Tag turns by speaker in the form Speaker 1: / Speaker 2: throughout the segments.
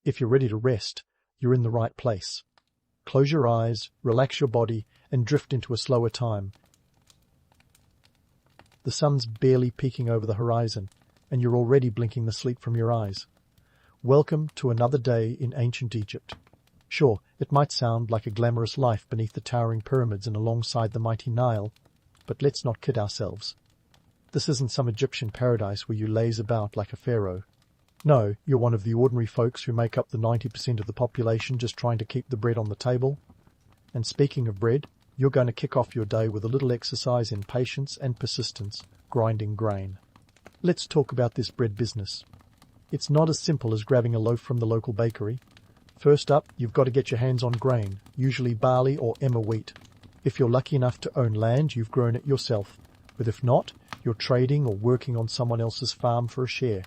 Speaker 1: If you're ready to rest, you're in the right place. Close your eyes, relax your body, and drift into a slower time. The sun's barely peeking over the horizon, and you're already blinking the sleep from your eyes. Welcome to another day in ancient Egypt. Sure, it might sound like a glamorous life beneath the towering pyramids and alongside the mighty Nile, but let's not kid ourselves. This isn't some Egyptian paradise where you laze about like a pharaoh. No, you're one of the ordinary folks who make up the 90% of the population just trying to keep the bread on the table. And speaking of bread, you're going to kick off your day with a little exercise in patience and persistence, grinding grain. Let's talk about this bread business. It's not as simple as grabbing a loaf from the local bakery. First up, you've got to get your hands on grain, usually barley or emmer wheat. If you're lucky enough to own land, you've grown it yourself. But if not, you're trading or working on someone else's farm for a share.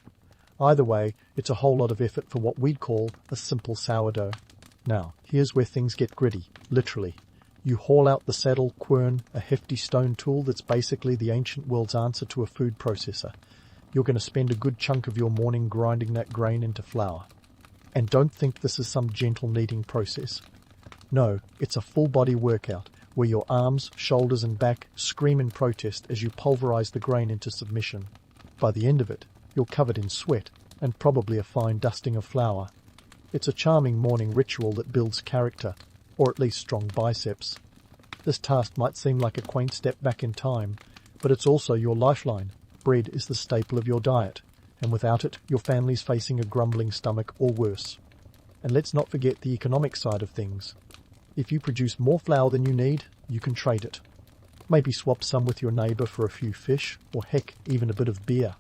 Speaker 1: Either way, it's a whole lot of effort for what we'd call a simple sourdough. Now, here's where things get gritty, literally. You haul out the saddle quern, a hefty stone tool that's basically the ancient world's answer to a food processor. You're going to spend a good chunk of your morning grinding that grain into flour. And don't think this is some gentle kneading process. No, it's a full-body workout where your arms, shoulders and back scream in protest as you pulverize the grain into submission. By the end of it, you're covered in sweat and probably a fine dusting of flour. It's a charming morning ritual that builds character, or at least strong biceps. This task might seem like a quaint step back in time, but it's also your lifeline. Bread is the staple of your diet, and without it, your family's facing a grumbling stomach or worse. And let's not forget the economic side of things. If you produce more flour than you need, you can trade it. Maybe swap some with your neighbor for a few fish, or heck, even a bit of beer.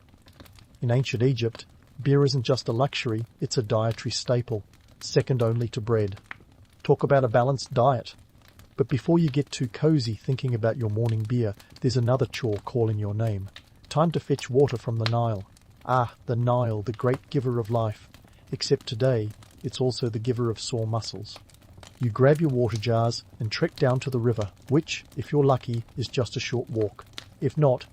Speaker 1: In ancient Egypt, beer isn't just a luxury, it's a dietary staple, second only to bread. Talk about a balanced diet. But before you get too cozy thinking about your morning beer, there's another chore calling your name. Time to fetch water from the Nile. Ah, the Nile, the great giver of life. Except today, it's also the giver of sore muscles. You grab your water jars and trek down to the river, which, if you're lucky, is just a short walk. If not,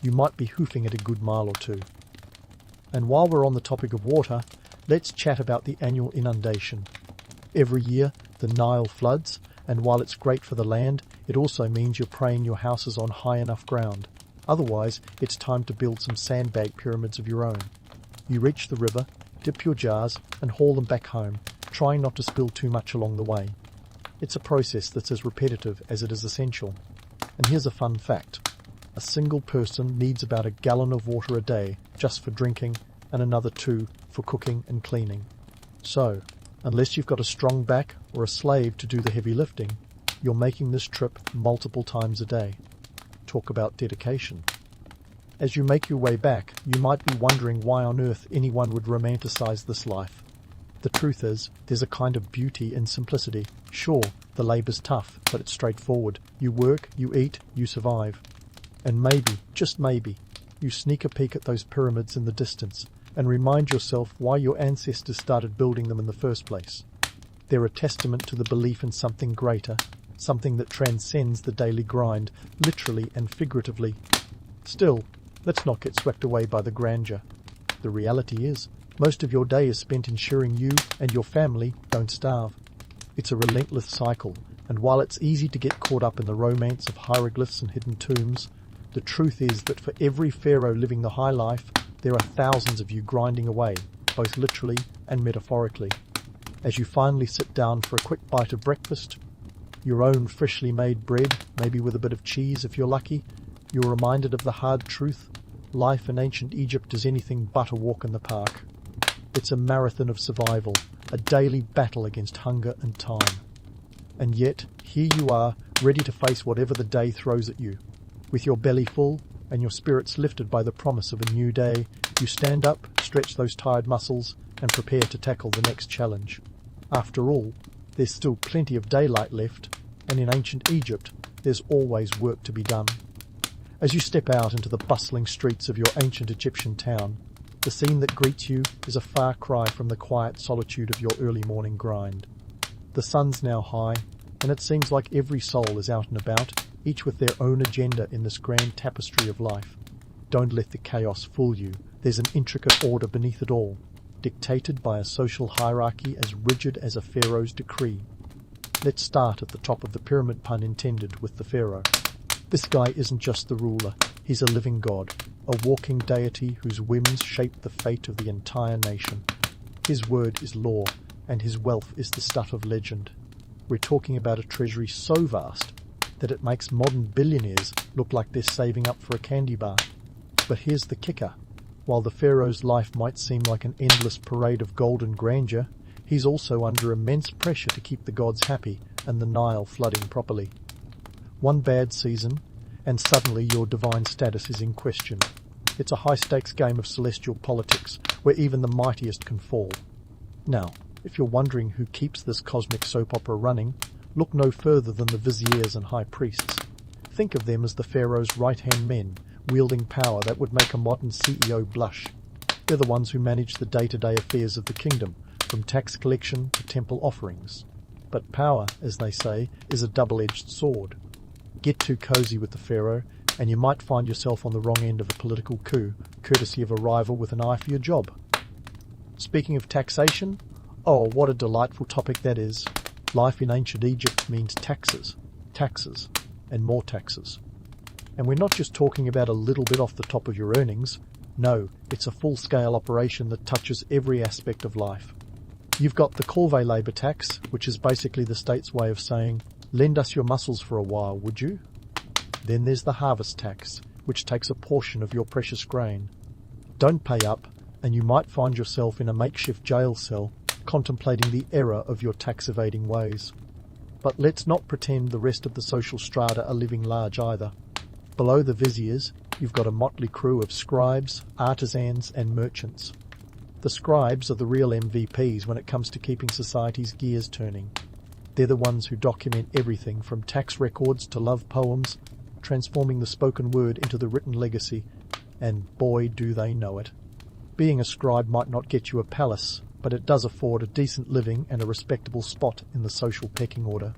Speaker 1: you might be hoofing it a good mile or two. And while we're on the topic of water, let's chat about the annual inundation. Every year, the Nile floods, and while it's great for the land, it also means you're praying your house is on high enough ground. Otherwise, it's time to build some sandbag pyramids of your own. You reach the river, dip your jars, and haul them back home, trying not to spill too much along the way. It's a process that's as repetitive as it is essential. And here's a fun fact. A single person needs about a gallon of water a day just for drinking and another 2 for cooking and cleaning. So, unless you've got a strong back or a slave to do the heavy lifting, you're making this trip multiple times a day. Talk about dedication. As you make your way back, you might be wondering why on earth anyone would romanticize this life. The truth is, there's a kind of beauty in simplicity. Sure, the labor's tough, but it's straightforward. You work, you eat, you survive. And maybe, just maybe, you sneak a peek at those pyramids in the distance and remind yourself why your ancestors started building them in the first place. They're a testament to the belief in something greater, something that transcends the daily grind, literally and figuratively. Still, let's not get swept away by the grandeur. The reality is, most of your day is spent ensuring you and your family don't starve. It's a relentless cycle, and while it's easy to get caught up in the romance of hieroglyphs and hidden tombs, the truth is that for every pharaoh living the high life, there are thousands of you grinding away, both literally and metaphorically. As you finally sit down for a quick bite of breakfast, your own freshly made bread, maybe with a bit of cheese if you're lucky, you're reminded of the hard truth. Life in ancient Egypt is anything but a walk in the park. It's a marathon of survival, a daily battle against hunger and time. And yet, here you are, ready to face whatever the day throws at you. With your belly full and your spirits lifted by the promise of a new day, you stand up, stretch those tired muscles, and prepare to tackle the next challenge. After all, there's still plenty of daylight left, and in ancient Egypt, there's always work to be done. As you step out into the bustling streets of your ancient Egyptian town, the scene that greets you is a far cry from the quiet solitude of your early morning grind. The sun's now high, and it seems like every soul is out and about, each with their own agenda in this grand tapestry of life. Don't let the chaos fool you. There's an intricate order beneath it all. dictated by a social hierarchy as rigid as a pharaoh's decree. Let's start at the top of the pyramid, pun intended, with the pharaoh. This guy isn't just the ruler, he's a living god, a walking deity whose whims shape the fate of the entire nation. His word is law, and his wealth is the stuff of legend. We're talking about a treasury so vast that it makes modern billionaires look like they're saving up for a candy bar. But here's the kicker. While the pharaoh's life might seem like an endless parade of golden grandeur, he's also under immense pressure to keep the gods happy and the Nile flooding properly. One bad season, and suddenly your divine status is in question. It's a high-stakes game of celestial politics where even the mightiest can fall. Now, if you're wondering who keeps this cosmic soap opera running, look no further than the viziers and high priests. Think of them as the pharaoh's right-hand men, wielding power that would make a modern CEO blush. They're the ones who manage the day-to-day affairs of the kingdom, from tax collection to temple offerings. But power, as they say, is a double-edged sword. Get too cozy with the pharaoh, and you might find yourself on the wrong end of a political coup, courtesy of a rival with an eye for your job. Speaking of taxation, oh, what a delightful topic that is. Life in ancient Egypt means taxes, taxes, and more taxes. And we're not just talking about a little bit off the top of your earnings. No, it's a full-scale operation that touches every aspect of life. You've got the corvée labour tax, which is basically the state's way of saying, lend us your muscles for a while, would you? Then there's the harvest tax, which takes a portion of your precious grain. Don't pay up, and you might find yourself in a makeshift jail cell, contemplating the error of your tax-evading ways. But let's not pretend the rest of the social strata are living large either. Below the viziers, you've got a motley crew of scribes, artisans, and merchants. The scribes are the real MVPs when it comes to keeping society's gears turning. They're the ones who document everything from tax records to love poems, transforming the spoken word into the written legacy, and boy do they know it. Being a scribe might not get you a palace, but it does afford a decent living and a respectable spot in the social pecking order.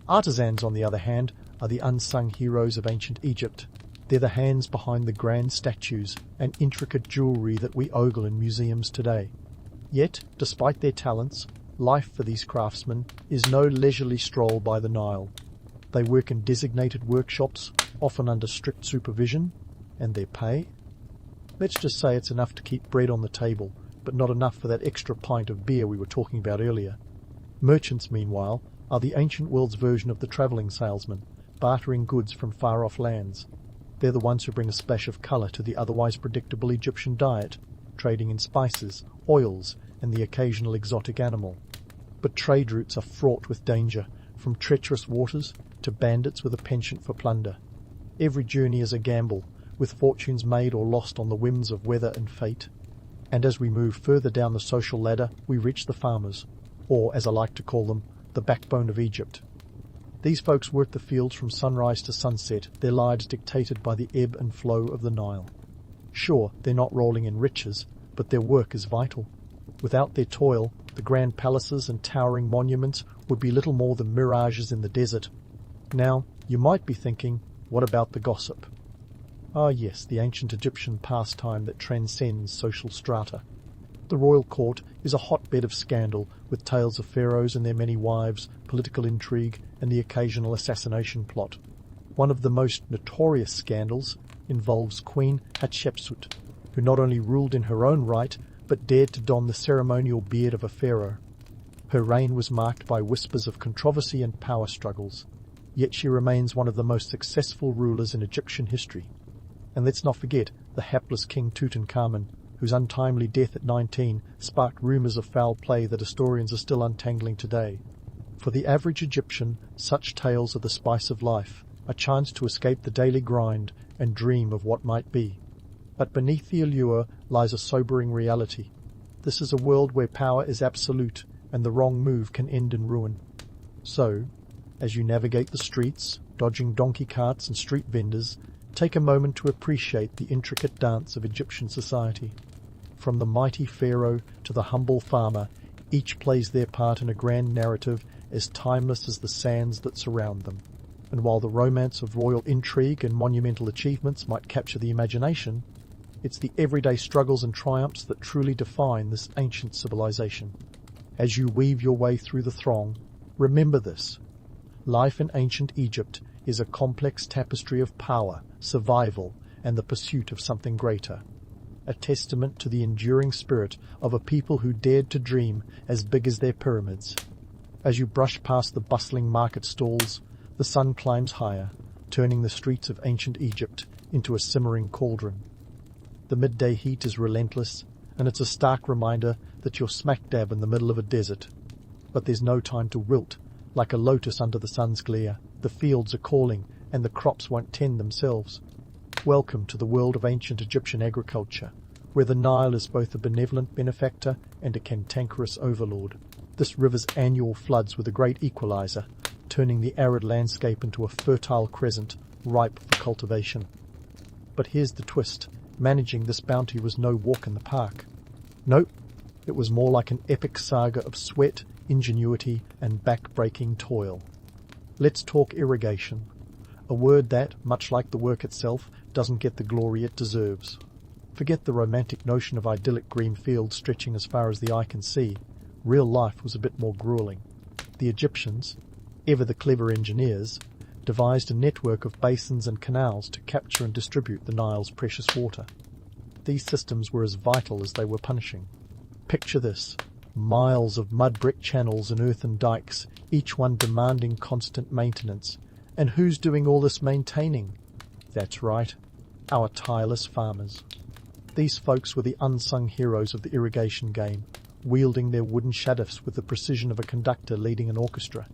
Speaker 1: Artisans, on the other hand, are the unsung heroes of ancient Egypt. They're the hands behind the grand statues and intricate jewellery that we ogle in museums today. Yet, despite their talents, life for these craftsmen is no leisurely stroll by the Nile. They work in designated workshops, often under strict supervision, and their pay? Let's just say it's enough to keep bread on the table, but not enough for that extra pint of beer we were talking about earlier. Merchants, meanwhile, are the ancient world's version of the travelling salesman, bartering goods from far-off lands. They're the ones who bring a splash of colour to the otherwise predictable Egyptian diet, trading in spices, oils, and the occasional exotic animal. But trade routes are fraught with danger, from treacherous waters to bandits with a penchant for plunder. Every journey is a gamble, with fortunes made or lost on the whims of weather and fate. And as we move further down the social ladder, we reach the farmers, or, as I like to call them, the backbone of Egypt. These folks work the fields from sunrise to sunset, their lives dictated by the ebb and flow of the Nile. Sure, they're not rolling in riches, but their work is vital. Without their toil, the grand palaces and towering monuments would be little more than mirages in the desert. Now, you might be thinking, what about the gossip? Ah yes, the ancient Egyptian pastime that transcends social strata. The royal court is a hotbed of scandal, with tales of pharaohs and their many wives, political intrigue, and the occasional assassination plot. One of the most notorious scandals involves Queen Hatshepsut, who not only ruled in her own right, but dared to don the ceremonial beard of a pharaoh. Her reign was marked by whispers of controversy and power struggles, yet she remains one of the most successful rulers in Egyptian history. And let's not forget the hapless King Tutankhamun, whose untimely death at 19 sparked rumours of foul play that historians are still untangling today. For the average Egyptian, such tales are the spice of life, a chance to escape the daily grind and dream of what might be. But beneath the allure lies a sobering reality. This is a world where power is absolute, and the wrong move can end in ruin. So, as you navigate the streets, dodging donkey carts and street vendors, take a moment to appreciate the intricate dance of Egyptian society. From the mighty pharaoh to the humble farmer, each plays their part in a grand narrative as timeless as the sands that surround them. And while the romance of royal intrigue and monumental achievements might capture the imagination, It's the everyday struggles and triumphs that truly define this ancient civilization. As you weave your way through the throng, remember this. Life in ancient Egypt is a complex tapestry of power, survival, and the pursuit of something greater. A testament to the enduring spirit of a people who dared to dream as big as their pyramids. As you brush past the bustling market stalls, the sun climbs higher, turning the streets of ancient Egypt into a simmering cauldron. The midday heat is relentless, and it's a stark reminder that you're smack dab in the middle of a desert. But there's no time to wilt. Like a lotus under the sun's glare, the fields are calling, and the crops won't tend themselves. Welcome to the world of ancient Egyptian agriculture, where the Nile is both a benevolent benefactor and a cantankerous overlord. This river's annual floods were the great equalizer, turning the arid landscape into a fertile crescent, ripe for cultivation. But here's the twist. Managing this bounty was no walk in the park. Nope, it was more like an epic saga of sweat, ingenuity, and back-breaking toil. Let's talk irrigation, a word that, much like the work itself, doesn't get the glory it deserves. Forget the romantic notion of idyllic green fields stretching as far as the eye can see. Real life was a bit more grueling. The Egyptians, ever the clever engineers, devised a network of basins and canals to capture and distribute the Nile's precious water. These systems were as vital as they were punishing. Picture this. Miles of mud brick channels and earthen dikes, each one demanding constant maintenance. And who's doing all this maintaining? That's right, our tireless farmers. These folks were the unsung heroes of the irrigation game, wielding their wooden shadufs with the precision of a conductor leading an orchestra.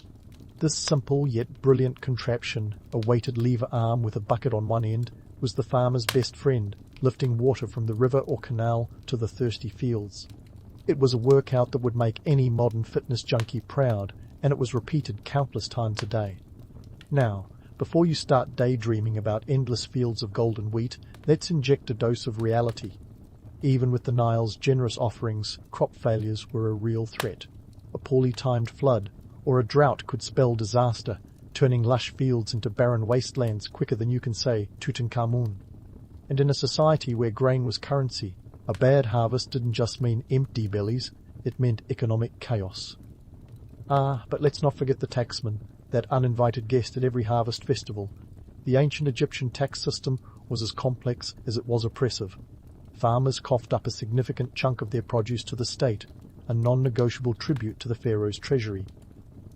Speaker 1: This simple yet brilliant contraption, a weighted lever arm with a bucket on one end, was the farmer's best friend, lifting water from the river or canal to the thirsty fields. It was a workout that would make any modern fitness junkie proud, and it was repeated countless times a day. Now, before you start daydreaming about endless fields of golden wheat, let's inject a dose of reality. Even with the Nile's generous offerings, crop failures were a real threat. A poorly timed flood, or a drought could spell disaster, turning lush fields into barren wastelands quicker than you can say Tutankhamun. And in a society where grain was currency, a bad harvest didn't just mean empty bellies, it meant economic chaos. But let's not forget the taxman, that uninvited guest at every harvest festival. The ancient Egyptian tax system was as complex as it was oppressive. Farmers coughed up a significant chunk of their produce to the state, a non-negotiable tribute to the pharaoh's treasury.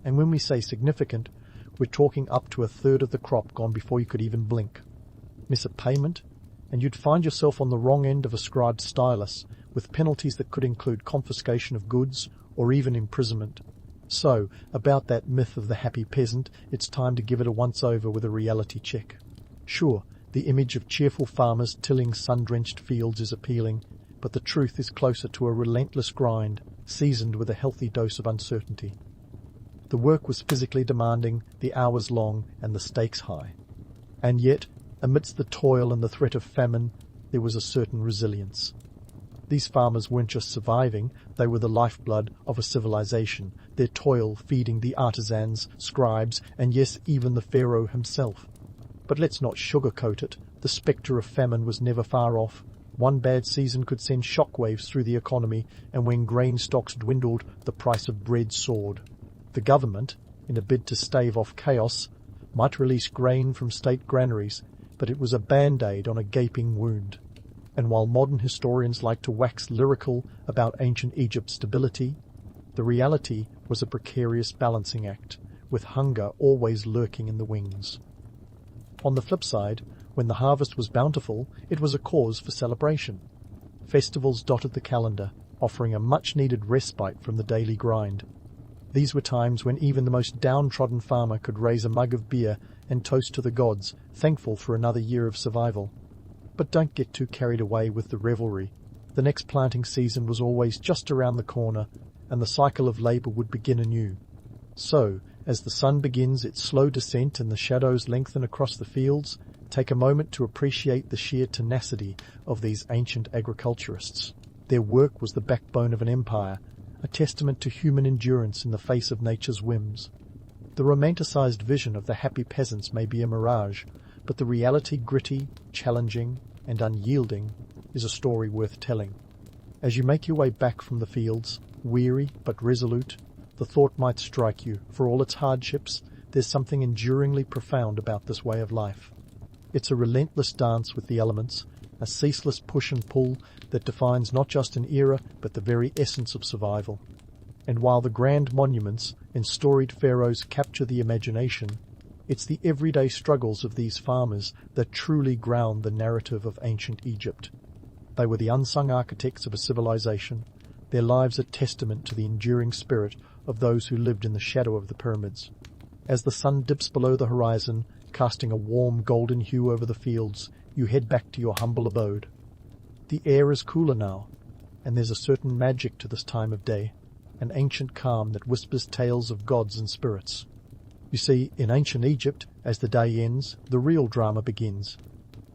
Speaker 1: And when we say significant, we're talking up to a third of the crop gone before you could even blink. Miss a payment, and you'd find yourself on the wrong end of a scribed stylus, with penalties that could include confiscation of goods or even imprisonment. So, about that myth of the happy peasant, it's time to give it a once-over with a reality check. Sure, the image of cheerful farmers tilling sun-drenched fields is appealing, but the truth is closer to a relentless grind, seasoned with a healthy dose of uncertainty. The work was physically demanding, the hours long, and the stakes high. And yet, amidst the toil and the threat of famine, there was a certain resilience. These farmers weren't just surviving, they were the lifeblood of a civilization, their toil feeding the artisans, scribes, and yes, even the pharaoh himself. But let's not sugarcoat it, the spectre of famine was never far off. One bad season could send shockwaves through the economy, and when grain stocks dwindled, the price of bread soared. The government, in a bid to stave off chaos, might release grain from state granaries, but it was a band-aid on a gaping wound. And while modern historians like to wax lyrical about ancient Egypt's stability, the reality was a precarious balancing act, with hunger always lurking in the wings. On the flip side, when the harvest was bountiful, it was a cause for celebration. Festivals dotted the calendar, offering a much-needed respite from the daily grind. These were times when even the most downtrodden farmer could raise a mug of beer and toast to the gods, thankful for another year of survival. But don't get too carried away with the revelry. The next planting season was always just around the corner, and the cycle of labour would begin anew. So, as the sun begins its slow descent and the shadows lengthen across the fields, take a moment to appreciate the sheer tenacity of these ancient agriculturists. Their work was the backbone of an empire, a testament to human endurance in the face of nature's whims. The romanticized vision of the happy peasants may be a mirage, but the reality gritty, challenging, and unyielding, is a story worth telling. As you make your way back from the fields, weary but resolute, the thought might strike you, for all its hardships, there's something enduringly profound about this way of life. It's a relentless dance with the elements, a ceaseless push and pull that defines not just an era but the very essence of survival. And while the grand monuments and storied pharaohs capture the imagination, it's the everyday struggles of these farmers that truly ground the narrative of ancient Egypt. They were the unsung architects of a civilization, their lives a testament to the enduring spirit of those who lived in the shadow of the pyramids. As the sun dips below the horizon, casting a warm golden hue over the fields, you head back to your humble abode. The air is cooler now, and there's a certain magic to this time of day, an ancient calm that whispers tales of gods and spirits. You see, in ancient Egypt, as the day ends, the real drama begins.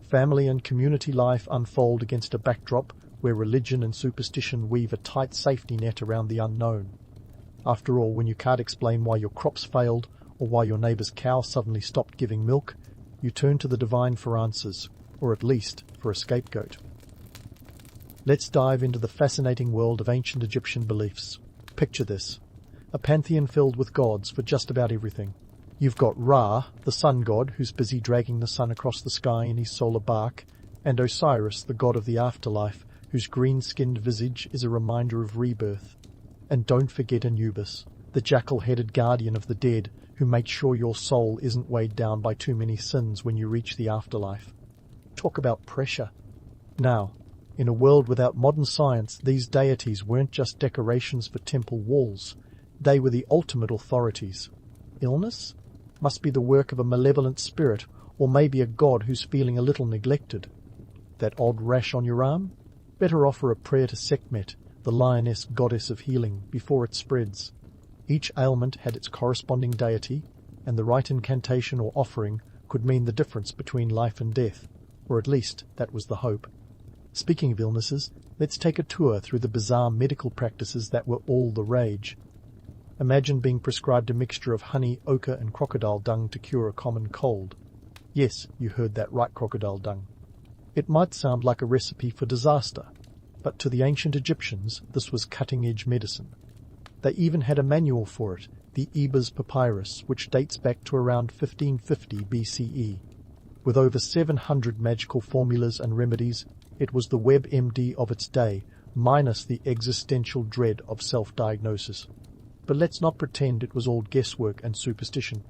Speaker 1: Family and community life unfold against a backdrop where religion and superstition weave a tight safety net around the unknown. After all, when you can't explain why your crops failed or why your neighbour's cow suddenly stopped giving milk, you turn to the divine for answers, or at least for a scapegoat. Let's dive into the fascinating world of ancient Egyptian beliefs. Picture this: a pantheon filled with gods for just about everything. You've got Ra, the sun god, who's busy dragging the sun across the sky in his solar bark, and Osiris, the god of the afterlife, whose green-skinned visage is a reminder of rebirth. And don't forget Anubis, the jackal-headed guardian of the dead, who makes sure your soul isn't weighed down by too many sins when you reach the afterlife. Talk about pressure. Now, in a world without modern science, these deities weren't just decorations for temple walls. They were the ultimate authorities. Illness? Must be the work of a malevolent spirit, or maybe a god who's feeling a little neglected. That odd rash on your arm? Better offer a prayer to Sekhmet, the lioness goddess of healing, before it spreads. Each ailment had its corresponding deity, and the right incantation or offering could mean the difference between life and death, or at least that was the hope. Speaking of illnesses, let's take a tour through the bizarre medical practices that were all the rage. Imagine being prescribed a mixture of honey, ochre and crocodile dung to cure a common cold. Yes, you heard that right, crocodile dung. It might sound like a recipe for disaster, but to the ancient Egyptians this was cutting-edge medicine. They even had a manual for it, the Ebers Papyrus, which dates back to around 1550 BCE. With over 700 magical formulas and remedies, it was the WebMD of its day, minus the existential dread of self-diagnosis. But let's not pretend it was all guesswork and superstition.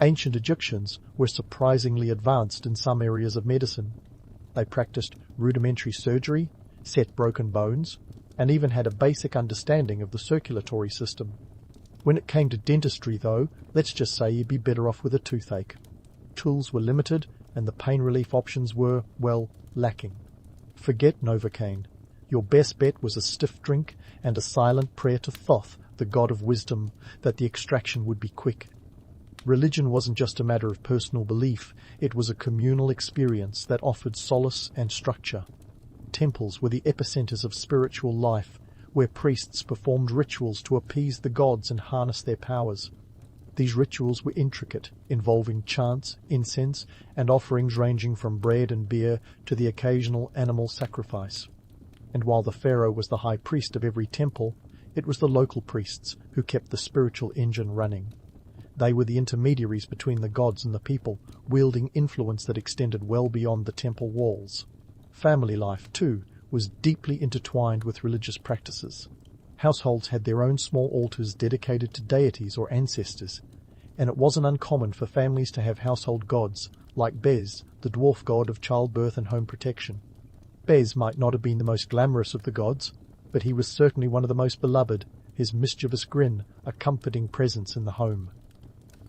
Speaker 1: Ancient Egyptians were surprisingly advanced in some areas of medicine. They practiced rudimentary surgery, set broken bones, and even had a basic understanding of the circulatory system. When it came to dentistry, though, let's just say you'd be better off with a toothache. Tools were limited, and the pain relief options were, well, lacking. Forget Novocaine. Your best bet was a stiff drink and a silent prayer to Thoth, the god of wisdom, that the extraction would be quick. Religion wasn't just a matter of personal belief, it was a communal experience that offered solace and structure. Temples were the epicenters of spiritual life, where priests performed rituals to appease the gods and harness their powers. These rituals were intricate, involving chants, incense, and offerings ranging from bread and beer to the occasional animal sacrifice. And while the pharaoh was the high priest of every temple, it was the local priests who kept the spiritual engine running. They were the intermediaries between the gods and the people, wielding influence that extended well beyond the temple walls. Family life, too, was deeply intertwined with religious practices. Households had their own small altars dedicated to deities or ancestors, and it wasn't uncommon for families to have household gods, like Bez, the dwarf god of childbirth and home protection. Bez might not have been the most glamorous of the gods, but he was certainly one of the most beloved, his mischievous grin a comforting presence in the home.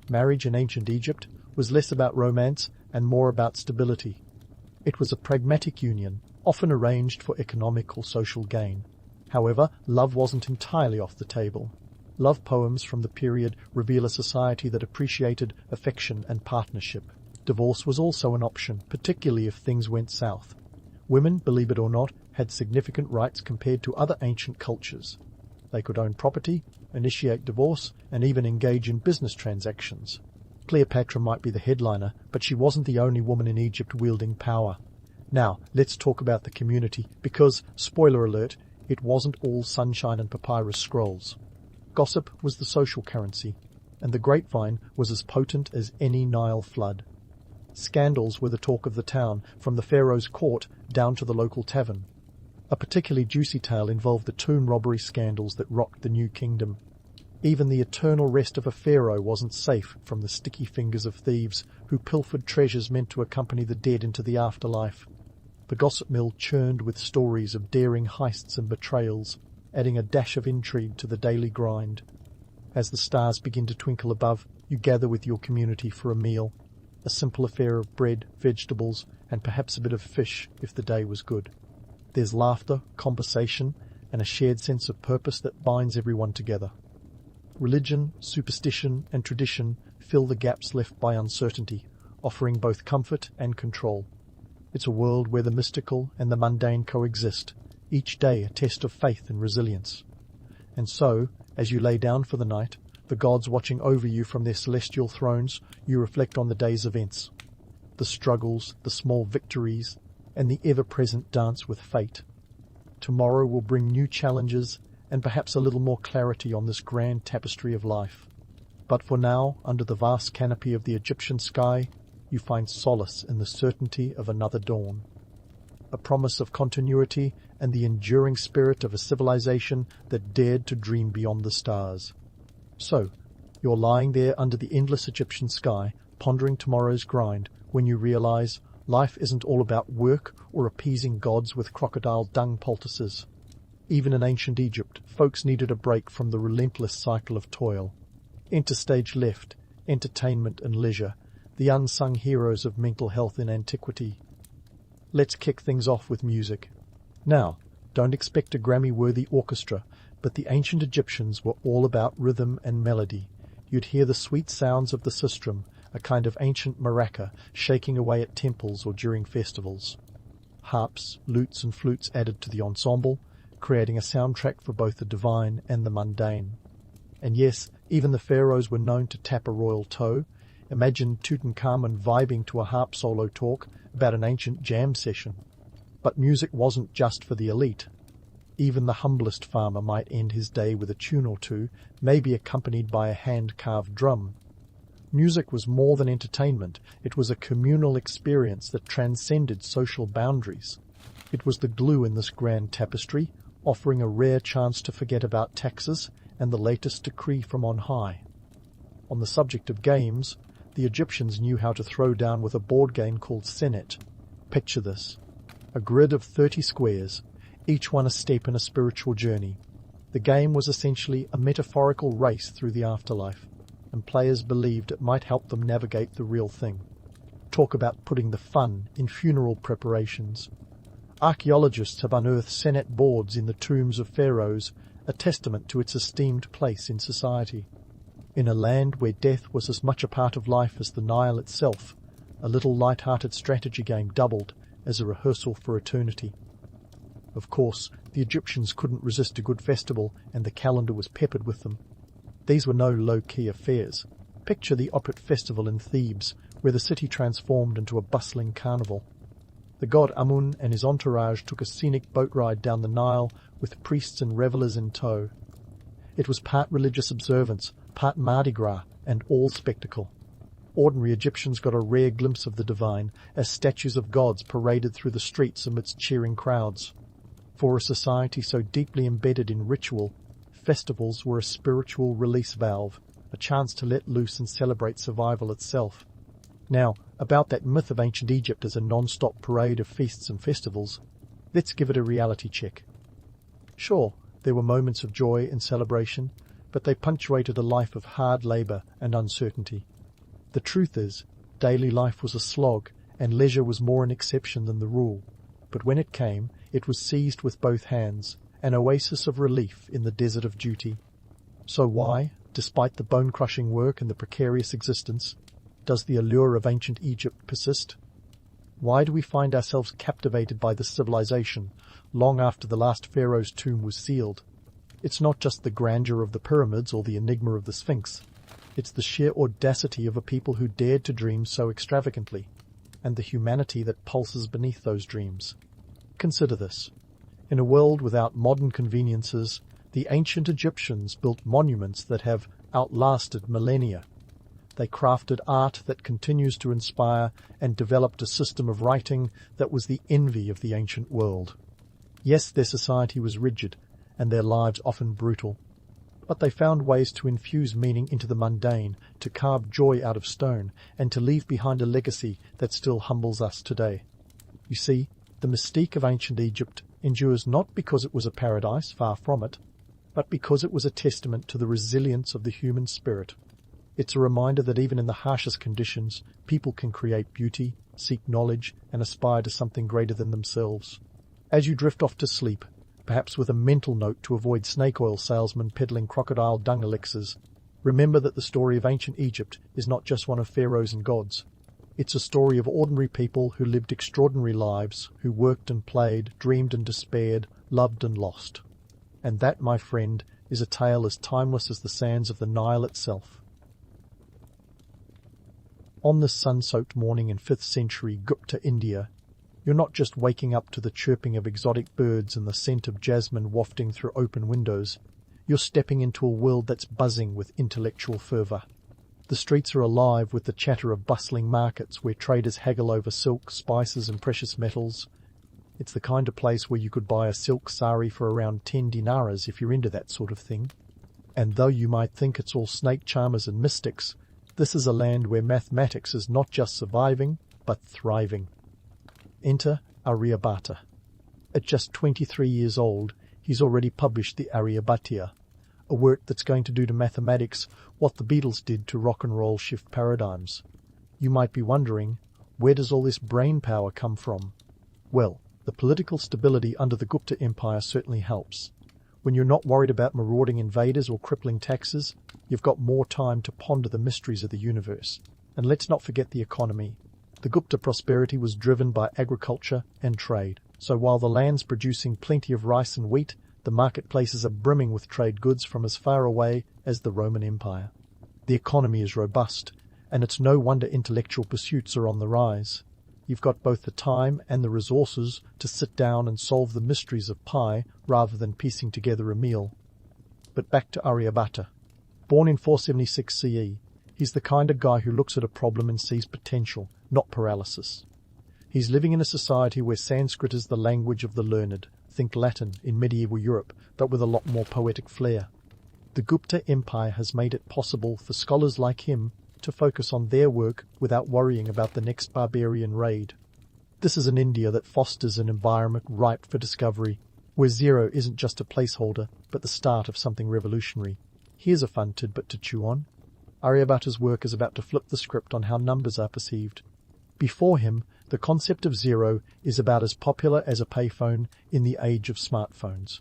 Speaker 1: Marriage in ancient Egypt was less about romance and more about stability. It was a pragmatic union, often arranged for economic or social gain. However, love wasn't entirely off the table. Love poems from the period reveal a society that appreciated affection and partnership. Divorce was also an option, particularly if things went south. Women, believe it or not, had significant rights compared to other ancient cultures. They could own property, initiate divorce, and even engage in business transactions. Cleopatra might be the headliner, but she wasn't the only woman in Egypt wielding power. Now, let's talk about the community, because, spoiler alert, it wasn't all sunshine and papyrus scrolls. Gossip was the social currency, and the grapevine was as potent as any Nile flood. Scandals were the talk of the town, from the pharaoh's court down to the local tavern. A particularly juicy tale involved the tomb robbery scandals that rocked the new kingdom. Even the eternal rest of a pharaoh wasn't safe from the sticky fingers of thieves who pilfered treasures meant to accompany the dead into the afterlife. The gossip mill churned with stories of daring heists and betrayals, adding a dash of intrigue to the daily grind. As the stars begin to twinkle above, you gather with your community for a meal, a simple affair of bread, vegetables, and perhaps a bit of fish if the day was good. There's laughter, conversation, and a shared sense of purpose that binds everyone together. Religion, superstition, and tradition fill the gaps left by uncertainty, offering both comfort and control. It's a world where the mystical and the mundane coexist, each day a test of faith and resilience. And so, as you lay down for the night, the gods watching over you from their celestial thrones, you reflect on the day's events, the struggles, the small victories, and the ever-present dance with fate. Tomorrow will bring new challenges and perhaps a little more clarity on this grand tapestry of life. But for now, under the vast canopy of the Egyptian sky, you find solace in the certainty of another dawn, a promise of continuity and the enduring spirit of a civilization that dared to dream beyond the stars. So, you're lying there under the endless Egyptian sky, pondering tomorrow's grind, when you realize life isn't all about work or appeasing gods with crocodile dung poultices. Even in ancient Egypt, folks needed a break from the relentless cycle of toil. Enter stage left, entertainment and leisure, the unsung heroes of mental health in antiquity. Let's kick things off with music. Now, don't expect a Grammy-worthy orchestra, but the ancient Egyptians were all about rhythm and melody. You'd hear the sweet sounds of the sistrum, a kind of ancient maraca, shaking away at temples or during festivals. Harps, lutes and flutes added to the ensemble, creating a soundtrack for both the divine and the mundane. And yes, even the pharaohs were known to tap a royal toe. Imagine Tutankhamun vibing to a harp solo talk about an ancient jam session. But music wasn't just for the elite. Even the humblest farmer might end his day with a tune or two, maybe accompanied by a hand-carved drum. Music was more than entertainment. It was a communal experience that transcended social boundaries. It was the glue in this grand tapestry, offering a rare chance to forget about taxes and the latest decree from on high. On the subject of games, the Egyptians knew how to throw down with a board game called Senet. Picture this: a grid of 30 squares, each one a step in a spiritual journey. The game was essentially a metaphorical race through the afterlife, and players believed it might help them navigate the real thing. Talk about putting the fun in funeral preparations. Archaeologists have unearthed Senet boards in the tombs of pharaohs, a testament to its esteemed place in society. In a land where death was as much a part of life as the Nile itself, a little light-hearted strategy game doubled as a rehearsal for eternity. Of course, the Egyptians couldn't resist a good festival, and the calendar was peppered with them. These were no low-key affairs. Picture the Opet festival in Thebes, where the city transformed into a bustling carnival. The god Amun and his entourage took a scenic boat ride down the Nile with priests and revelers in tow. It was part religious observance, part Mardi Gras, and all spectacle. Ordinary Egyptians got a rare glimpse of the divine as statues of gods paraded through the streets amidst cheering crowds. For a society so deeply embedded in ritual, festivals were a spiritual release valve, a chance to let loose and celebrate survival itself. Now, about that myth of ancient Egypt as a non-stop parade of feasts and festivals, let's give it a reality check. Sure, there were moments of joy and celebration, but they punctuated a life of hard labour and uncertainty. The truth is, daily life was a slog, and leisure was more an exception than the rule. But when it came, it was seized with both hands, an oasis of relief in the desert of duty. So why, despite the bone-crushing work and the precarious existence, does the allure of ancient Egypt persist? Why do we find ourselves captivated by this civilization long after the last pharaoh's tomb was sealed? It's not just the grandeur of the pyramids or the enigma of the Sphinx. It's the sheer audacity of a people who dared to dream so extravagantly. and the humanity that pulses beneath those dreams. Consider this. In a world without modern conveniences, the ancient Egyptians built monuments that have outlasted millennia. They crafted art that continues to inspire and developed a system of writing that was the envy of the ancient world. Yes, their society was rigid and their lives often brutal, but they found ways to infuse meaning into the mundane, to carve joy out of stone, and to leave behind a legacy that still humbles us today. You see, the mystique of ancient Egypt endures not because it was a paradise, far from it, but because it was a testament to the resilience of the human spirit. It's a reminder that even in the harshest conditions, people can create beauty, seek knowledge, and aspire to something greater than themselves. As you drift off to sleep, perhaps with a mental note to avoid snake oil salesmen peddling crocodile dung elixirs, remember that the story of ancient Egypt is not just one of pharaohs and gods. It's a story of ordinary people who lived extraordinary lives, who worked and played, dreamed and despaired, loved and lost. And that, my friend, is a tale as timeless as the sands of the Nile itself. On this sun-soaked morning in 5th century Gupta India, you're not just waking up to the chirping of exotic birds and the scent of jasmine wafting through open windows. You're stepping into a world that's buzzing with intellectual fervour. The streets are alive with the chatter of bustling markets where traders haggle over silk, spices and precious metals. It's the kind of place where you could buy a silk sari for around 10 dinaras if you're into that sort of thing. And though you might think it's all snake charmers and mystics, this is a land where mathematics is not just surviving, but thriving. Enter Aryabhata. At just 23 years old, he's already published the Aryabhata, a work that's going to do to mathematics what the Beatles did to rock and roll shift paradigms. You might be wondering, where does all this brain power come from? Well, the political stability under the Gupta Empire certainly helps. When you're not worried about marauding invaders or crippling taxes, you've got more time to ponder the mysteries of the universe. And let's not forget the economy. The Gupta prosperity was driven by agriculture and trade. So while the land's producing plenty of rice and wheat, the marketplaces are brimming with trade goods from as far away as the Roman Empire. The economy is robust, and it's no wonder intellectual pursuits are on the rise. You've got both the time and the resources to sit down and solve the mysteries of pi rather than piecing together a meal. But back to Aryabhata. Born in 476 CE, he's the kind of guy who looks at a problem and sees potential, not paralysis. He's living in a society where Sanskrit is the language of the learned, think Latin in medieval Europe, but with a lot more poetic flair. The Gupta Empire has made it possible for scholars like him to focus on their work without worrying about the next barbarian raid. This is an India that fosters an environment ripe for discovery, where zero isn't just a placeholder, but the start of something revolutionary. Here's a fun tidbit to chew on. Aryabhata's work is about to flip the script on how numbers are perceived. Before him, the concept of zero is about as popular as a payphone in the age of smartphones.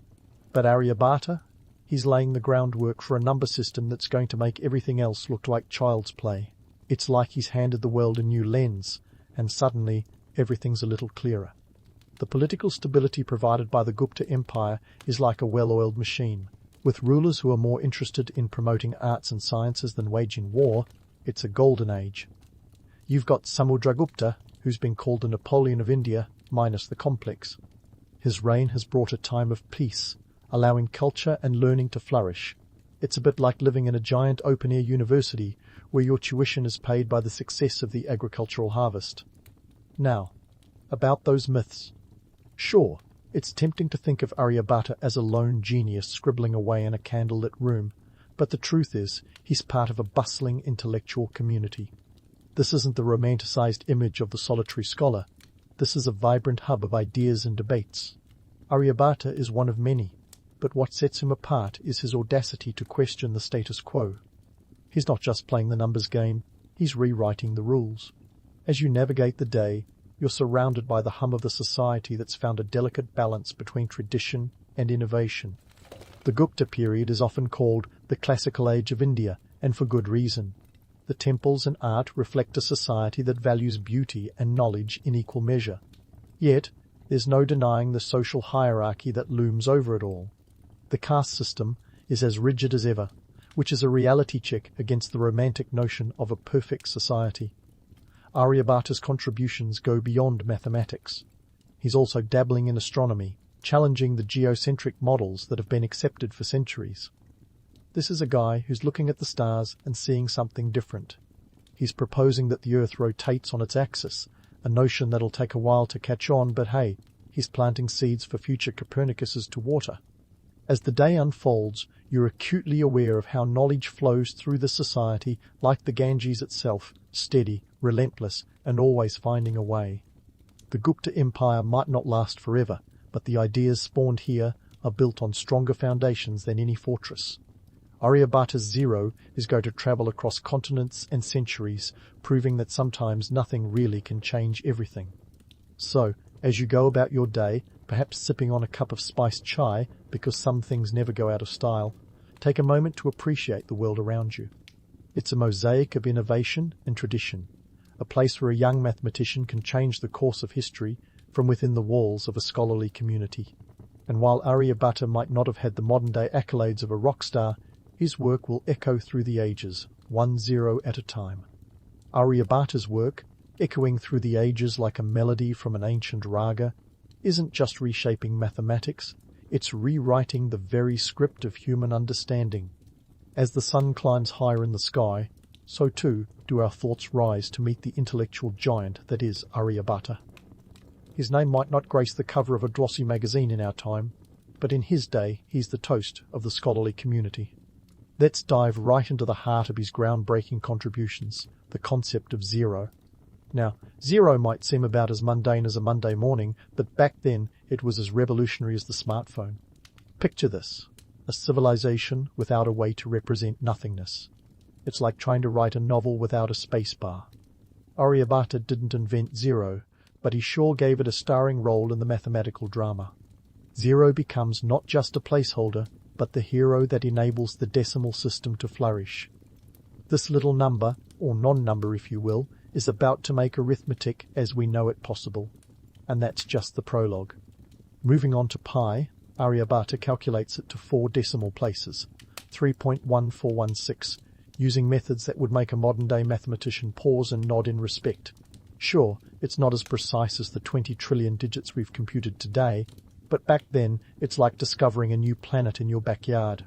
Speaker 1: But Aryabhata, he's laying the groundwork for a number system that's going to make everything else look like child's play. It's like he's handed the world a new lens, and suddenly everything's a little clearer. The political stability provided by the Gupta Empire is like a well-oiled machine. With rulers who are more interested in promoting arts and sciences than waging war, it's a golden age. You've got Samudragupta, who's been called the Napoleon of India, minus the complex. His reign has brought a time of peace, allowing culture and learning to flourish. It's a bit like living in a giant open-air university where your tuition is paid by the success of the agricultural harvest. Now, about those myths. Sure, it's tempting to think of Aryabhata as a lone genius scribbling away in a candlelit room, but the truth is he's part of a bustling intellectual community. This isn't the romanticized image of the solitary scholar. This is a vibrant hub of ideas and debates. Aryabhata is one of many, but what sets him apart is his audacity to question the status quo. He's not just playing the numbers game, he's rewriting the rules. As you navigate the day, you're surrounded by the hum of the society that's found a delicate balance between tradition and innovation. The Gupta period is often called the classical age of India, and for good reason. The temples and art reflect a society that values beauty and knowledge in equal measure. Yet, there's no denying the social hierarchy that looms over it all. The caste system is as rigid as ever, which is a reality check against the romantic notion of a perfect society. Aryabhata's contributions go beyond mathematics. He's also dabbling in astronomy, challenging the geocentric models that have been accepted for centuries. This is a guy who's looking at the stars and seeing something different. He's proposing that the Earth rotates on its axis, a notion that'll take a while to catch on, but hey, he's planting seeds for future Copernicuses to water. As the day unfolds, you're acutely aware of how knowledge flows through the society like the Ganges itself, steady, relentless, and always finding a way. The Gupta Empire might not last forever, but the ideas spawned here are built on stronger foundations than any fortress. Aryabhata's zero is going to travel across continents and centuries, proving that sometimes nothing really can change everything. So, as you go about your day, perhaps sipping on a cup of spiced chai, because some things never go out of style, take a moment to appreciate the world around you. It's a mosaic of innovation and tradition, a place where a young mathematician can change the course of history from within the walls of a scholarly community. And while Aryabhata might not have had the modern-day accolades of a rock star, his work will echo through the ages, 1 0 at a time. Aryabhata's work, echoing through the ages like a melody from an ancient raga, isn't just reshaping mathematics, it's rewriting the very script of human understanding. As the sun climbs higher in the sky, so too do our thoughts rise to meet the intellectual giant that is Aryabhata. His name might not grace the cover of a glossy magazine in our time, but in his day he's the toast of the scholarly community. Let's dive right into the heart of his groundbreaking contributions, the concept of zero. Now, zero might seem about as mundane as a Monday morning, but back then it was as revolutionary as the smartphone. Picture this, a civilization without a way to represent nothingness. It's like trying to write a novel without a space bar. Aryabhata didn't invent zero, but he sure gave it a starring role in the mathematical drama. Zero becomes not just a placeholder, but the hero that enables the decimal system to flourish. This little number, or non-number if you will, is about to make arithmetic as we know it possible. And that's just the prologue. Moving on to pi, Aryabhata calculates it to 4 decimal places, 3.1416, using methods that would make a modern-day mathematician pause and nod in respect. Sure, it's not as precise as the 20 trillion digits we've computed today, but back then it's like discovering a new planet in your backyard.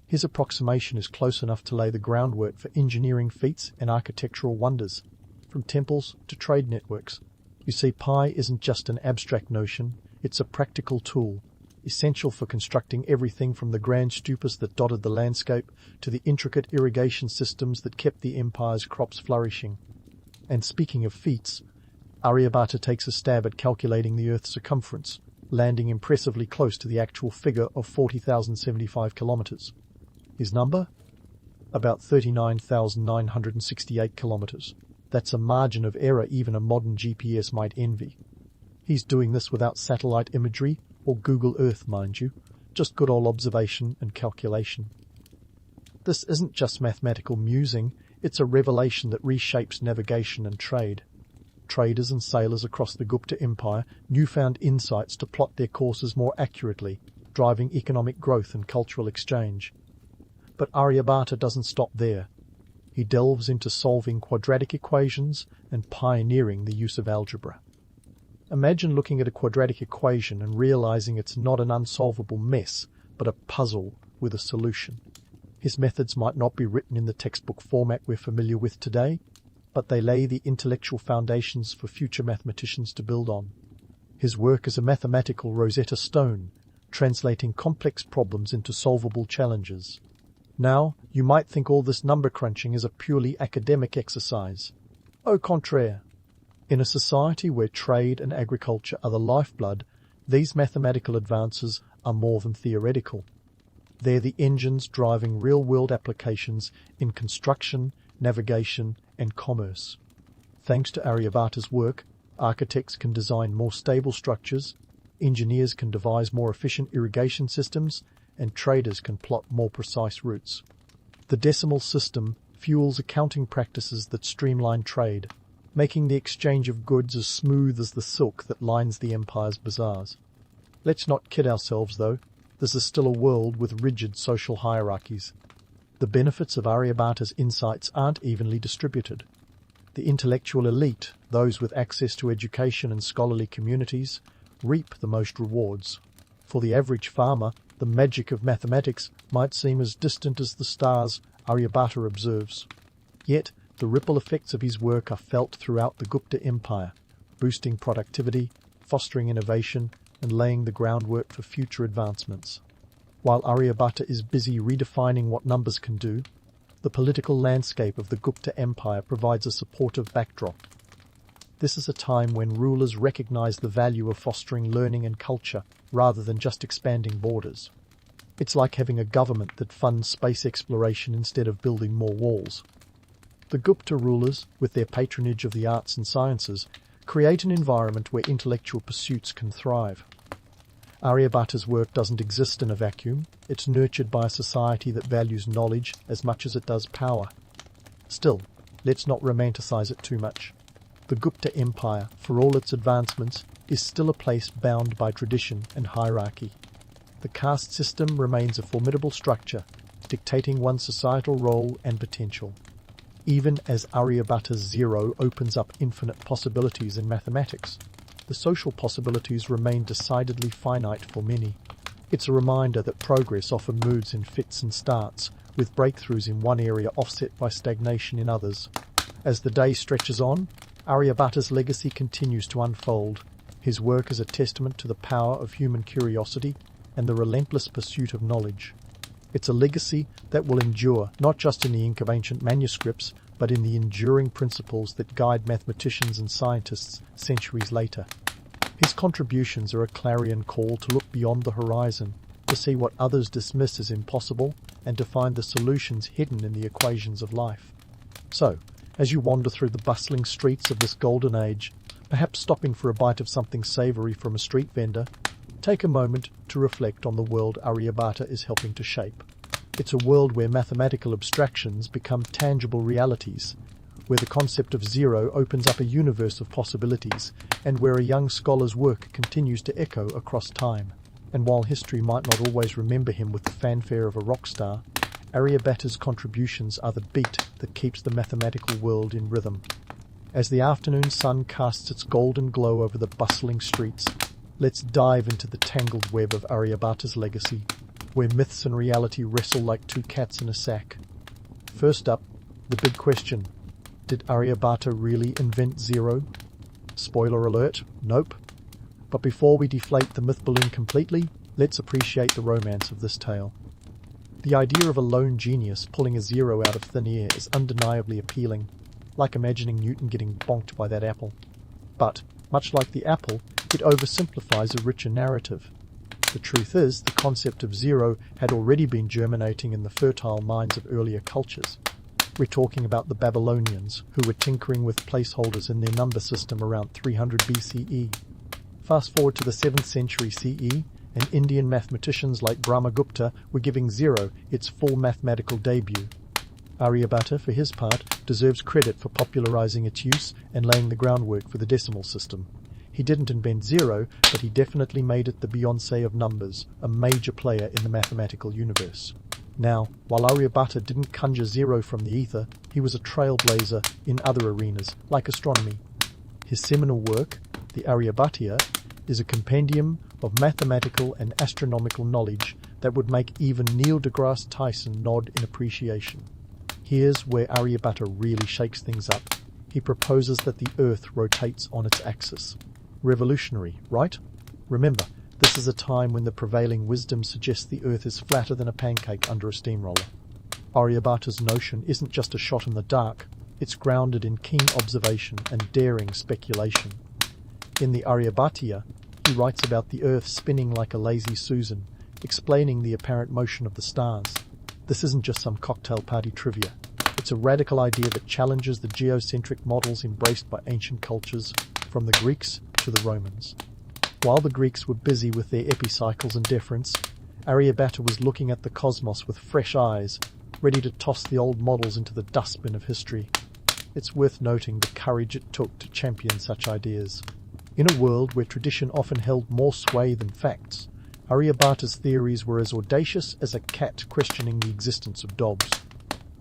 Speaker 1: His approximation is close enough to lay the groundwork for engineering feats and architectural wonders, from temples to trade networks. You see, pi isn't just an abstract notion, it's a practical tool, essential for constructing everything from the grand stupas that dotted the landscape to the intricate irrigation systems that kept the empire's crops flourishing. And speaking of feats, Aryabhata takes a stab at calculating the Earth's circumference, landing impressively close to the actual figure of 40,075 kilometers. His number? About 39,968 kilometers. That's a margin of error even a modern GPS might envy. He's doing this without satellite imagery or Google Earth, mind you, just good old observation and calculation. This isn't just mathematical musing, it's a revelation that reshapes navigation and trade. Traders and sailors across the Gupta Empire newfound insights to plot their courses more accurately, driving economic growth and cultural exchange. But Aryabhata doesn't stop there. He delves into solving quadratic equations and pioneering the use of algebra. Imagine looking at a quadratic equation and realizing it's not an unsolvable mess, but a puzzle with a solution. His methods might not be written in the textbook format we're familiar with today, but they lay the intellectual foundations for future mathematicians to build on. His work is a mathematical Rosetta Stone, translating complex problems into solvable challenges. Now, you might think all this number crunching is a purely academic exercise. Au contraire. In a society where trade and agriculture are the lifeblood, these mathematical advances are more than theoretical. They're the engines driving real-world applications in construction, navigation, and commerce. Thanks to Aryabhata's work, architects can design more stable structures, engineers can devise more efficient irrigation systems, and traders can plot more precise routes. The decimal system fuels accounting practices that streamline trade, making the exchange of goods as smooth as the silk that lines the empire's bazaars. Let's not kid ourselves, though. This is still a world with rigid social hierarchies. The benefits of Aryabhata's insights aren't evenly distributed. The intellectual elite, those with access to education and scholarly communities, reap the most rewards. For the average farmer, the magic of mathematics might seem as distant as the stars, Aryabhata observes. Yet, the ripple effects of his work are felt throughout the Gupta Empire, boosting productivity, fostering innovation, and laying the groundwork for future advancements. While Aryabhata is busy redefining what numbers can do, the political landscape of the Gupta Empire provides a supportive backdrop. This is a time when rulers recognize the value of fostering learning and culture rather than just expanding borders. It's like having a government that funds space exploration instead of building more walls. The Gupta rulers, with their patronage of the arts and sciences, create an environment where intellectual pursuits can thrive. Aryabhata's work doesn't exist in a vacuum. It's nurtured by a society that values knowledge as much as it does power. Still, let's not romanticize it too much. The Gupta Empire, for all its advancements, is still a place bound by tradition and hierarchy. The caste system remains a formidable structure, dictating one's societal role and potential. Even as Aryabhata's zero opens up infinite possibilities in mathematics, the social possibilities remain decidedly finite for many. It's a reminder that progress often moves in fits and starts, with breakthroughs in one area offset by stagnation in others. As the day stretches on, Aryabhata's legacy continues to unfold. His work is a testament to the power of human curiosity and the relentless pursuit of knowledge. It's a legacy that will endure, not just in the ink of ancient manuscripts, but in the enduring principles that guide mathematicians and scientists centuries later. His contributions are a clarion call to look beyond the horizon, to see what others dismiss as impossible, and to find the solutions hidden in the equations of life. So, as you wander through the bustling streets of this golden age, perhaps stopping for a bite of something savory from a street vendor, take a moment to reflect on the world Aryabhata is helping to shape. It's a world where mathematical abstractions become tangible realities, where the concept of zero opens up a universe of possibilities, and where a young scholar's work continues to echo across time. And while history might not always remember him with the fanfare of a rock star, Aryabhata's contributions are the beat that keeps the mathematical world in rhythm. As the afternoon sun casts its golden glow over the bustling streets, let's dive into the tangled web of Aryabhata's legacy, where myths and reality wrestle like two cats in a sack. First up, the big question: did Aryabhata really invent zero? Spoiler alert, nope. But before we deflate the myth balloon completely, let's appreciate the romance of this tale. The idea of a lone genius pulling a zero out of thin air is undeniably appealing, like imagining Newton getting bonked by that apple. But, much like the apple, it oversimplifies a richer narrative. The truth is, the concept of zero had already been germinating in the fertile minds of earlier cultures. We're talking about the Babylonians, who were tinkering with placeholders in their number system around 300 BCE. Fast forward to the 7th century CE, and Indian mathematicians like Brahmagupta were giving zero its full mathematical debut. Aryabhata, for his part, deserves credit for popularizing its use and laying the groundwork for the decimal system. He didn't invent zero, but he definitely made it the Beyoncé of numbers, a major player in the mathematical universe. Now, while Aryabhata didn't conjure zero from the ether, he was a trailblazer in other arenas, like astronomy. His seminal work, the Aryabhatiya, is a compendium of mathematical and astronomical knowledge that would make even Neil deGrasse Tyson nod in appreciation. Here's where Aryabhata really shakes things up. He proposes that the Earth rotates on its axis. Revolutionary, right? Remember, this is a time when the prevailing wisdom suggests the Earth is flatter than a pancake under a steamroller. Aryabhata's notion isn't just a shot in the dark, it's grounded in keen observation and daring speculation. In the Aryabhatiya, he writes about the Earth spinning like a lazy Susan, explaining the apparent motion of the stars. This isn't just some cocktail party trivia. It's a radical idea that challenges the geocentric models embraced by ancient cultures, from the Greeks to the Romans. While the Greeks were busy with their epicycles and deference, Aryabhata was looking at the cosmos with fresh eyes, ready to toss the old models into the dustbin of history. It's worth noting the courage it took to champion such ideas. In a world where tradition often held more sway than facts, Aryabhata's theories were as audacious as a cat questioning the existence of dogs.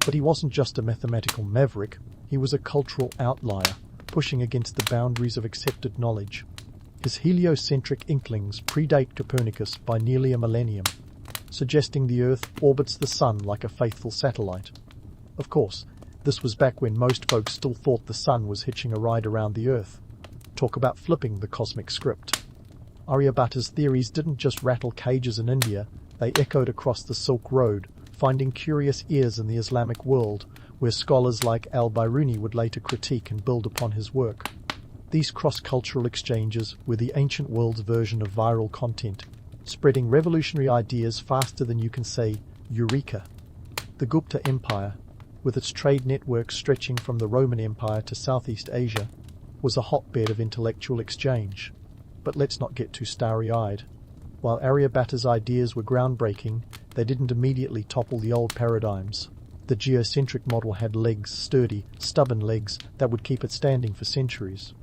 Speaker 1: But he wasn't just a mathematical maverick, he was a cultural outlier, pushing against the boundaries of accepted knowledge. His heliocentric inklings predate Copernicus by nearly a millennium, suggesting the Earth orbits the Sun like a faithful satellite. Of course, this was back when most folks still thought the Sun was hitching a ride around the Earth. Talk about flipping the cosmic script. Aryabhata's theories didn't just rattle cages in India, they echoed across the Silk Road, finding curious ears in the Islamic world, where scholars like al-Biruni would later critique and build upon his work. These cross-cultural exchanges were the ancient world's version of viral content, spreading revolutionary ideas faster than you can say, Eureka. The Gupta Empire, with its trade networks stretching from the Roman Empire to Southeast Asia, was a hotbed of intellectual exchange. But let's not get too starry-eyed. While Aryabhata's ideas were groundbreaking, they didn't immediately topple the old paradigms. The geocentric model had legs, sturdy, stubborn legs that would keep it standing for centuries.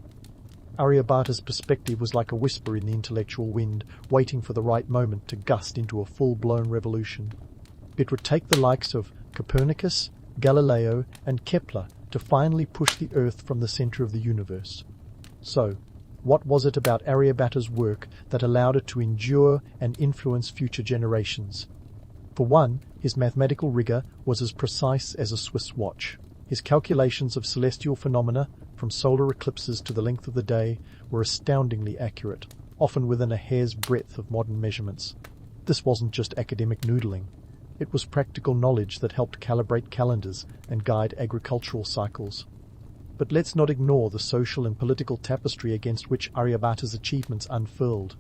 Speaker 1: Aryabhata's perspective was like a whisper in the intellectual wind, waiting for the right moment to gust into a full-blown revolution. It would take the likes of Copernicus, Galileo, and Kepler to finally push the Earth from the center of the universe. So, what was it about Aryabhata's work that allowed it to endure and influence future generations? For one, his mathematical rigor was as precise as a Swiss watch. His calculations of celestial phenomena, from solar eclipses to the length of the day, were astoundingly accurate, often within a hair's breadth of modern measurements. This wasn't just academic noodling. It was practical knowledge that helped calibrate calendars and guide agricultural cycles. But let's not ignore the social and political tapestry against which Aryabhata's achievements unfurled.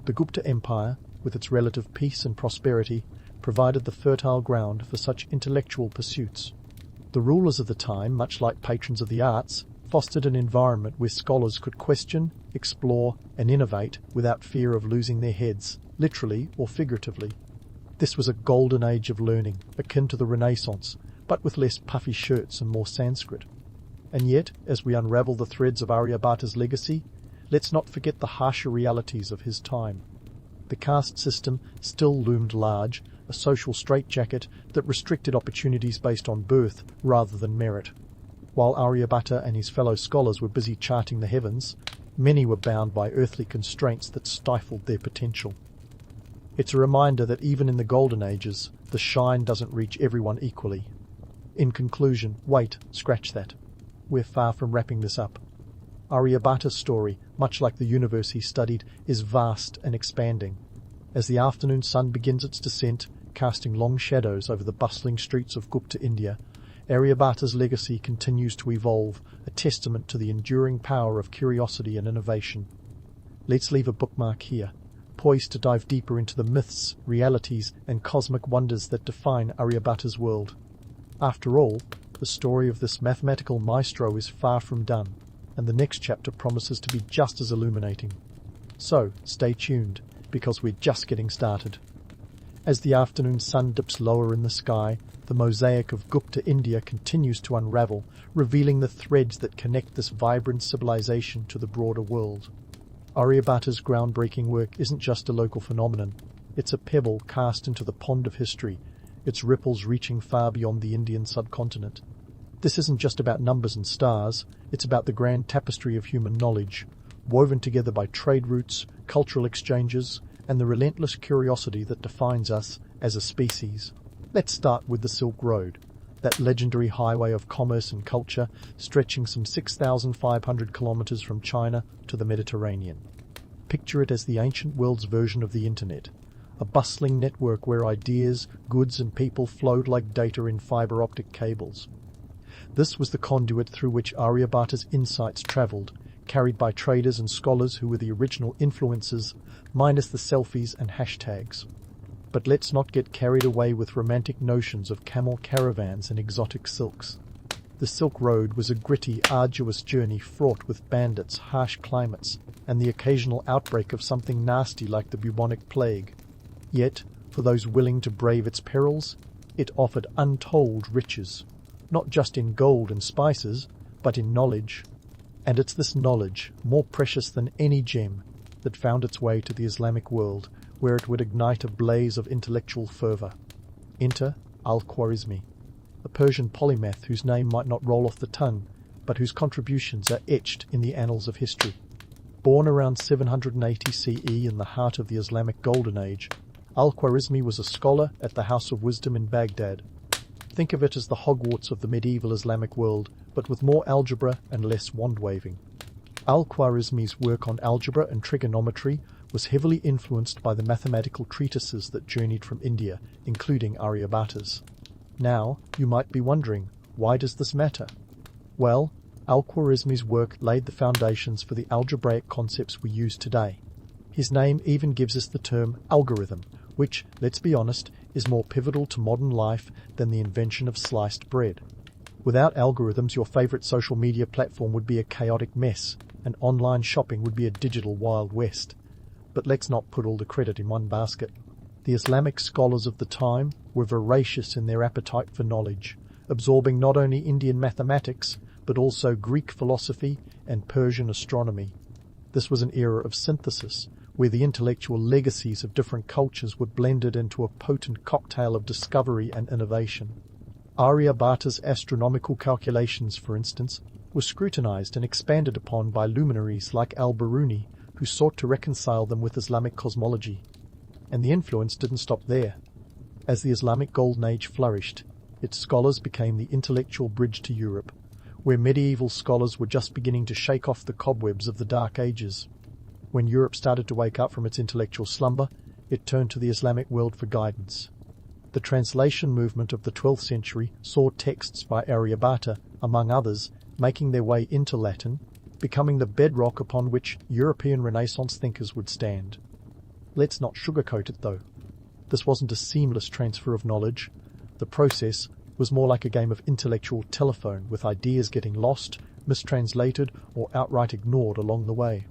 Speaker 1: The Gupta Empire, with its relative peace and prosperity, provided the fertile ground for such intellectual pursuits. The rulers of the time, much like patrons of the arts, fostered an environment where scholars could question, explore, and innovate without fear of losing their heads, literally or figuratively. This was a golden age of learning, akin to the Renaissance, but with less puffy shirts and more Sanskrit. And yet, as we unravel the threads of Aryabhata's legacy, let's not forget the harsher realities of his time. The caste system still loomed large, a social straitjacket that restricted opportunities based on birth rather than merit. While Aryabhata and his fellow scholars were busy charting the heavens, many were bound by earthly constraints that stifled their potential. It's a reminder that even in the golden ages, the shine doesn't reach everyone equally. In conclusion, wait, scratch that. We're far from wrapping this up. Aryabhata's story, much like the universe he studied, is vast and expanding. As the afternoon sun begins its descent, casting long shadows over the bustling streets of Gupta India, Aryabhata's legacy continues to evolve, a testament to the enduring power of curiosity and innovation. Let's leave a bookmark here, poised to dive deeper into the myths, realities, and cosmic wonders that define Aryabhata's world. After all, the story of this mathematical maestro is far from done, and the next chapter promises to be just as illuminating. So, stay tuned, because we're just getting started. As the afternoon sun dips lower in the sky, the mosaic of Gupta India continues to unravel, revealing the threads that connect this vibrant civilization to the broader world. Aryabhata's groundbreaking work isn't just a local phenomenon. It's a pebble cast into the pond of history, its ripples reaching far beyond the Indian subcontinent. This isn't just about numbers and stars, it's about the grand tapestry of human knowledge, woven together by trade routes, cultural exchanges, and the relentless curiosity that defines us as a species. Let's start with the Silk Road, that legendary highway of commerce and culture stretching some 6,500 kilometers from China to the Mediterranean. Picture it as the ancient world's version of the internet, a bustling network where ideas, goods, and people flowed like data in fiber optic cables. This was the conduit through which Aryabhata's insights traveled, carried by traders and scholars who were the original influencers, minus the selfies and hashtags. But let's not get carried away with romantic notions of camel caravans and exotic silks. The Silk Road was a gritty, arduous journey fraught with bandits, harsh climates, and the occasional outbreak of something nasty like the bubonic plague. Yet, for those willing to brave its perils, it offered untold riches, not just in gold and spices, but in knowledge. And it's this knowledge, more precious than any gem, that found its way to the Islamic world, where it would ignite a blaze of intellectual fervor. Enter Al-Khwarizmi. a Persian polymath whose name might not roll off the tongue, but whose contributions are etched in the annals of history. Born around 780 CE in the heart of the Islamic Golden Age, Al-Khwarizmi was a scholar at the House of Wisdom in Baghdad. Think of it as the Hogwarts of the medieval Islamic world, but with more algebra and less wand-waving. Al-Khwarizmi's work on algebra and trigonometry was heavily influenced by the mathematical treatises that journeyed from India, including Aryabhata's. Now, you might be wondering, why does this matter? Well, Al-Khwarizmi's work laid the foundations for the algebraic concepts we use today. His name even gives us the term algorithm, which, let's be honest, is more pivotal to modern life than the invention of sliced bread. Without algorithms, your favorite social media platform would be a chaotic mess, and online shopping would be a digital Wild West. But let's not put all the credit in one basket. The Islamic scholars of the time were voracious in their appetite for knowledge, absorbing not only Indian mathematics, but also Greek philosophy and Persian astronomy. This was an era of synthesis, where the intellectual legacies of different cultures were blended into a potent cocktail of discovery and innovation. Aryabhata's astronomical calculations, for instance, were scrutinized and expanded upon by luminaries like al-Biruni, who sought to reconcile them with Islamic cosmology. And the influence didn't stop there. As the Islamic Golden Age flourished, its scholars became the intellectual bridge to Europe, where medieval scholars were just beginning to shake off the cobwebs of the Dark Ages. When Europe started to wake up from its intellectual slumber, it turned to the Islamic world for guidance. The translation movement of the 12th century saw texts by Aryabhata, among others, making their way into Latin, becoming the bedrock upon which European Renaissance thinkers would stand. Let's not sugarcoat it, though. This wasn't a seamless transfer of knowledge. The process was more like a game of intellectual telephone, with ideas getting lost, mistranslated, or outright ignored along the way.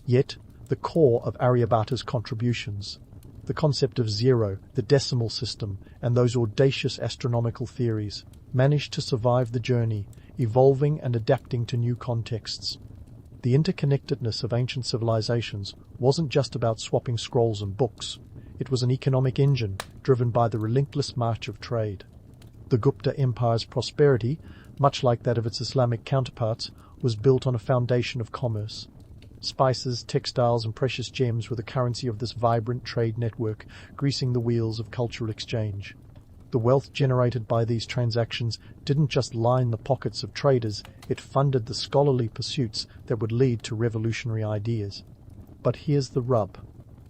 Speaker 1: Yet, the core of Aryabhata's contributions, the concept of zero, the decimal system, and those audacious astronomical theories, managed to survive the journey, evolving and adapting to new contexts. The interconnectedness of ancient civilizations wasn't just about swapping scrolls and books. It was an economic engine driven by the relentless march of trade. The Gupta Empire's prosperity, much like that of its Islamic counterparts, was built on a foundation of commerce. Spices, textiles, and precious gems were the currency of this vibrant trade network, greasing the wheels of cultural exchange. The wealth generated by these transactions didn't just line the pockets of traders, it funded the scholarly pursuits that would lead to revolutionary ideas. But here's the rub.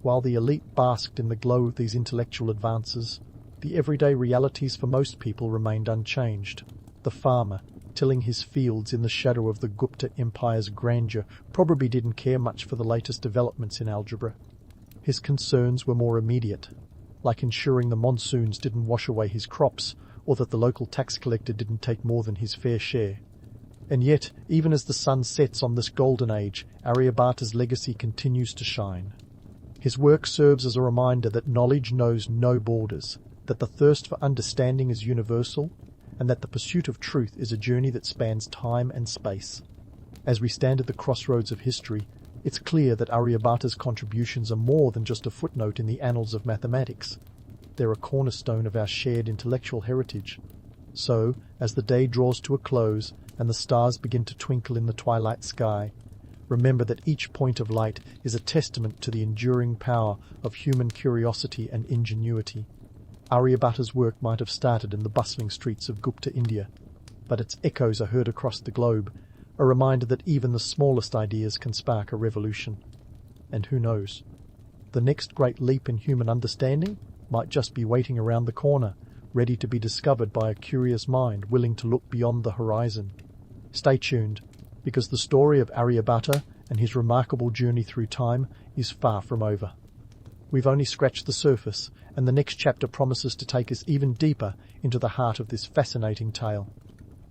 Speaker 1: While the elite basked in the glow of these intellectual advances, the everyday realities for most people remained unchanged. The farmer, tilling his fields in the shadow of the Gupta Empire's grandeur, probably didn't care much for the latest developments in algebra. His concerns were more immediate, like ensuring the monsoons didn't wash away his crops, or that the local tax collector didn't take more than his fair share. And yet, even as the sun sets on this golden age, Aryabhata's legacy continues to shine. His work serves as a reminder that knowledge knows no borders, that the thirst for understanding is universal, and that the pursuit of truth is a journey that spans time and space. As we stand at the crossroads of history, it's clear that Aryabhata's contributions are more than just a footnote in the annals of mathematics. They're a cornerstone of our shared intellectual heritage. So, as the day draws to a close and the stars begin to twinkle in the twilight sky, remember that each point of light is a testament to the enduring power of human curiosity and ingenuity. Aryabhata's work might have started in the bustling streets of Gupta India, but its echoes are heard across the globe, a reminder that even the smallest ideas can spark a revolution. And who knows? The next great leap in human understanding might just be waiting around the corner, ready to be discovered by a curious mind willing to look beyond the horizon. Stay tuned, because the story of Aryabhata and his remarkable journey through time is far from over. We've only scratched the surface, and the next chapter promises to take us even deeper into the heart of this fascinating tale.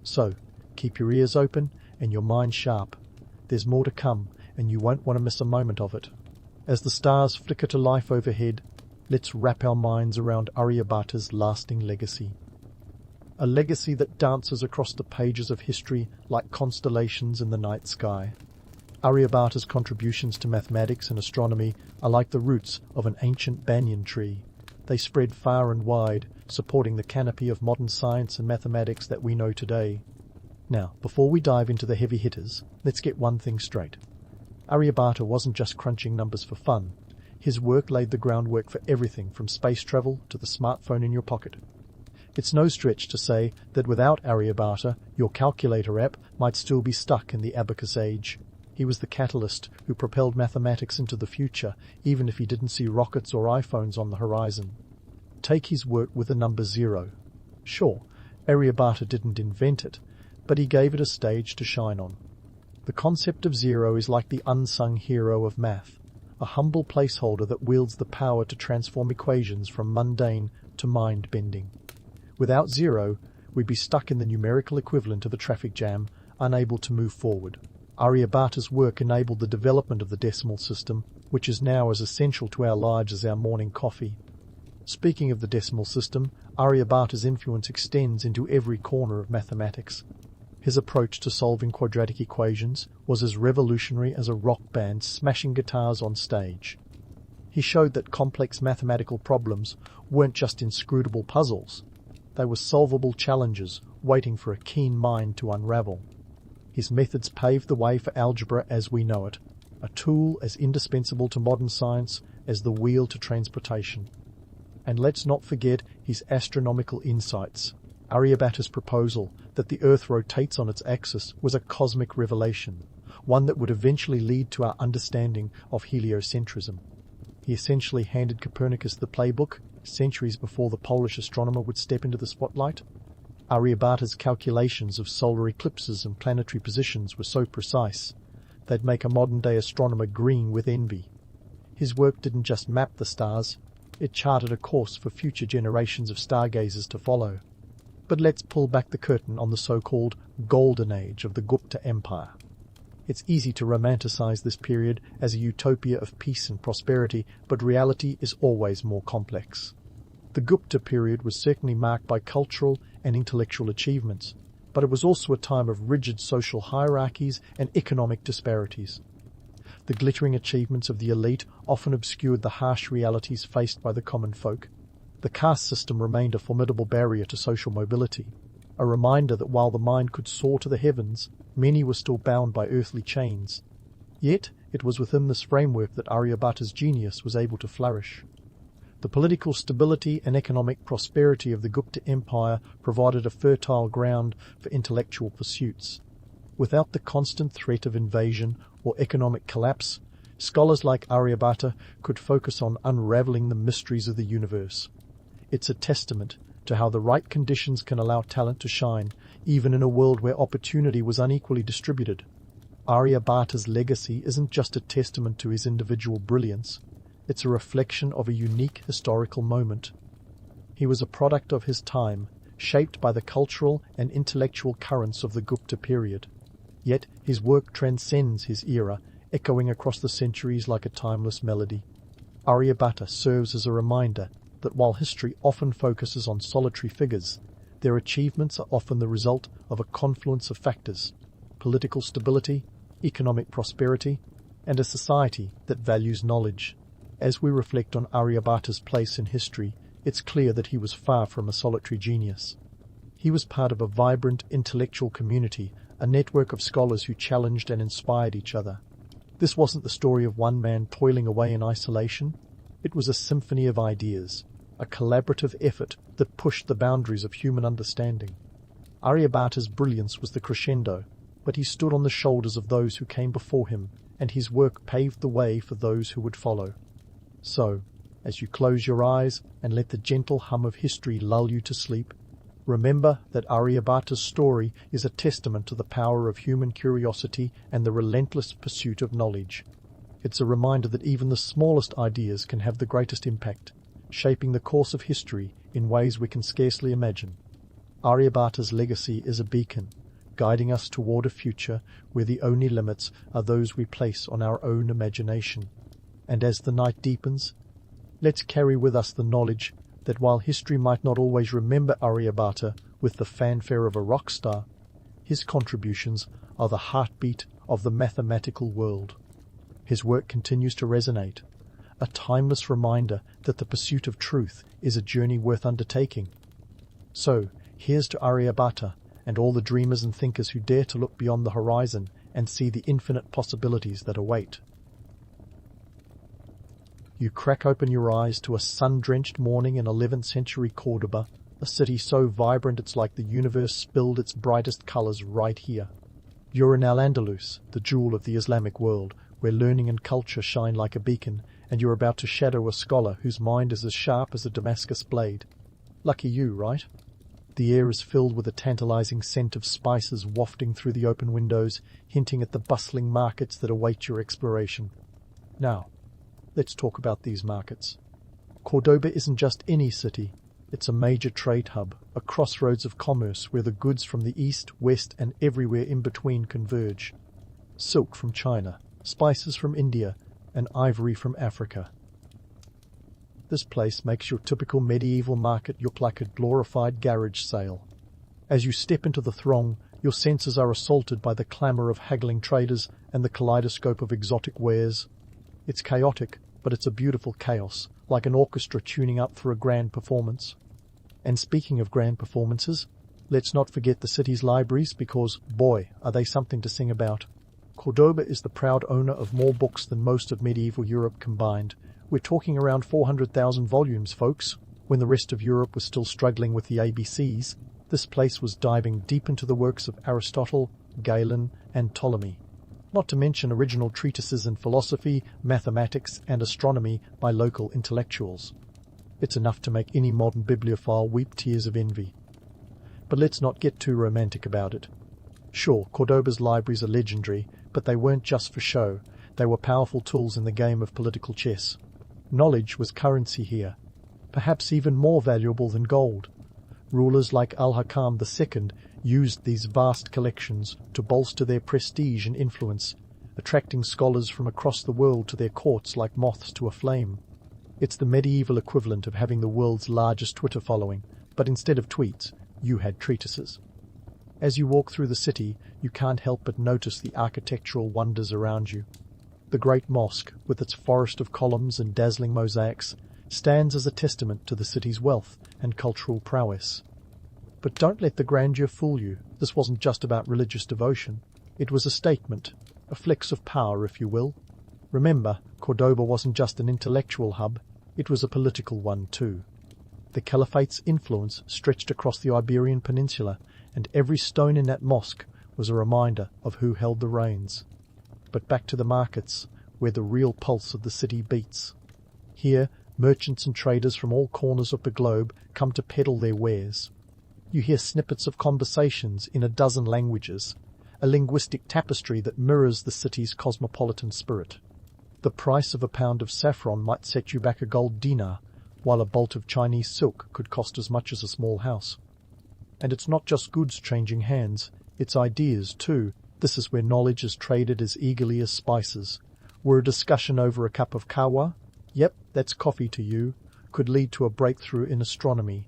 Speaker 1: So, keep your ears open and your mind sharp. There's more to come, and you won't want to miss a moment of it. As the stars flicker to life overhead, let's wrap our minds around Aryabhata's lasting legacy. A legacy that dances across the pages of history like constellations in the night sky. Aryabhata's contributions to mathematics and astronomy are like the roots of an ancient banyan tree. They spread far and wide, supporting the canopy of modern science and mathematics that we know today. Now, before we dive into the heavy hitters, let's get one thing straight. Aryabhata wasn't just crunching numbers for fun. His work laid the groundwork for everything from space travel to the smartphone in your pocket. It's no stretch to say that without Aryabhata, your calculator app might still be stuck in the abacus age. He was the catalyst who propelled mathematics into the future, even if he didn't see rockets or iPhones on the horizon. Take his work with the number 0. Sure, Aryabhata didn't invent it, but he gave it a stage to shine on. The concept of 0 is like the unsung hero of math, a humble placeholder that wields the power to transform equations from mundane to mind-bending. Without 0, we'd be stuck in the numerical equivalent of a traffic jam, unable to move forward. Aryabhata's work enabled the development of the decimal system, which is now as essential to our lives as our morning coffee. Speaking of the decimal system, Aryabhata's influence extends into every corner of mathematics. His approach to solving quadratic equations was as revolutionary as a rock band smashing guitars on stage. He showed that complex mathematical problems weren't just inscrutable puzzles. They were solvable challenges waiting for a keen mind to unravel. His methods paved the way for algebra as we know it, a tool as indispensable to modern science as the wheel to transportation. And let's not forget his astronomical insights. Aryabhata's proposal that the Earth rotates on its axis was a cosmic revelation, one that would eventually lead to our understanding of heliocentrism. He essentially handed Copernicus the playbook, centuries before the Polish astronomer would step into the spotlight. Aryabhata's calculations of solar eclipses and planetary positions were so precise, they'd make a modern-day astronomer green with envy. His work didn't just map the stars, it charted a course for future generations of stargazers to follow. But let's pull back the curtain on the so-called Golden Age of the Gupta Empire. It's easy to romanticize this period as a utopia of peace and prosperity, but reality is always more complex. The Gupta period was certainly marked by cultural and intellectual achievements, but it was also a time of rigid social hierarchies and economic disparities. The glittering achievements of the elite often obscured the harsh realities faced by the common folk. The caste system remained a formidable barrier to social mobility, a reminder that while the mind could soar to the heavens, many were still bound by earthly chains. Yet it was within this framework that Aryabhata's genius was able to flourish. The political stability and economic prosperity of the Gupta Empire provided a fertile ground for intellectual pursuits. Without the constant threat of invasion or economic collapse, scholars like Aryabhata could focus on unraveling the mysteries of the universe. It's a testament to how the right conditions can allow talent to shine, even in a world where opportunity was unequally distributed. Aryabhata's legacy isn't just a testament to his individual brilliance, it's a reflection of a unique historical moment. He was a product of his time, shaped by the cultural and intellectual currents of the Gupta period. Yet his work transcends his era, echoing across the centuries like a timeless melody. Aryabhata serves as a reminder that while history often focuses on solitary figures, their achievements are often the result of a confluence of factors: political stability, economic prosperity, and a society that values knowledge. As we reflect on Aryabhata's place in history, it's clear that he was far from a solitary genius. He was part of a vibrant intellectual community, a network of scholars who challenged and inspired each other. This wasn't the story of one man toiling away in isolation. It was a symphony of ideas, a collaborative effort that pushed the boundaries of human understanding. Aryabhata's brilliance was the crescendo, but he stood on the shoulders of those who came before him, and his work paved the way for those who would follow. So, as you close your eyes and let the gentle hum of history lull you to sleep, remember that Aryabhata's story is a testament to the power of human curiosity and the relentless pursuit of knowledge. It's a reminder that even the smallest ideas can have the greatest impact, shaping the course of history in ways we can scarcely imagine. Aryabhata's legacy is a beacon, guiding us toward a future where the only limits are those we place on our own imagination. And as the night deepens, let's carry with us the knowledge that while history might not always remember Aryabhata with the fanfare of a rock star, his contributions are the heartbeat of the mathematical world. His work continues to resonate, a timeless reminder that the pursuit of truth is a journey worth undertaking. So, here's to Aryabhata and all the dreamers and thinkers who dare to look beyond the horizon and see the infinite possibilities that await. You crack open your eyes to a sun-drenched morning in 11th century Córdoba, a city so vibrant it's like the universe spilled its brightest colors right here. You're in Al-Andalus, the jewel of the Islamic world, where learning and culture shine like a beacon, and you're about to shadow a scholar whose mind is as sharp as a Damascus blade. Lucky you, right? The air is filled with a tantalizing scent of spices wafting through the open windows, hinting at the bustling markets that await your exploration. Now, let's talk about these markets. Córdoba isn't just any city. It's a major trade hub, a crossroads of commerce where the goods from the east, west, and everywhere in between converge. Silk from China, spices from India, and ivory from Africa. This place makes your typical medieval market look like a glorified garage sale. As you step into the throng, your senses are assaulted by the clamour of haggling traders and the kaleidoscope of exotic wares. It's chaotic, but it's a beautiful chaos, like an orchestra tuning up for a grand performance. And speaking of grand performances, let's not forget the city's libraries because, boy, are they something to sing about. Córdoba is the proud owner of more books than most of medieval Europe combined. We're talking around 400,000 volumes, folks. When the rest of Europe was still struggling with the ABCs, this place was diving deep into the works of Aristotle, Galen, and Ptolemy. Not to mention original treatises in philosophy, mathematics, and astronomy by local intellectuals. It's enough to make any modern bibliophile weep tears of envy. But let's not get too romantic about it. Sure, Córdoba's libraries are legendary, but they weren't just for show. They were powerful tools in the game of political chess. Knowledge was currency here, perhaps even more valuable than gold. Rulers like Al-Hakam II used these vast collections to bolster their prestige and influence, attracting scholars from across the world to their courts like moths to a flame. It's the medieval equivalent of having the world's largest Twitter following, but instead of tweets, you had treatises. As you walk through the city, you can't help but notice the architectural wonders around you. The great mosque, with its forest of columns and dazzling mosaics, stands as a testament to the city's wealth and cultural prowess. But don't let the grandeur fool you. This wasn't just about religious devotion. It was a statement, a flex of power, if you will. Remember, Córdoba wasn't just an intellectual hub, it was a political one too. The Caliphate's influence stretched across the Iberian Peninsula, and every stone in that mosque was a reminder of who held the reins. But back to the markets, where the real pulse of the city beats. Here, merchants and traders from all corners of the globe come to peddle their wares. You hear snippets of conversations in a dozen languages, a linguistic tapestry that mirrors the city's cosmopolitan spirit. The price of a pound of saffron might set you back a gold dinar, while a bolt of Chinese silk could cost as much as a small house. And it's not just goods changing hands, it's ideas too. This is where knowledge is traded as eagerly as spices. Where a discussion over a cup of kahwa, yep, that's coffee to you, could lead to a breakthrough in astronomy.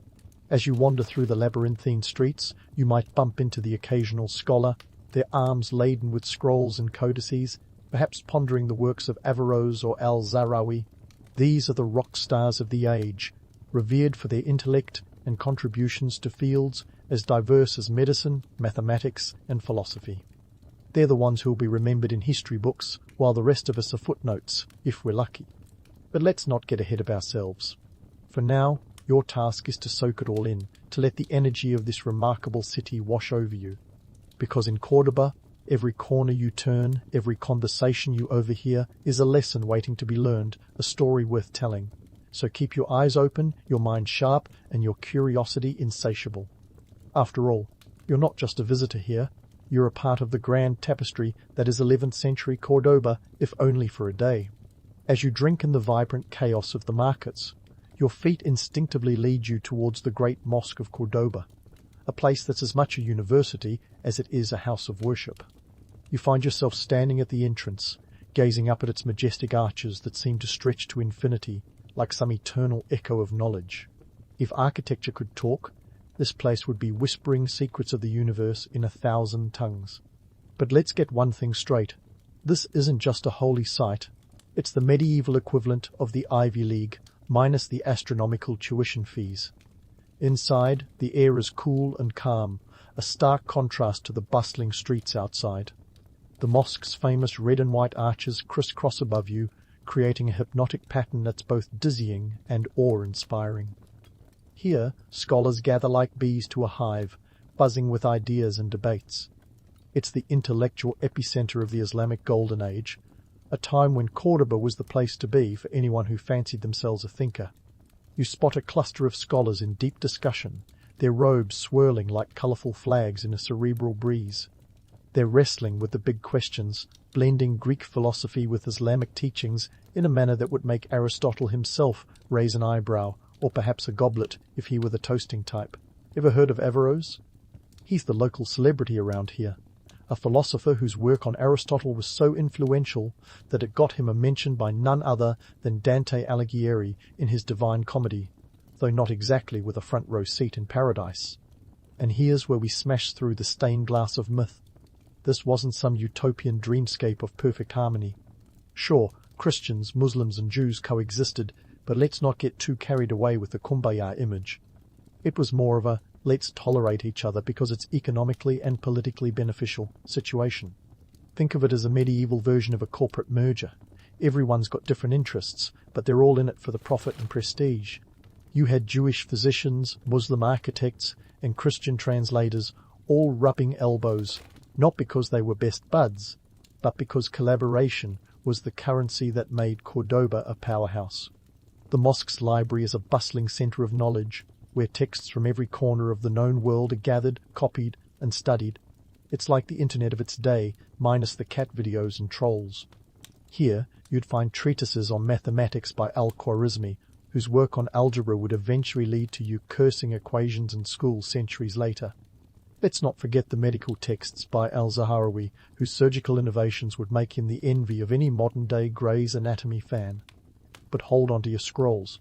Speaker 1: As you wander through the labyrinthine streets, you might bump into the occasional scholar, their arms laden with scrolls and codices, perhaps pondering the works of Averroes or Al-Zarawi. These are the rock stars of the age, revered for their intellect and contributions to fields as diverse as medicine, mathematics, and philosophy. They're the ones who'll be remembered in history books, while the rest of us are footnotes, if we're lucky. But let's not get ahead of ourselves. For now, your task is to soak it all in, to let the energy of this remarkable city wash over you. Because in Córdoba, every corner you turn, every conversation you overhear is a lesson waiting to be learned, a story worth telling. So keep your eyes open, your mind sharp, and your curiosity insatiable. After all, you're not just a visitor here. You're a part of the grand tapestry that is 11th century Córdoba, if only for a day. As you drink in the vibrant chaos of the markets, your feet instinctively lead you towards the great mosque of Córdoba, a place that's as much a university as it is a house of worship. You find yourself standing at the entrance, gazing up at its majestic arches that seem to stretch to infinity, like some eternal echo of knowledge. If architecture could talk, this place would be whispering secrets of the universe in 1,000 tongues. But let's get one thing straight. This isn't just a holy site, It's the medieval equivalent of the Ivy League, minus the astronomical tuition fees. Inside, the air is cool and calm, a stark contrast to the bustling streets outside. The mosque's famous red and white arches crisscross above you, creating a hypnotic pattern that's both dizzying and awe-inspiring. Here, scholars gather like bees to a hive, buzzing with ideas and debates. It's the intellectual epicenter of the Islamic Golden Age, a time when Córdoba was the place to be for anyone who fancied themselves a thinker. You spot a cluster of scholars in deep discussion, their robes swirling like colourful flags in a cerebral breeze. They're wrestling with the big questions, blending Greek philosophy with Islamic teachings in a manner that would make Aristotle himself raise an eyebrow, or perhaps a goblet if he were the toasting type. Ever heard of Averroes? He's the local celebrity around here, a philosopher whose work on Aristotle was so influential that it got him a mention by none other than Dante Alighieri in his Divine Comedy, though not exactly with a front row seat in paradise. And here's where we smash through the stained glass of myth. This wasn't some utopian dreamscape of perfect harmony. Sure, Christians, Muslims and Jews coexisted, but let's not get too carried away with the kumbaya image. It was more of a let's tolerate each other because it's economically and politically beneficial situation. Think of it as a medieval version of a corporate merger. Everyone's got different interests, but they're all in it for the profit and prestige. You had Jewish physicians, Muslim architects, and Christian translators all rubbing elbows, not because they were best buds, but because collaboration was the currency that made Córdoba a powerhouse. The mosque's library is a bustling centre of knowledge, where texts from every corner of the known world are gathered, copied, and studied. It's like the internet of its day, minus the cat videos and trolls. Here, you'd find treatises on mathematics by Al-Khwarizmi, whose work on algebra would eventually lead to you cursing equations in school centuries later. Let's not forget the medical texts by Al-Zahrawi, whose surgical innovations would make him the envy of any modern-day Grey's Anatomy fan. But hold on to your scrolls,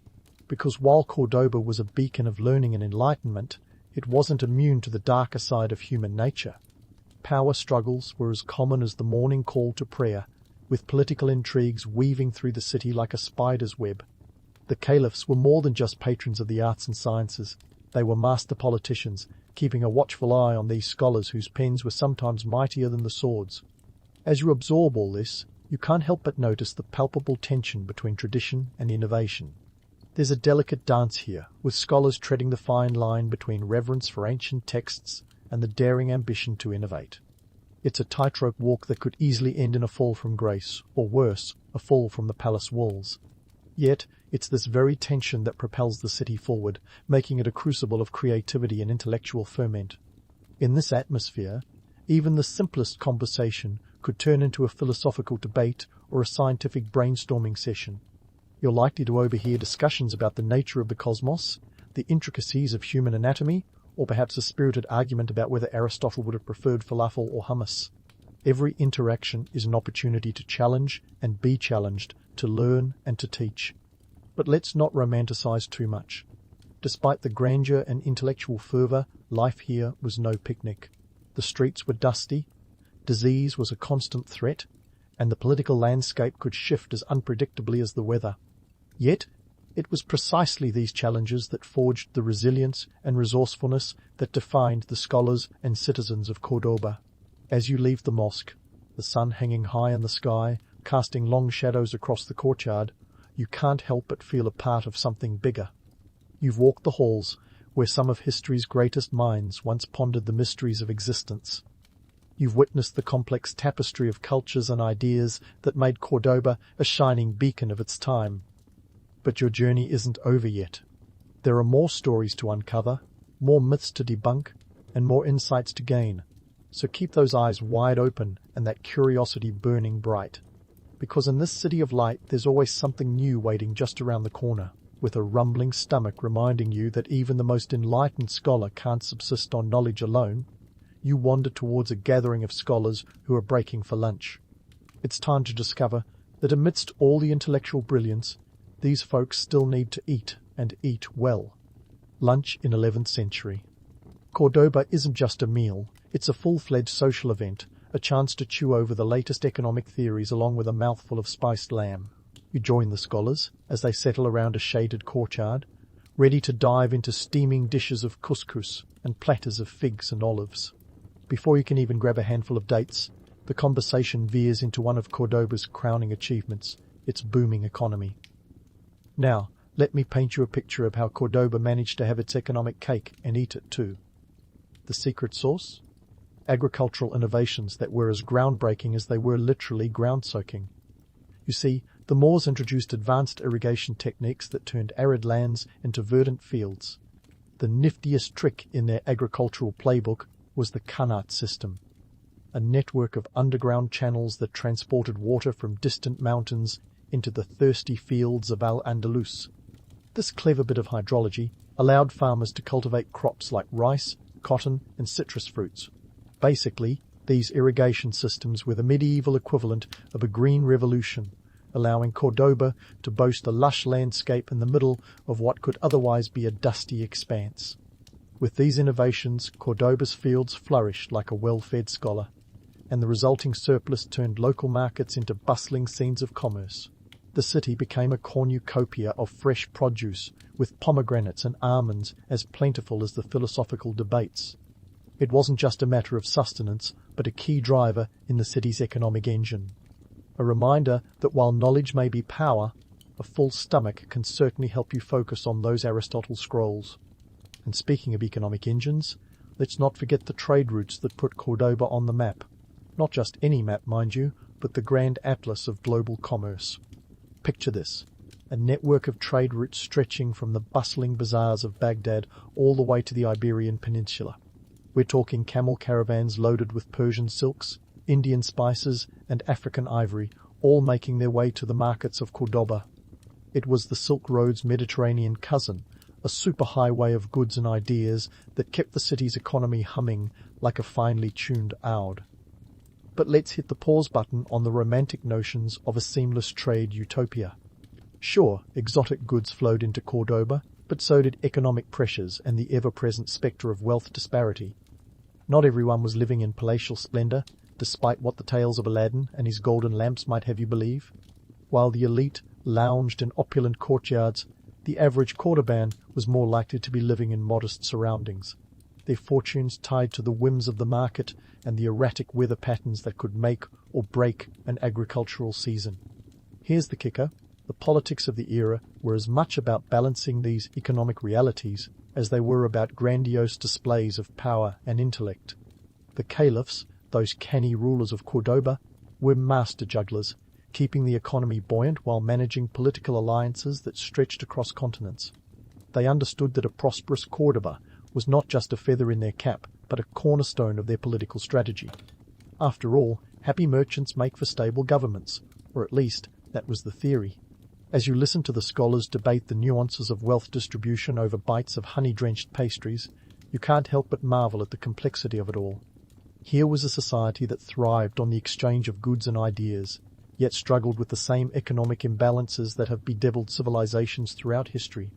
Speaker 1: because while Córdoba was a beacon of learning and enlightenment, it wasn't immune to the darker side of human nature. Power struggles were as common as the morning call to prayer, with political intrigues weaving through the city like a spider's web. The caliphs were more than just patrons of the arts and sciences. They were master politicians, keeping a watchful eye on these scholars whose pens were sometimes mightier than the swords. As you absorb all this, you can't help but notice the palpable tension between tradition and innovation. There's a delicate dance here, with scholars treading the fine line between reverence for ancient texts and the daring ambition to innovate. It's a tightrope walk that could easily end in a fall from grace, or worse, a fall from the palace walls. Yet, it's this very tension that propels the city forward, making it a crucible of creativity and intellectual ferment. In this atmosphere, even the simplest conversation could turn into a philosophical debate or a scientific brainstorming session. You're likely to overhear discussions about the nature of the cosmos, the intricacies of human anatomy, or perhaps a spirited argument about whether Aristotle would have preferred falafel or hummus. Every interaction is an opportunity to challenge and be challenged, to learn and to teach. But let's not romanticize too much. Despite the grandeur and intellectual fervor, life here was no picnic. The streets were dusty, disease was a constant threat, and the political landscape could shift as unpredictably as the weather. Yet, it was precisely these challenges that forged the resilience and resourcefulness that defined the scholars and citizens of Córdoba. As you leave the mosque, the sun hanging high in the sky, casting long shadows across the courtyard, you can't help but feel a part of something bigger. You've walked the halls where some of history's greatest minds once pondered the mysteries of existence. You've witnessed the complex tapestry of cultures and ideas that made Córdoba a shining beacon of its time. But your journey isn't over yet. There are more stories to uncover, more myths to debunk, and more insights to gain. So keep those eyes wide open and that curiosity burning bright. Because in this city of light, there's always something new waiting just around the corner, with a rumbling stomach reminding you that even the most enlightened scholar can't subsist on knowledge alone. You wander towards a gathering of scholars who are breaking for lunch. It's time to discover that amidst all the intellectual brilliance, these folks still need to eat, and eat well. Lunch in 11th century. Córdoba isn't just a meal, it's a full-fledged social event, a chance to chew over the latest economic theories along with a mouthful of spiced lamb. You join the scholars as they settle around a shaded courtyard, ready to dive into steaming dishes of couscous and platters of figs and olives. Before you can even grab a handful of dates, the conversation veers into one of Córdoba's crowning achievements, its booming economy. Now, let me paint you a picture of how Córdoba managed to have its economic cake and eat it too. The secret sauce? Agricultural innovations that were as groundbreaking as they were literally ground-soaking. You see, the Moors introduced advanced irrigation techniques that turned arid lands into verdant fields. The niftiest trick in their agricultural playbook was the canal system, a network of underground channels that transported water from distant mountains into the thirsty fields of Al-Andalus. This clever bit of hydrology allowed farmers to cultivate crops like rice, cotton, and citrus fruits. Basically, these irrigation systems were the medieval equivalent of a green revolution, allowing Córdoba to boast a lush landscape in the middle of what could otherwise be a dusty expanse. With these innovations, Córdoba's fields flourished like a well-fed scholar, and the resulting surplus turned local markets into bustling scenes of commerce. The city became a cornucopia of fresh produce, with pomegranates and almonds as plentiful as the philosophical debates. It wasn't just a matter of sustenance, but a key driver in the city's economic engine. A reminder that while knowledge may be power, a full stomach can certainly help you focus on those Aristotle scrolls. And speaking of economic engines, let's not forget the trade routes that put Córdoba on the map. Not just any map, mind you, but the grand atlas of global commerce. Picture this, a network of trade routes stretching from the bustling bazaars of Baghdad all the way to the Iberian Peninsula. We're talking camel caravans loaded with Persian silks, Indian spices, and African ivory, all making their way to the markets of Córdoba. It was the Silk Road's Mediterranean cousin, a superhighway of goods and ideas that kept the city's economy humming like a finely tuned oud. But let's hit the pause button on the romantic notions of a seamless trade utopia. Sure, exotic goods flowed into Córdoba, but so did economic pressures and the ever-present spectre of wealth disparity. Not everyone was living in palatial splendor, despite what the tales of Aladdin and his golden lamps might have you believe. While the elite lounged in opulent courtyards, the average Córdoban was more likely to be living in modest surroundings, their fortunes tied to the whims of the market and the erratic weather patterns that could make or break an agricultural season. Here's the kicker. The politics of the era were as much about balancing these economic realities as they were about grandiose displays of power and intellect. The caliphs, those canny rulers of Córdoba, were master jugglers, keeping the economy buoyant while managing political alliances that stretched across continents. They understood that a prosperous Córdoba was not just a feather in their cap, but a cornerstone of their political strategy. After all, happy merchants make for stable governments, or at least that was the theory. As you listen to the scholars debate the nuances of wealth distribution over bites of honey-drenched pastries, you can't help but marvel at the complexity of it all. Here was a society that thrived on the exchange of goods and ideas, yet struggled with the same economic imbalances that have bedeviled civilizations throughout history.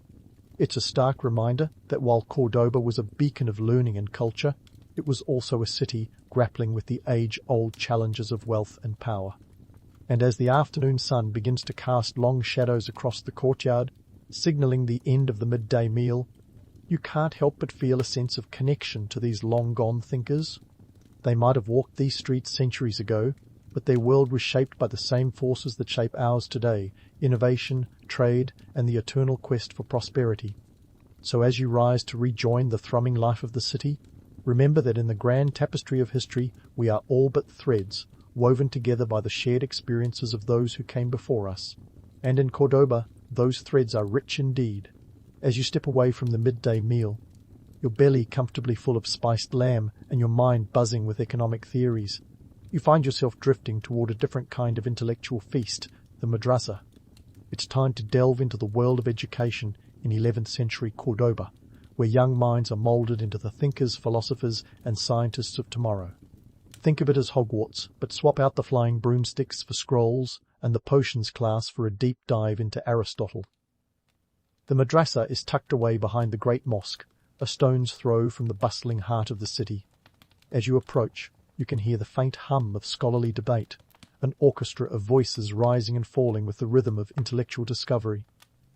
Speaker 1: It's a stark reminder that while Córdoba was a beacon of learning and culture, it was also a city grappling with the age-old challenges of wealth and power. And as the afternoon sun begins to cast long shadows across the courtyard, signaling the end of the midday meal, you can't help but feel a sense of connection to these long-gone thinkers. They might have walked these streets centuries ago, but their world was shaped by the same forces that shape ours today: innovation, trade, and the eternal quest for prosperity. So as you rise to rejoin the thrumming life of the city, remember that in the grand tapestry of history we are all but threads, woven together by the shared experiences of those who came before us. And in Córdoba, those threads are rich indeed. As you step away from the midday meal, your belly comfortably full of spiced lamb and your mind buzzing with economic theories, you find yourself drifting toward a different kind of intellectual feast, the madrasa. It's time to delve into the world of education in 11th century Córdoba, where young minds are moulded into the thinkers, philosophers, and scientists of tomorrow. Think of it as Hogwarts, but swap out the flying broomsticks for scrolls and the potions class for a deep dive into Aristotle. The madrasa is tucked away behind the great mosque, a stone's throw from the bustling heart of the city. As you approach, you can hear the faint hum of scholarly debate, an orchestra of voices rising and falling with the rhythm of intellectual discovery.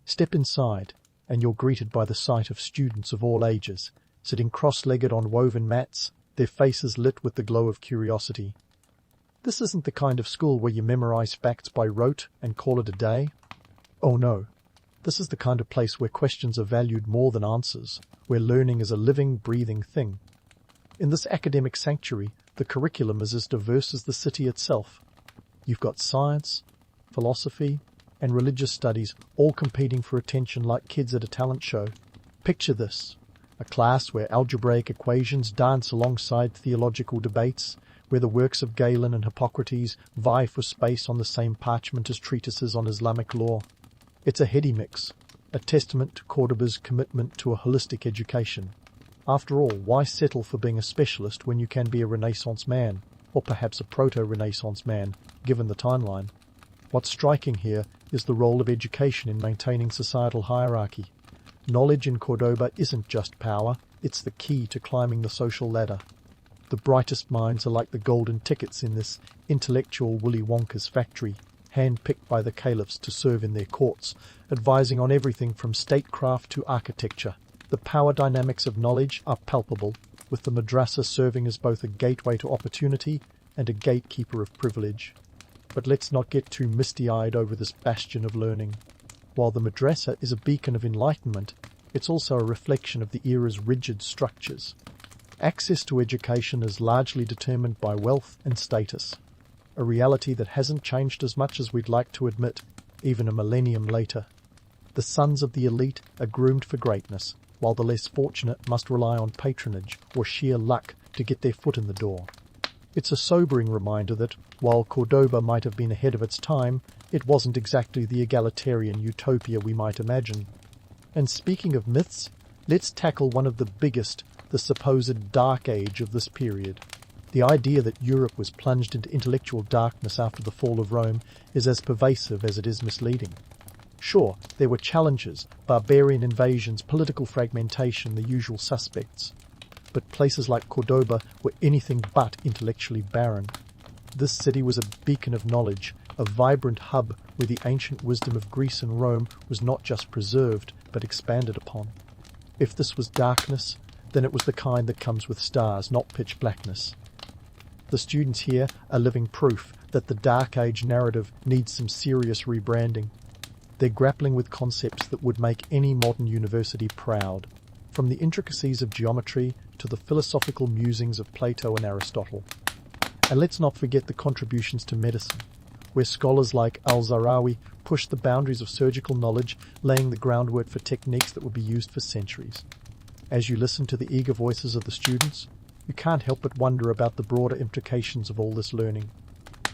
Speaker 1: Step inside, and you're greeted by the sight of students of all ages, sitting cross-legged on woven mats, their faces lit with the glow of curiosity. This isn't the kind of school where you memorize facts by rote and call it a day. Oh no, this is the kind of place where questions are valued more than answers, where learning is a living, breathing thing. In this academic sanctuary, the curriculum is as diverse as the city itself. You've got science, philosophy, and religious studies all competing for attention like kids at a talent show. Picture this, a class where algebraic equations dance alongside theological debates, where the works of Galen and Hippocrates vie for space on the same parchment as treatises on Islamic law. It's a heady mix, a testament to Córdoba's commitment to a holistic education. After all, why settle for being a specialist when you can be a Renaissance man, or perhaps a proto-Renaissance man, given the timeline? What's striking here is the role of education in maintaining societal hierarchy. Knowledge in Córdoba isn't just power, it's the key to climbing the social ladder. The brightest minds are like the golden tickets in this intellectual Willy Wonka's factory, hand-picked by the caliphs to serve in their courts, advising on everything from statecraft to architecture. The power dynamics of knowledge are palpable, with the madrasa serving as both a gateway to opportunity and a gatekeeper of privilege. But let's not get too misty-eyed over this bastion of learning. While the madrasa is a beacon of enlightenment, it's also a reflection of the era's rigid structures. Access to education is largely determined by wealth and status, a reality that hasn't changed as much as we'd like to admit, even a millennium later. The sons of the elite are groomed for greatness, while the less fortunate must rely on patronage or sheer luck to get their foot in the door. It's a sobering reminder that, while Córdoba might have been ahead of its time, it wasn't exactly the egalitarian utopia we might imagine. And speaking of myths, let's tackle one of the biggest, the supposed dark age of this period. The idea that Europe was plunged into intellectual darkness after the fall of Rome is as pervasive as it is misleading. Sure, there were challenges, barbarian invasions, political fragmentation, the usual suspects. But places like Córdoba were anything but intellectually barren. This city was a beacon of knowledge, a vibrant hub where the ancient wisdom of Greece and Rome was not just preserved, but expanded upon. If this was darkness, then it was the kind that comes with stars, not pitch blackness. The students here are living proof that the Dark Age narrative needs some serious rebranding. They're grappling with concepts that would make any modern university proud, from the intricacies of geometry to the philosophical musings of Plato and Aristotle. And let's not forget the contributions to medicine, where scholars like Al-Zahrawi pushed the boundaries of surgical knowledge, laying the groundwork for techniques that would be used for centuries. As you listen to the eager voices of the students, you can't help but wonder about the broader implications of all this learning.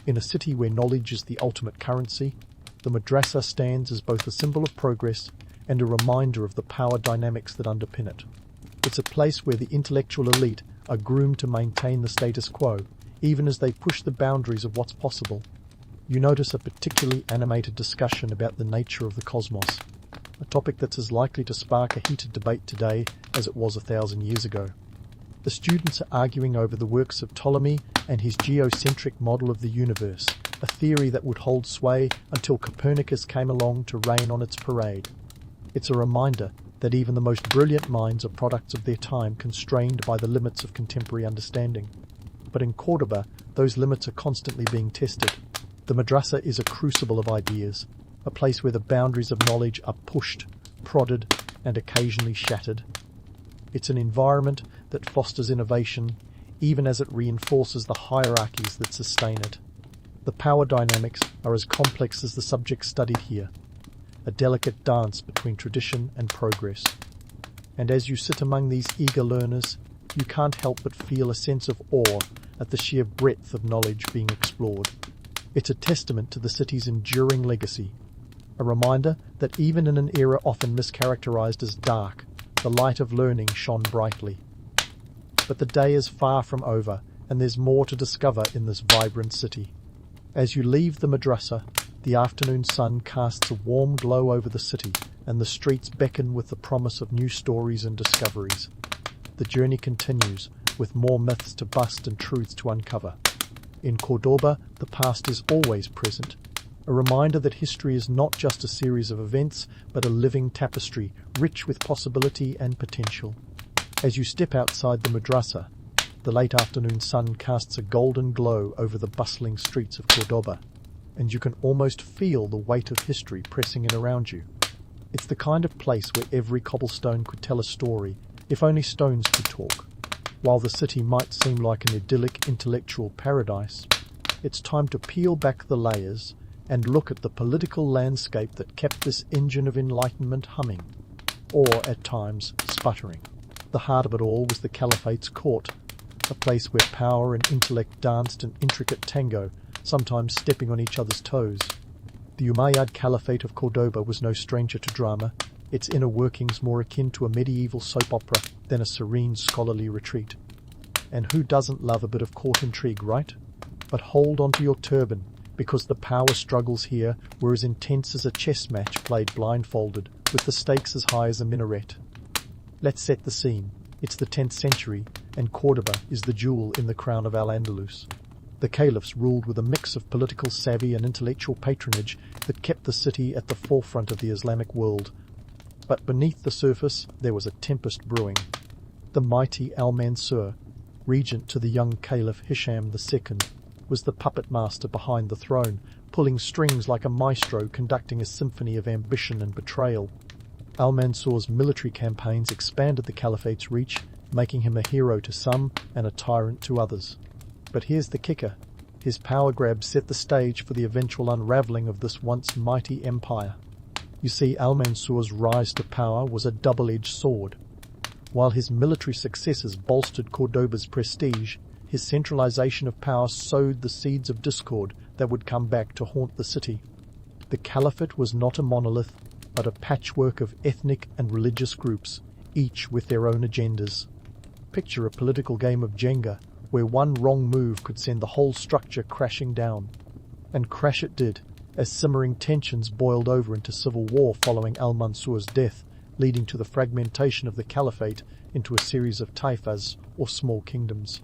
Speaker 1: In a city where knowledge is the ultimate currency, the madrasa stands as both a symbol of progress and a reminder of the power dynamics that underpin it. It's a place where the intellectual elite are groomed to maintain the status quo, even as they push the boundaries of what's possible. You notice a particularly animated discussion about the nature of the cosmos, a topic that's as likely to spark a heated debate today as it was 1,000 years ago. The students are arguing over the works of Ptolemy and his geocentric model of the universe, a theory that would hold sway until Copernicus came along to rain on its parade. It's a reminder that even the most brilliant minds are products of their time, constrained by the limits of contemporary understanding. But in Córdoba, those limits are constantly being tested. The madrasa is a crucible of ideas, a place where the boundaries of knowledge are pushed, prodded, and occasionally shattered. It's an environment that fosters innovation, even as it reinforces the hierarchies that sustain it. The power dynamics are as complex as the subjects studied here, a delicate dance between tradition and progress. And as you sit among these eager learners, you can't help but feel a sense of awe at the sheer breadth of knowledge being explored. It's a testament to the city's enduring legacy, a reminder that even in an era often mischaracterized as dark, the light of learning shone brightly. But the day is far from over, and there's more to discover in this vibrant city. As you leave the madrasa, the afternoon sun casts a warm glow over the city, and the streets beckon with the promise of new stories and discoveries. The journey continues, with more myths to bust and truths to uncover. In Córdoba, the past is always present, a reminder that history is not just a series of events, but a living tapestry, rich with possibility and potential. As you step outside the madrasa, the late afternoon sun casts a golden glow over the bustling streets of Córdoba, and you can almost feel the weight of history pressing in around you. It's the kind of place where every cobblestone could tell a story, if only stones could talk. While the city might seem like an idyllic intellectual paradise, it's time to peel back the layers and look at the political landscape that kept this engine of enlightenment humming, or at times sputtering. The heart of it all was the Caliphate's court, a place where power and intellect danced an intricate tango, sometimes stepping on each other's toes. The Umayyad Caliphate of Córdoba was no stranger to drama, its inner workings more akin to a medieval soap opera than a serene scholarly retreat. And who doesn't love a bit of court intrigue, right? But hold on to your turban, because the power struggles here were as intense as a chess match played blindfolded, with the stakes as high as a minaret. Let's set the scene. It's the 10th century, and Córdoba is the jewel in the crown of Al-Andalus. The caliphs ruled with a mix of political savvy and intellectual patronage that kept the city at the forefront of the Islamic world. But beneath the surface, there was a tempest brewing. The mighty Al-Mansur, regent to the young Caliph Hisham II, was the puppet master behind the throne, pulling strings like a maestro conducting a symphony of ambition and betrayal. Al-Mansur's military campaigns expanded the caliphate's reach, making him a hero to some and a tyrant to others. But here's the kicker. His power grab set the stage for the eventual unraveling of this once mighty empire. You see, Al-Mansur's rise to power was a double-edged sword. While his military successes bolstered Córdoba's prestige, his centralization of power sowed the seeds of discord that would come back to haunt the city. The caliphate was not a monolith, but a patchwork of ethnic and religious groups, each with their own agendas. Picture a political game of Jenga, where one wrong move could send the whole structure crashing down. And crash it did, as simmering tensions boiled over into civil war following Al-Mansur's death, leading to the fragmentation of the caliphate into a series of taifas, or small kingdoms.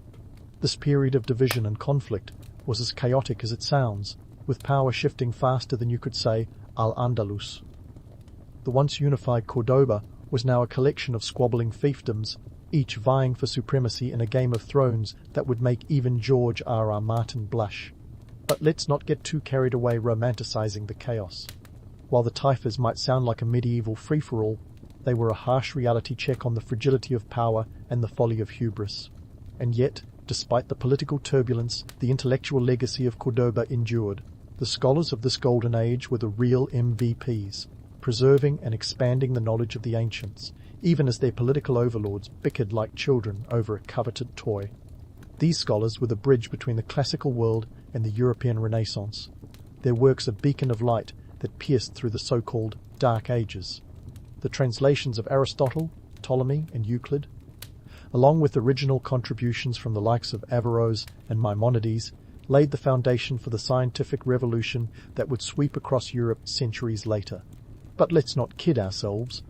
Speaker 1: This period of division and conflict was as chaotic as it sounds, with power shifting faster than you could say Al-Andalus. The once unified Córdoba was now a collection of squabbling fiefdoms, each vying for supremacy in a game of thrones that would make even George R.R. Martin blush. But let's not get too carried away romanticizing the chaos. While the taifas might sound like a medieval free-for-all, they were a harsh reality check on the fragility of power and the folly of hubris. And yet, despite the political turbulence, the intellectual legacy of Córdoba endured. The scholars of this golden age were the real MVPs, preserving and expanding the knowledge of the ancients, even as their political overlords bickered like children over a coveted toy. These scholars were the bridge between the classical world and the European Renaissance, their works a beacon of light that pierced through the so-called Dark Ages. The translations of Aristotle, Ptolemy, and Euclid, along with original contributions from the likes of Averroes and Maimonides, laid the foundation for the scientific revolution that would sweep across Europe centuries later. But let's not kid ourselves.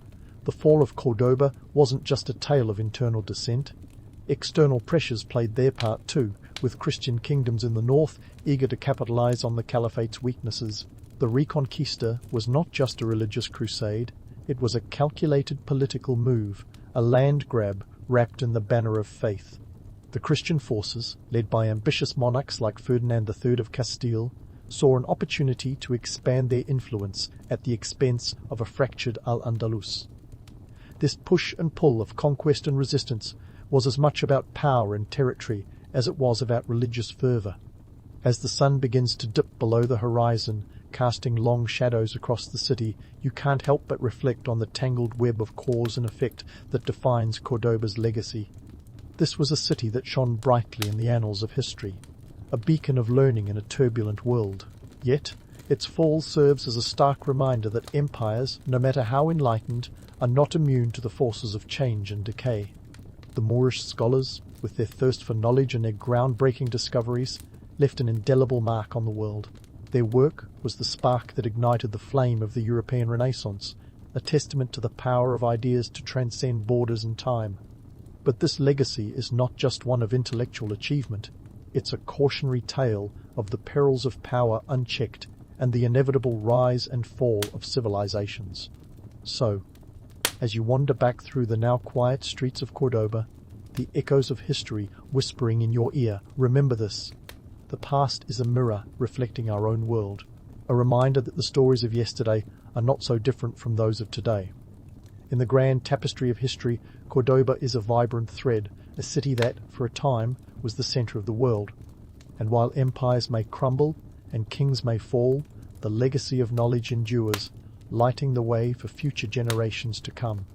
Speaker 1: The fall of Córdoba wasn't just a tale of internal dissent. External pressures played their part too, with Christian kingdoms in the north eager to capitalize on the caliphate's weaknesses. The Reconquista was not just a religious crusade, it was a calculated political move, a land grab wrapped in the banner of faith. The Christian forces, led by ambitious monarchs like Ferdinand III of Castile, saw an opportunity to expand their influence at the expense of a fractured Al-Andalus. This push and pull of conquest and resistance was as much about power and territory as it was about religious fervour. As the sun begins to dip below the horizon, casting long shadows across the city, you can't help but reflect on the tangled web of cause and effect that defines Córdoba's legacy. This was a city that shone brightly in the annals of history, a beacon of learning in a turbulent world. Yet, its fall serves as a stark reminder that empires, no matter how enlightened, are not immune to the forces of change and decay. The Moorish scholars, with their thirst for knowledge and their groundbreaking discoveries, left an indelible mark on the world. Their work was the spark that ignited the flame of the European Renaissance, a testament to the power of ideas to transcend borders and time. But this legacy is not just one of intellectual achievement. It's a cautionary tale of the perils of power unchecked and the inevitable rise and fall of civilizations. So, as you wander back through the now quiet streets of Córdoba, the echoes of history whispering in your ear, remember this. The past is a mirror reflecting our own world, a reminder that the stories of yesterday are not so different from those of today. In the grand tapestry of history, Córdoba is a vibrant thread, a city that, for a time, was the center of the world. And while empires may crumble and kings may fall, the legacy of knowledge endures, lighting the way for future generations to come.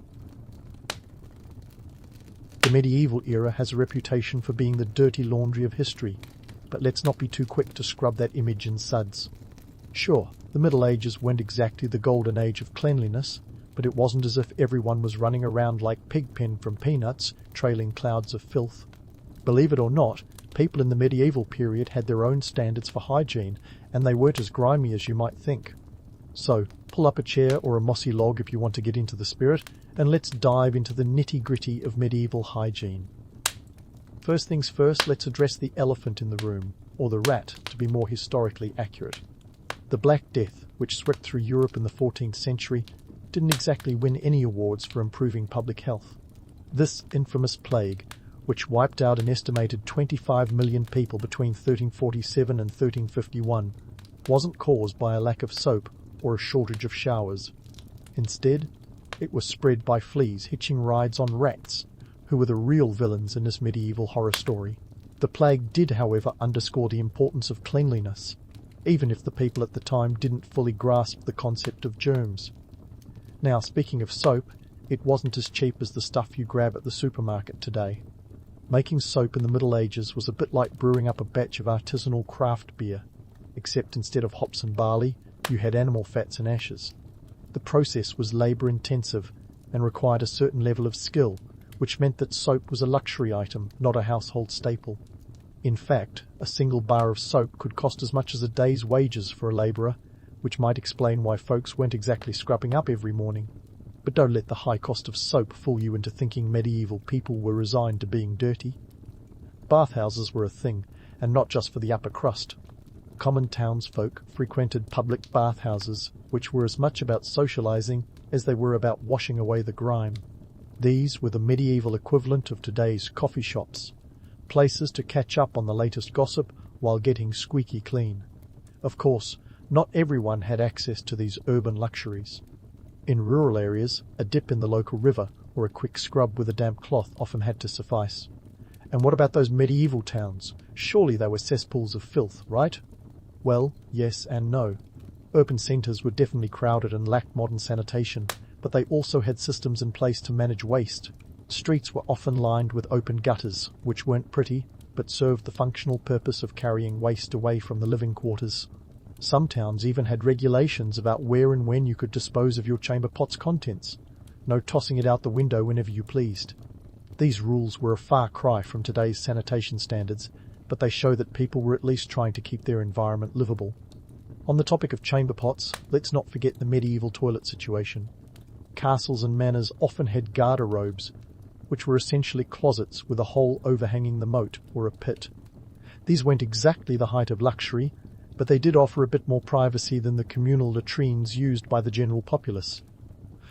Speaker 1: The medieval era has a reputation for being the dirty laundry of history, but let's not be too quick to scrub that image in suds. Sure, the Middle Ages weren't exactly the golden age of cleanliness, but it wasn't as if everyone was running around like Pigpen from Peanuts, trailing clouds of filth. Believe it or not, people in the medieval period had their own standards for hygiene, and they weren't as grimy as you might think. So, pull up a chair or a mossy log if you want to get into the spirit, and let's dive into the nitty-gritty of medieval hygiene. First things first, let's address the elephant in the room, or the rat, to be more historically accurate. The Black Death, which swept through Europe in the 14th century, didn't exactly win any awards for improving public health. This infamous plague, which wiped out an estimated 25 million people between 1347 and 1351, wasn't caused by a lack of soap or a shortage of showers. Instead, it was spread by fleas hitching rides on rats, who were the real villains in this medieval horror story. The plague did, however, underscore the importance of cleanliness, even if the people at the time didn't fully grasp the concept of germs. Now, speaking of soap, it wasn't as cheap as the stuff you grab at the supermarket today. Making soap in the Middle Ages was a bit like brewing up a batch of artisanal craft beer, except instead of hops and barley, you had animal fats and ashes. The process was labour-intensive and required a certain level of skill, which meant that soap was a luxury item, not a household staple. In fact, a single bar of soap could cost as much as a day's wages for a labourer, which might explain why folks weren't exactly scrubbing up every morning. But don't let the high cost of soap fool you into thinking medieval people were resigned to being dirty. Bathhouses were a thing, and not just for the upper crust. Common townsfolk frequented public bathhouses, which were as much about socializing as they were about washing away the grime. These were the medieval equivalent of today's coffee shops, places to catch up on the latest gossip while getting squeaky clean. Of course, not everyone had access to these urban luxuries. In rural areas, a dip in the local river or a quick scrub with a damp cloth often had to suffice. And what about those medieval towns? Surely they were cesspools of filth, right? Well, yes and no. Urban centres were definitely crowded and lacked modern sanitation, but they also had systems in place to manage waste. Streets were often lined with open gutters, which weren't pretty, but served the functional purpose of carrying waste away from the living quarters. Some towns even had regulations about where and when you could dispose of your chamber pot's contents. No tossing it out the window whenever you pleased. These rules were a far cry from today's sanitation standards, but they show that people were at least trying to keep their environment livable. On the topic of chamber pots, let's not forget the medieval toilet situation. Castles and manors often had garde-robes, which were essentially closets with a hole overhanging the moat, or a pit. These weren't exactly the height of luxury, but they did offer a bit more privacy than the communal latrines used by the general populace.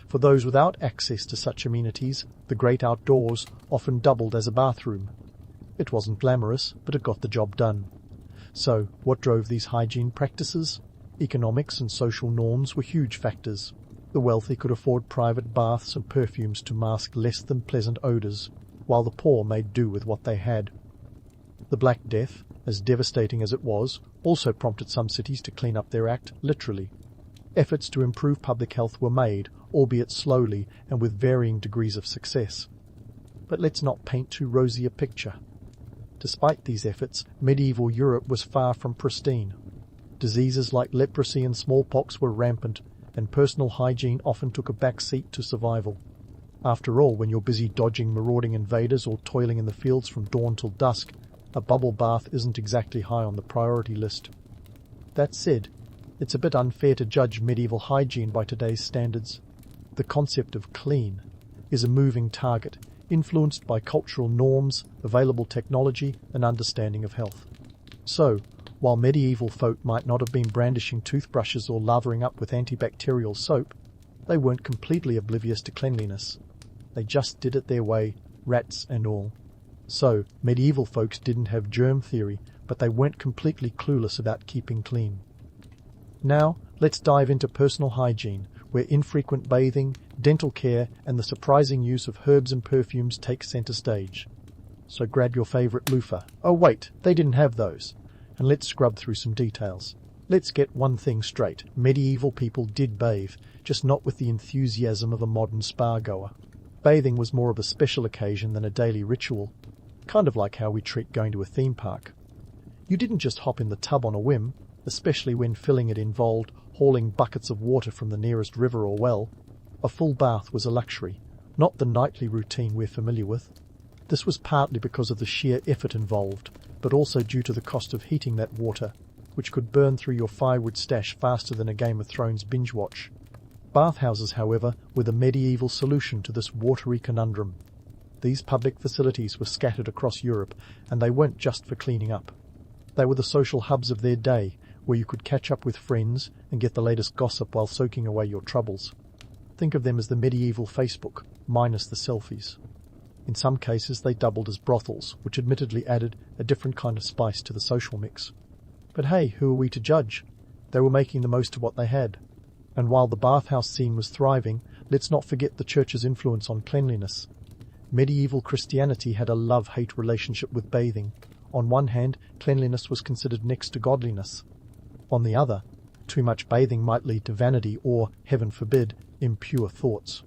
Speaker 1: For those without access to such amenities, the great outdoors often doubled as a bathroom. It wasn't glamorous, but it got the job done. So, what drove these hygiene practices? Economics and social norms were huge factors. The wealthy could afford private baths and perfumes to mask less than pleasant odours, while the poor made do with what they had. The Black Death, as devastating as it was, also prompted some cities to clean up their act, literally. Efforts to improve public health were made, albeit slowly and with varying degrees of success. But let's not paint too rosy a picture. Despite these efforts, medieval Europe was far from pristine. Diseases like leprosy and smallpox were rampant, and personal hygiene often took a back seat to survival. After all, when you're busy dodging marauding invaders or toiling in the fields from dawn till dusk, a bubble bath isn't exactly high on the priority list. That said, it's a bit unfair to judge medieval hygiene by today's standards. The concept of clean is a moving target, influenced by cultural norms, available technology, and understanding of health. So, while medieval folk might not have been brandishing toothbrushes or lathering up with antibacterial soap, they weren't completely oblivious to cleanliness. They just did it their way, rats and all. So, medieval folks didn't have germ theory, but they weren't completely clueless about keeping clean. Now, let's dive into personal hygiene, where infrequent bathing, dental care, and the surprising use of herbs and perfumes take center stage. So grab your favorite loofah. Oh wait, they didn't have those. And let's scrub through some details. Let's get one thing straight. Medieval people did bathe, just not with the enthusiasm of a modern spa-goer. Bathing was more of a special occasion than a daily ritual, kind of like how we treat going to a theme park. You didn't just hop in the tub on a whim, especially when filling it involved hauling buckets of water from the nearest river or well. A full bath was a luxury, not the nightly routine we're familiar with. This was partly because of the sheer effort involved, but also due to the cost of heating that water, which could burn through your firewood stash faster than a Game of Thrones binge watch. Bathhouses, however, were the medieval solution to this watery conundrum. These public facilities were scattered across Europe, and they weren't just for cleaning up. They were the social hubs of their day, where you could catch up with friends and get the latest gossip while soaking away your troubles. Think of them as the medieval Facebook, minus the selfies. In some cases they doubled as brothels, which admittedly added a different kind of spice to the social mix. But hey, who are we to judge? They were making the most of what they had. And while the bathhouse scene was thriving, let's not forget the church's influence on cleanliness. Medieval Christianity had a love-hate relationship with bathing. On one hand, cleanliness was considered next to godliness. On the other, too much bathing might lead to vanity or, heaven forbid, impure thoughts.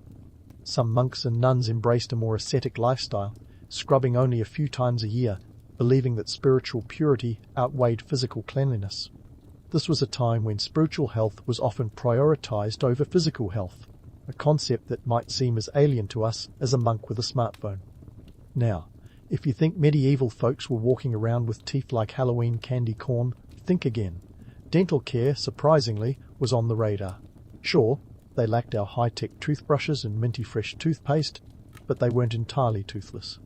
Speaker 1: Some monks and nuns embraced a more ascetic lifestyle, scrubbing only a few times a year, believing that spiritual purity outweighed physical cleanliness. This was a time when spiritual health was often prioritized over physical health, a concept that might seem as alien to us as a monk with a smartphone. Now, if you think medieval folks were walking around with teeth like Halloween candy corn, think again. Dental care, surprisingly, was on the radar. Sure, they lacked our high-tech toothbrushes and minty-fresh toothpaste, but they weren't entirely toothless.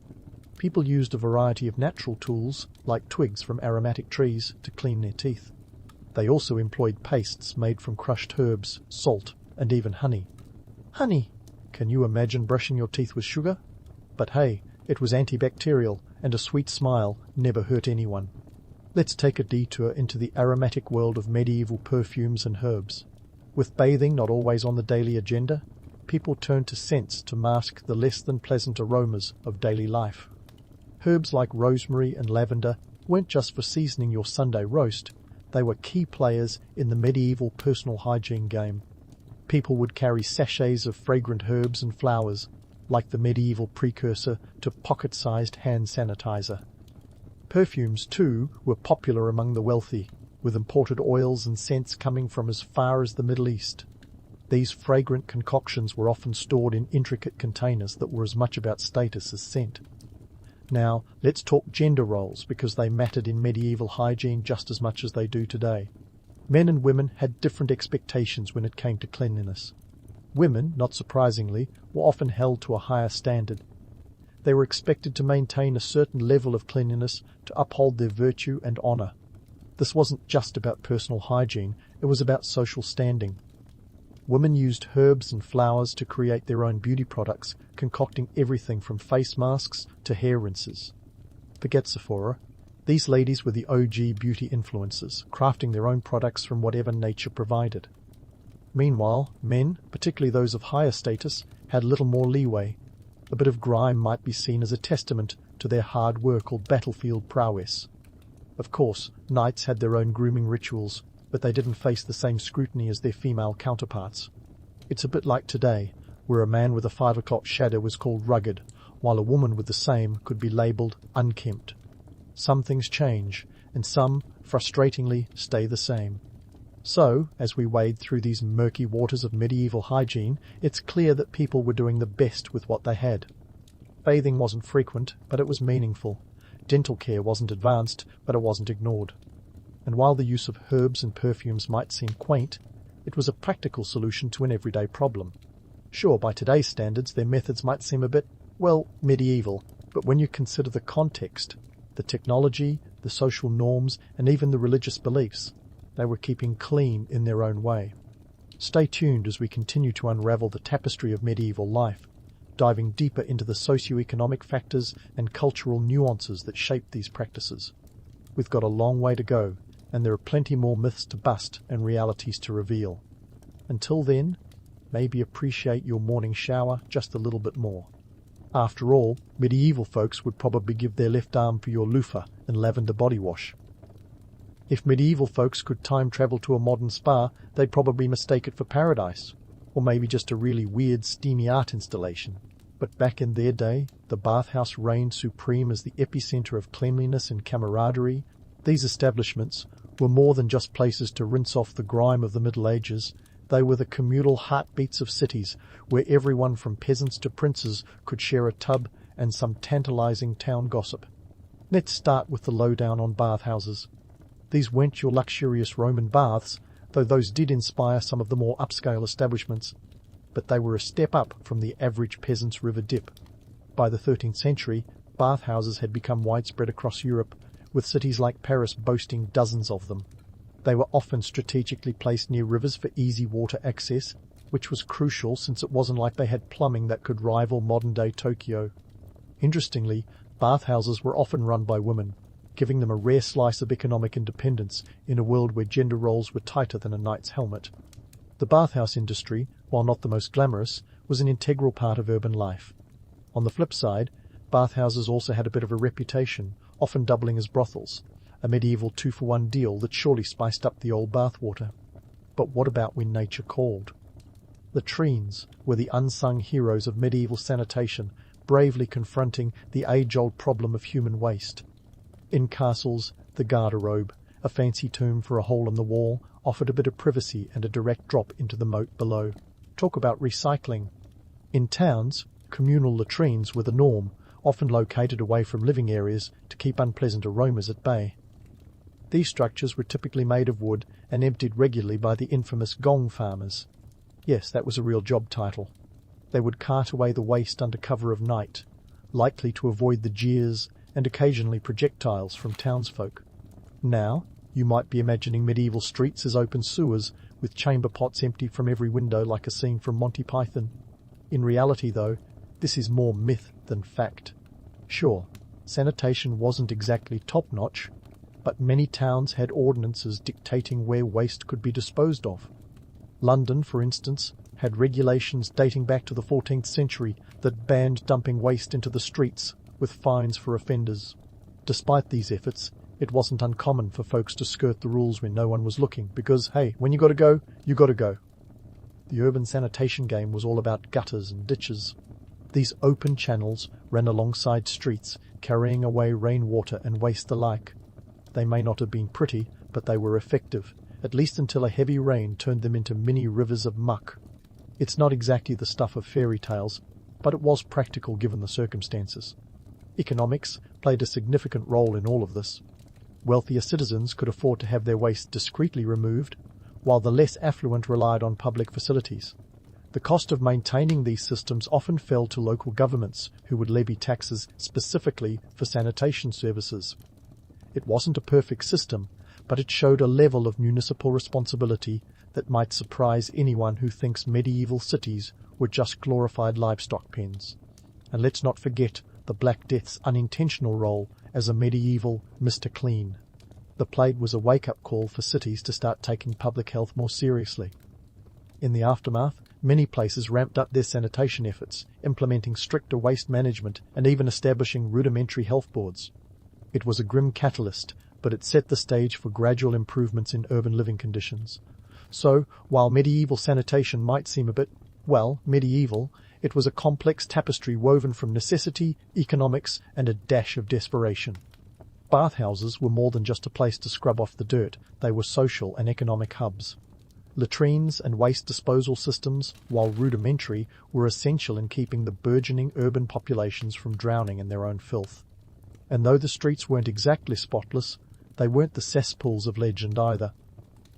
Speaker 1: People used a variety of natural tools, like twigs from aromatic trees, to clean their teeth. They also employed pastes made from crushed herbs, salt, and even honey. Honey! Can you imagine brushing your teeth with sugar? But hey, it was antibacterial, and a sweet smile never hurt anyone. Let's take a detour into the aromatic world of medieval perfumes and herbs. With bathing not always on the daily agenda, people turned to scents to mask the less than pleasant aromas of daily life. Herbs like rosemary and lavender weren't just for seasoning your Sunday roast, they were key players in the medieval personal hygiene game. People would carry sachets of fragrant herbs and flowers, like the medieval precursor to pocket-sized hand sanitizer. Perfumes, too, were popular among the wealthy, with imported oils and scents coming from as far as the Middle East. These fragrant concoctions were often stored in intricate containers that were as much about status as scent. Now, let's talk gender roles, because they mattered in medieval hygiene just as much as they do today. Men and women had different expectations when it came to cleanliness. Women, not surprisingly, were often held to a higher standard. They were expected to maintain a certain level of cleanliness to uphold their virtue and honor. This wasn't just about personal hygiene, it was about social standing. Women used herbs and flowers to create their own beauty products, concocting everything from face masks to hair rinses. Forget Sephora. These ladies were the OG beauty influencers, crafting their own products from whatever nature provided. Meanwhile, men, particularly those of higher status, had little more leeway. A bit of grime might be seen as a testament to their hard work or battlefield prowess. Of course, knights had their own grooming rituals, but they didn't face the same scrutiny as their female counterparts. It's a bit like today, where a man with a 5 o'clock shadow was called rugged, while a woman with the same could be labelled unkempt. Some things change, and some, frustratingly, stay the same. So, as we wade through these murky waters of medieval hygiene, it's clear that people were doing the best with what they had. Bathing wasn't frequent, but it was meaningful. Dental care wasn't advanced, but it wasn't ignored. And while the use of herbs and perfumes might seem quaint, it was a practical solution to an everyday problem. Sure, by today's standards, their methods might seem a bit, well, medieval, but when you consider the context, the technology, the social norms, and even the religious beliefs. They were keeping clean in their own way. Stay tuned as we continue to unravel the tapestry of medieval life, diving deeper into the socio-economic factors and cultural nuances that shape these practices. We've got a long way to go, and there are plenty more myths to bust and realities to reveal. Until then, maybe appreciate your morning shower just a little bit more. After all, medieval folks would probably give their left arm for your loofah and lavender body wash. If medieval folks could time travel to a modern spa, they'd probably mistake it for paradise, or maybe just a really weird steamy art installation. But back in their day, the bathhouse reigned supreme as the epicenter of cleanliness and camaraderie. These establishments were more than just places to rinse off the grime of the Middle Ages. They were the communal heartbeats of cities, where everyone from peasants to princes could share a tub and some tantalizing town gossip. Let's start with the lowdown on bathhouses. These weren't your luxurious Roman baths, though those did inspire some of the more upscale establishments, but they were a step up from the average peasant's river dip. By the 13th century, bathhouses had become widespread across Europe, with cities like Paris boasting dozens of them. They were often strategically placed near rivers for easy water access, which was crucial since it wasn't like they had plumbing that could rival modern-day Tokyo. Interestingly, bathhouses were often run by women, giving them a rare slice of economic independence in a world where gender roles were tighter than a knight's helmet. The bathhouse industry, while not the most glamorous, was an integral part of urban life. On the flip side, bathhouses also had a bit of a reputation, often doubling as brothels, a medieval two-for-one deal that surely spiced up the old bathwater. But what about when nature called? Latrines were the unsung heroes of medieval sanitation, bravely confronting the age-old problem of human waste. In castles, the garderobe, a fancy term for a hole in the wall, offered a bit of privacy and a direct drop into the moat below. Talk about recycling. In towns, communal latrines were the norm, often located away from living areas to keep unpleasant aromas at bay. These structures were typically made of wood and emptied regularly by the infamous gong farmers. Yes, that was a real job title. They would cart away the waste under cover of night, likely to avoid the jeers and occasionally projectiles from townsfolk. Now, you might be imagining medieval streets as open sewers, with chamber pots empty from every window like a scene from Monty Python. In reality, though, this is more myth than fact. Sure, sanitation wasn't exactly top-notch, but many towns had ordinances dictating where waste could be disposed of. London, for instance, had regulations dating back to the 14th century that banned dumping waste into the streets, with fines for offenders. Despite these efforts, it wasn't uncommon for folks to skirt the rules when no one was looking, because, hey, when you gotta go, you gotta go. The urban sanitation game was all about gutters and ditches. These open channels ran alongside streets, carrying away rainwater and waste alike. They may not have been pretty, but they were effective, at least until a heavy rain turned them into mini rivers of muck. It's not exactly the stuff of fairy tales, but it was practical given the circumstances. Economics played a significant role in all of this. Wealthier citizens could afford to have their waste discreetly removed, while the less affluent relied on public facilities. The cost of maintaining these systems often fell to local governments, who would levy taxes specifically for sanitation services. It wasn't a perfect system, but it showed a level of municipal responsibility that might surprise anyone who thinks medieval cities were just glorified livestock pens. And let's not forget the Black Death's unintentional role as a medieval Mr. Clean. The plague was a wake-up call for cities to start taking public health more seriously. In the aftermath, many places ramped up their sanitation efforts, implementing stricter waste management and even establishing rudimentary health boards. It was a grim catalyst, but it set the stage for gradual improvements in urban living conditions. So, while medieval sanitation might seem a bit, well, medieval, it was a complex tapestry woven from necessity, economics, and a dash of desperation. Bathhouses were more than just a place to scrub off the dirt, they were social and economic hubs. Latrines and waste disposal systems, while rudimentary, were essential in keeping the burgeoning urban populations from drowning in their own filth. And though the streets weren't exactly spotless, they weren't the cesspools of legend either.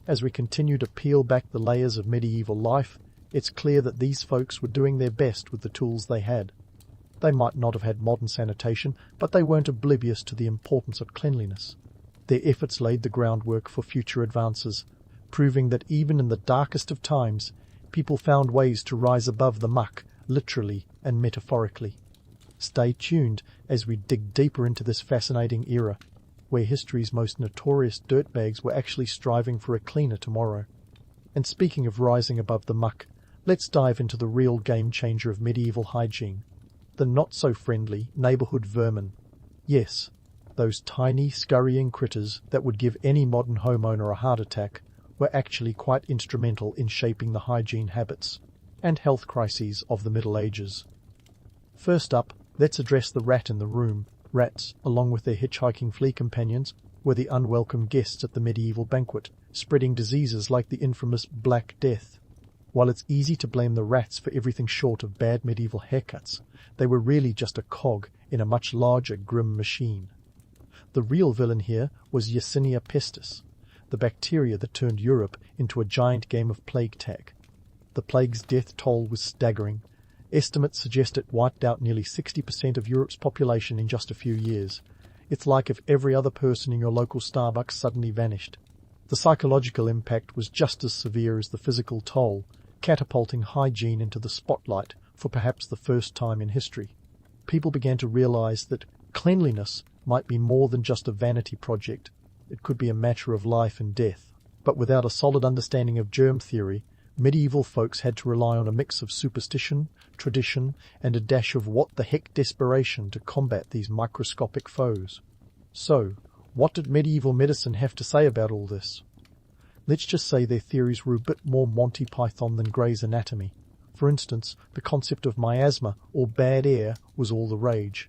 Speaker 1: As we continue to peel back the layers of medieval life, it's clear that these folks were doing their best with the tools they had. They might not have had modern sanitation, but they weren't oblivious to the importance of cleanliness. Their efforts laid the groundwork for future advances, proving that even in the darkest of times, people found ways to rise above the muck, literally and metaphorically. Stay tuned as we dig deeper into this fascinating era, where history's most notorious dirtbags were actually striving for a cleaner tomorrow. And speaking of rising above the muck, let's dive into the real game-changer of medieval hygiene, the not-so-friendly neighbourhood vermin. Yes, those tiny, scurrying critters that would give any modern homeowner a heart attack were actually quite instrumental in shaping the hygiene habits and health crises of the Middle Ages. First up, let's address the rat in the room. Rats, along with their hitchhiking flea companions, were the unwelcome guests at the medieval banquet, spreading diseases like the infamous Black Death. While it's easy to blame the rats for everything short of bad medieval haircuts, they were really just a cog in a much larger, grim machine. The real villain here was Yersinia pestis, the bacteria that turned Europe into a giant game of plague tag. The plague's death toll was staggering. Estimates suggest it wiped out nearly 60% of Europe's population in just a few years. It's like if every other person in your local Starbucks suddenly vanished. The psychological impact was just as severe as the physical toll, catapulting hygiene into the spotlight for perhaps the first time in history. People began to realize that cleanliness might be more than just a vanity project. It could be a matter of life and death. But without a solid understanding of germ theory, medieval folks had to rely on a mix of superstition, tradition, and a dash of what-the-heck desperation to combat these microscopic foes. So, what did medieval medicine have to say about all this? Let's just say their theories were a bit more Monty Python than Grey's Anatomy. For instance, the concept of miasma, or bad air, was all the rage.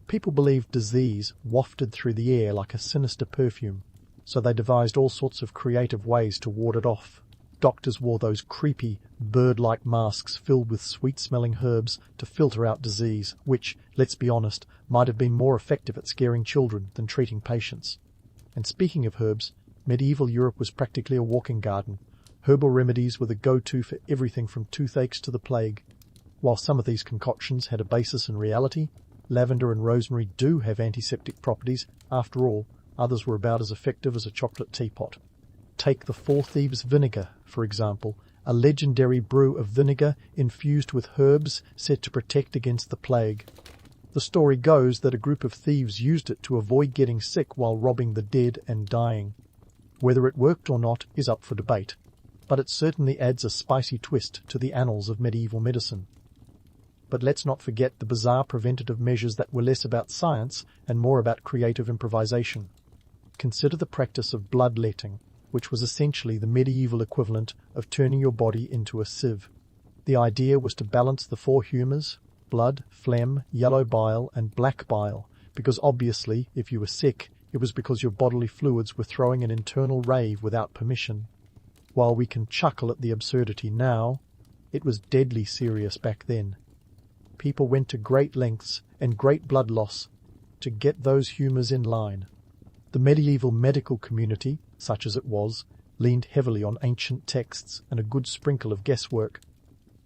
Speaker 1: People believed disease wafted through the air like a sinister perfume, so they devised all sorts of creative ways to ward it off. Doctors wore those creepy, bird-like masks filled with sweet-smelling herbs to filter out disease, which, let's be honest, might have been more effective at scaring children than treating patients. And speaking of herbs, medieval Europe was practically a walking garden. Herbal remedies were the go-to for everything from toothaches to the plague. While some of these concoctions had a basis in reality, lavender and rosemary do have antiseptic properties. After all, others were about as effective as a chocolate teapot. Take the Four Thieves vinegar, for example, a legendary brew of vinegar infused with herbs said to protect against the plague. The story goes that a group of thieves used it to avoid getting sick while robbing the dead and dying. Whether it worked or not is up for debate, but it certainly adds a spicy twist to the annals of medieval medicine. But let's not forget the bizarre preventative measures that were less about science and more about creative improvisation. Consider the practice of bloodletting, which was essentially the medieval equivalent of turning your body into a sieve. The idea was to balance the four humours, blood, phlegm, yellow bile, and black bile, because obviously, if you were sick, it was because your bodily fluids were throwing an internal rave without permission. While we can chuckle at the absurdity now, it was deadly serious back then. People went to great lengths and great blood loss to get those humours in line. The medieval medical community, such as it was, leaned heavily on ancient texts and a good sprinkle of guesswork.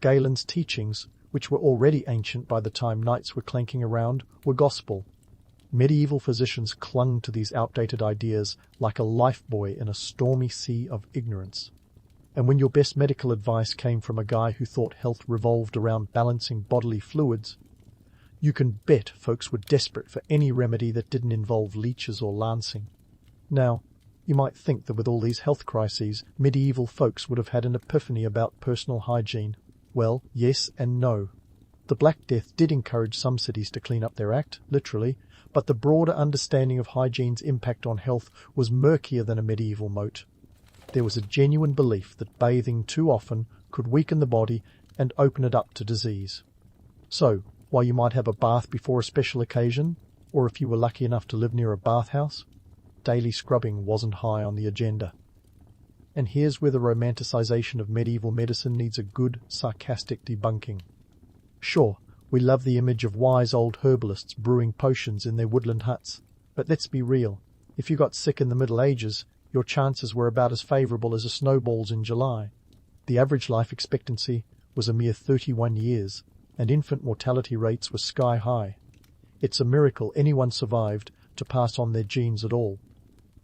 Speaker 1: Galen's teachings, which were already ancient by the time knights were clanking around, were gospel. Medieval physicians clung to these outdated ideas like a lifebuoy in a stormy sea of ignorance. And when your best medical advice came from a guy who thought health revolved around balancing bodily fluids, you can bet folks were desperate for any remedy that didn't involve leeches or lancing. Now, you might think that with all these health crises, medieval folks would have had an epiphany about personal hygiene. Well, yes and no. The Black Death did encourage some cities to clean up their act, literally, but the broader understanding of hygiene's impact on health was murkier than a medieval moat. There was a genuine belief that bathing too often could weaken the body and open it up to disease. So, while you might have a bath before a special occasion, or if you were lucky enough to live near a bathhouse, daily scrubbing wasn't high on the agenda. And here's where the romanticization of medieval medicine needs a good, sarcastic debunking. Sure, we love the image of wise old herbalists brewing potions in their woodland huts, but let's be real. If you got sick in the Middle Ages, your chances were about as favourable as a snowball's in July. The average life expectancy was a mere 31 years, and infant mortality rates were sky high. It's a miracle anyone survived to pass on their genes at all.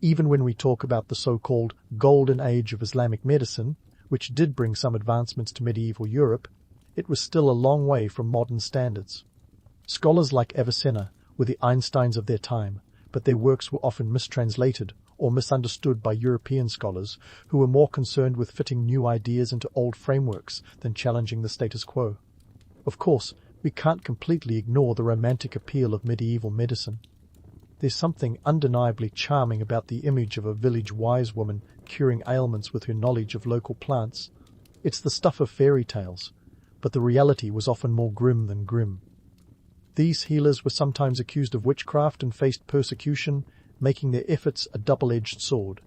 Speaker 1: Even when we talk about the so-called golden age of Islamic medicine, which did bring some advancements to medieval Europe, it was still a long way from modern standards. Scholars like Avicenna were the Einsteins of their time, but their works were often mistranslated or misunderstood by European scholars who were more concerned with fitting new ideas into old frameworks than challenging the status quo. Of course, we can't completely ignore the romantic appeal of medieval medicine. There's something undeniably charming about the image of a village wise woman curing ailments with her knowledge of local plants. It's the stuff of fairy tales, but the reality was often more grim than grim. These healers were sometimes accused of witchcraft and faced persecution, making their efforts a double-edged sword.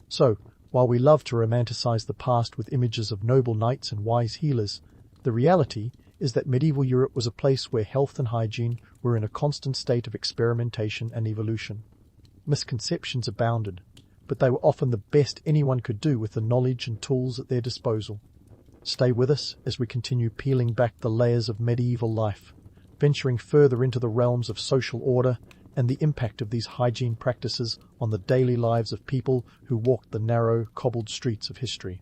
Speaker 1: So, while we love to romanticize the past with images of noble knights and wise healers, the reality is that medieval Europe was a place where health and hygiene were in a constant state of experimentation and evolution. Misconceptions abounded, but they were often the best anyone could do with the knowledge and tools at their disposal. Stay with us as we continue peeling back the layers of medieval life, venturing further into the realms of social order and the impact of these hygiene practices on the daily lives of people who walked the narrow, cobbled streets of history.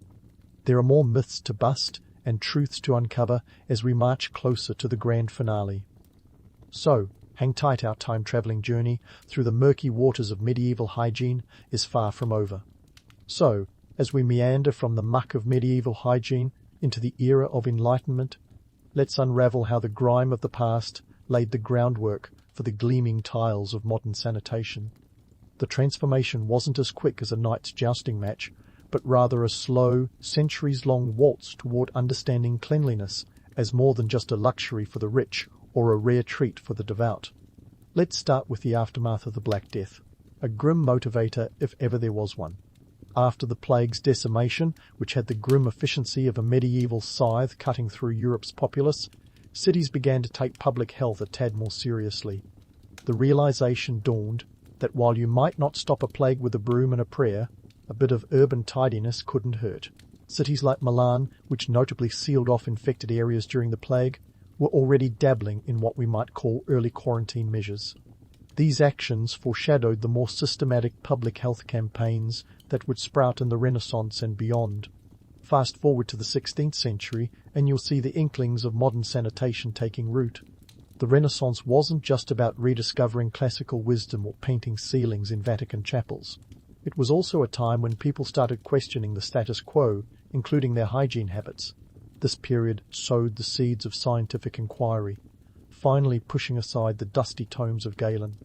Speaker 1: There are more myths to bust and truths to uncover as we march closer to the grand finale. So, hang tight, our time-travelling journey through the murky waters of medieval hygiene is far from over. So, as we meander from the muck of medieval hygiene into the era of enlightenment, let's unravel how the grime of the past laid the groundwork for the gleaming tiles of modern sanitation. The transformation wasn't as quick as a knight's jousting match, but rather a slow, centuries-long waltz toward understanding cleanliness as more than just a luxury for the rich or a rare treat for the devout. Let's start with the aftermath of the Black Death, a grim motivator if ever there was one. After the plague's decimation, which had the grim efficiency of a medieval scythe cutting through Europe's populace, cities began to take public health a tad more seriously. The realization dawned that while you might not stop a plague with a broom and a prayer, a bit of urban tidiness couldn't hurt. Cities like Milan, which notably sealed off infected areas during the plague, were already dabbling in what we might call early quarantine measures. These actions foreshadowed the more systematic public health campaigns that would sprout in the Renaissance and beyond. Fast forward to the 16th century, and you'll see the inklings of modern sanitation taking root. The Renaissance wasn't just about rediscovering classical wisdom or painting ceilings in Vatican chapels. It was also a time when people started questioning the status quo, including their hygiene habits. This period sowed the seeds of scientific inquiry, finally pushing aside the dusty tomes of Galen.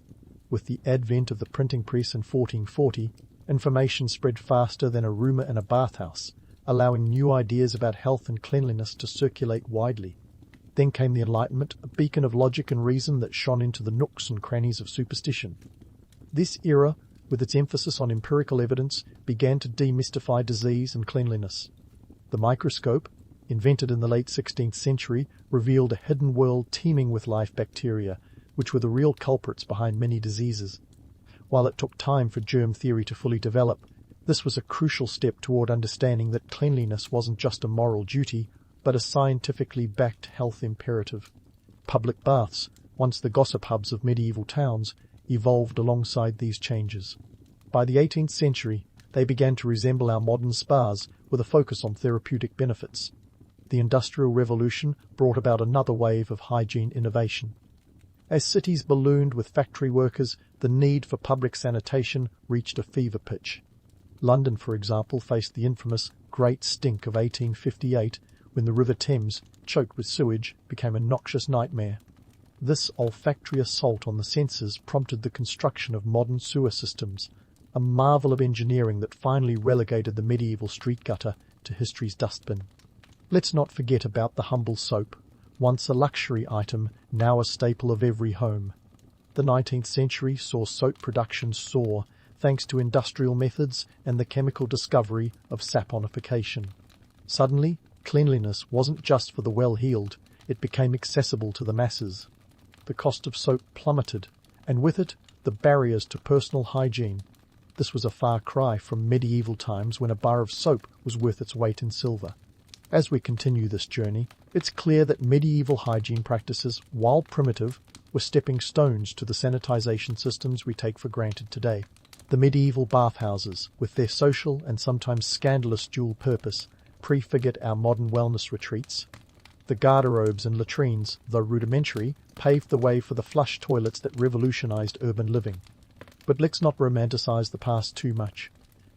Speaker 1: With the advent of the printing press in 1440, information spread faster than a rumour in a bathhouse, allowing new ideas about health and cleanliness to circulate widely. Then came the Enlightenment, a beacon of logic and reason that shone into the nooks and crannies of superstition. This era, with its emphasis on empirical evidence, began to demystify disease and cleanliness. The microscope, invented in the late 16th century, revealed a hidden world teeming with live bacteria, which were the real culprits behind many diseases. While it took time for germ theory to fully develop, this was a crucial step toward understanding that cleanliness wasn't just a moral duty, but a scientifically backed health imperative. Public baths, once the gossip hubs of medieval towns, evolved alongside these changes. By the 18th century, they began to resemble our modern spas with a focus on therapeutic benefits. The Industrial Revolution brought about another wave of hygiene innovation. As cities ballooned with factory workers, the need for public sanitation reached a fever pitch. London, for example, faced the infamous Great Stink of 1858, when the River Thames, choked with sewage, became a noxious nightmare. This olfactory assault on the senses prompted the construction of modern sewer systems, a marvel of engineering that finally relegated the medieval street gutter to history's dustbin. Let's not forget about the humble soap, once a luxury item, now a staple of every home. The 19th century saw soap production soar, thanks to industrial methods and the chemical discovery of saponification. Suddenly, cleanliness wasn't just for the well-heeled, it became accessible to the masses. The cost of soap plummeted, and with it, the barriers to personal hygiene. This was a far cry from medieval times when a bar of soap was worth its weight in silver. As we continue this journey, it's clear that medieval hygiene practices, while primitive, were stepping stones to the sanitization systems we take for granted today. The medieval bathhouses, with their social and sometimes scandalous dual purpose, prefigured our modern wellness retreats. The garderobes and latrines, though rudimentary, paved the way for the flush toilets that revolutionized urban living. But let's not romanticize the past too much.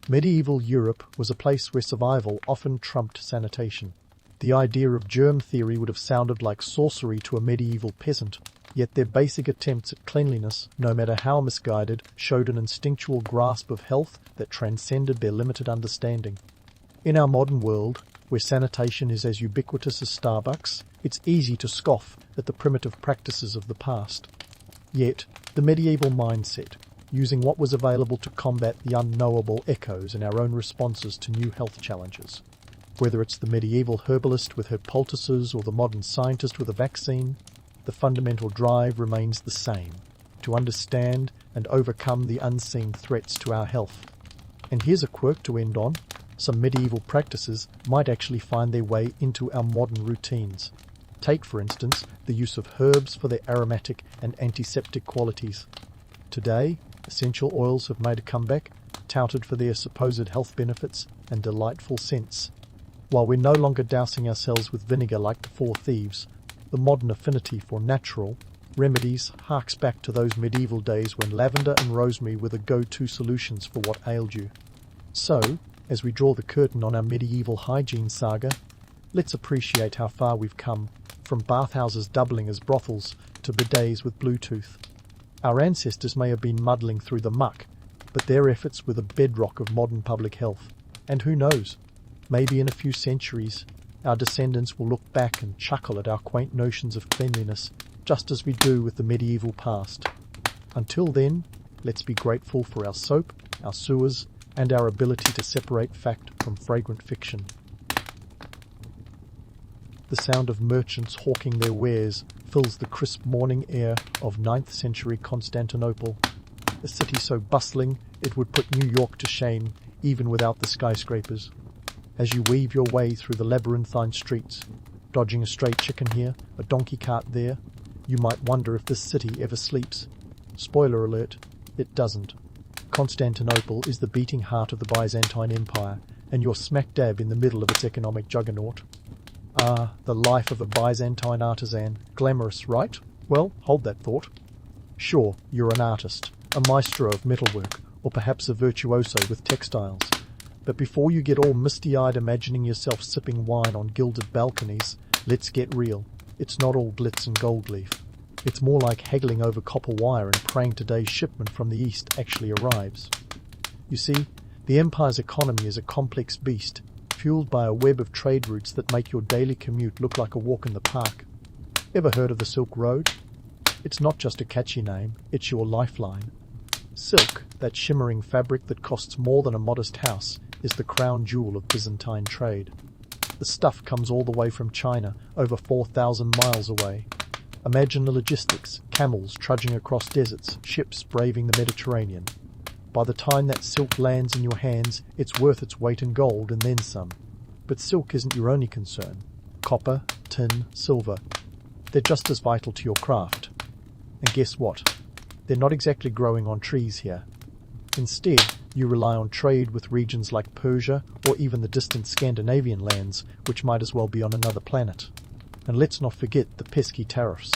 Speaker 1: Medieval Europe was a place where survival often trumped sanitation. The idea of germ theory would have sounded like sorcery to a medieval peasant, yet their basic attempts at cleanliness, no matter how misguided, showed an instinctual grasp of health that transcended their limited understanding. In our modern world, where sanitation is as ubiquitous as Starbucks, it's easy to scoff at the primitive practices of the past. Yet, the medieval mindset, using what was available to combat the unknowable echoes in our own responses to new health challenges. Whether it's the medieval herbalist with her poultices or the modern scientist with a vaccine, the fundamental drive remains the same: to understand and overcome the unseen threats to our health. And here's a quirk to end on. Some medieval practices might actually find their way into our modern routines. Take, for instance, the use of herbs for their aromatic and antiseptic qualities. Today, essential oils have made a comeback, touted for their supposed health benefits and delightful scents. While we're no longer dousing ourselves with vinegar like the four thieves, the modern affinity for natural remedies harks back to those medieval days when lavender and rosemary were the go-to solutions for what ailed you. So, as we draw the curtain on our medieval hygiene saga, let's appreciate how far we've come, from bathhouses doubling as brothels to bidets with Bluetooth. Our ancestors may have been muddling through the muck, but their efforts were the bedrock of modern public health. And who knows, maybe in a few centuries, our descendants will look back and chuckle at our quaint notions of cleanliness, just as we do with the medieval past. Until then, let's be grateful for our soap, our sewers, and our ability to separate fact from fragrant fiction. The sound of merchants hawking their wares fills the crisp morning air of 9th century Constantinople, a city so bustling it would put New York to shame even without the skyscrapers. As you weave your way through the labyrinthine streets, dodging a stray chicken here, a donkey cart there, you might wonder if this city ever sleeps. Spoiler alert, it doesn't. Constantinople is the beating heart of the Byzantine Empire, and you're smack dab in the middle of its economic juggernaut. Ah, the life of a Byzantine artisan. Glamorous, right? Well, hold that thought. Sure, you're an artist, a maestro of metalwork, or perhaps a virtuoso with textiles. But before you get all misty-eyed imagining yourself sipping wine on gilded balconies, let's get real. It's not all glitz and gold leaf. It's more like haggling over copper wire and praying today's shipment from the east actually arrives. You see, the empire's economy is a complex beast, fueled by a web of trade routes that make your daily commute look like a walk in the park. Ever heard of the Silk Road? It's not just a catchy name, it's your lifeline. Silk, that shimmering fabric that costs more than a modest house, is the crown jewel of Byzantine trade. The stuff comes all the way from China, over 4,000 miles away. Imagine the logistics: camels trudging across deserts, ships braving the Mediterranean. By the time that silk lands in your hands, it's worth its weight in gold and then some. But silk isn't your only concern. Copper, tin, silver. They're just as vital to your craft. And guess what? They're not exactly growing on trees here. Instead, you rely on trade with regions like Persia or even the distant Scandinavian lands, which might as well be on another planet. And let's not forget the pesky tariffs.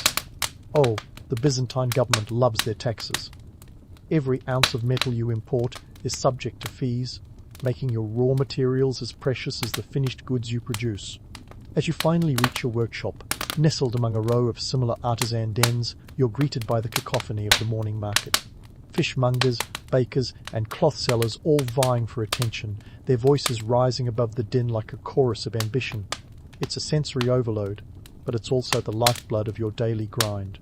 Speaker 1: Oh, the Byzantine government loves their taxes. Every ounce of metal you import is subject to fees, making your raw materials as precious as the finished goods you produce. As you finally reach your workshop, nestled among a row of similar artisan dens, you're greeted by the cacophony of the morning market. Fishmongers, bakers, and cloth sellers all vying for attention, their voices rising above the din like a chorus of ambition. It's a sensory overload, but it's also the lifeblood of your daily grind.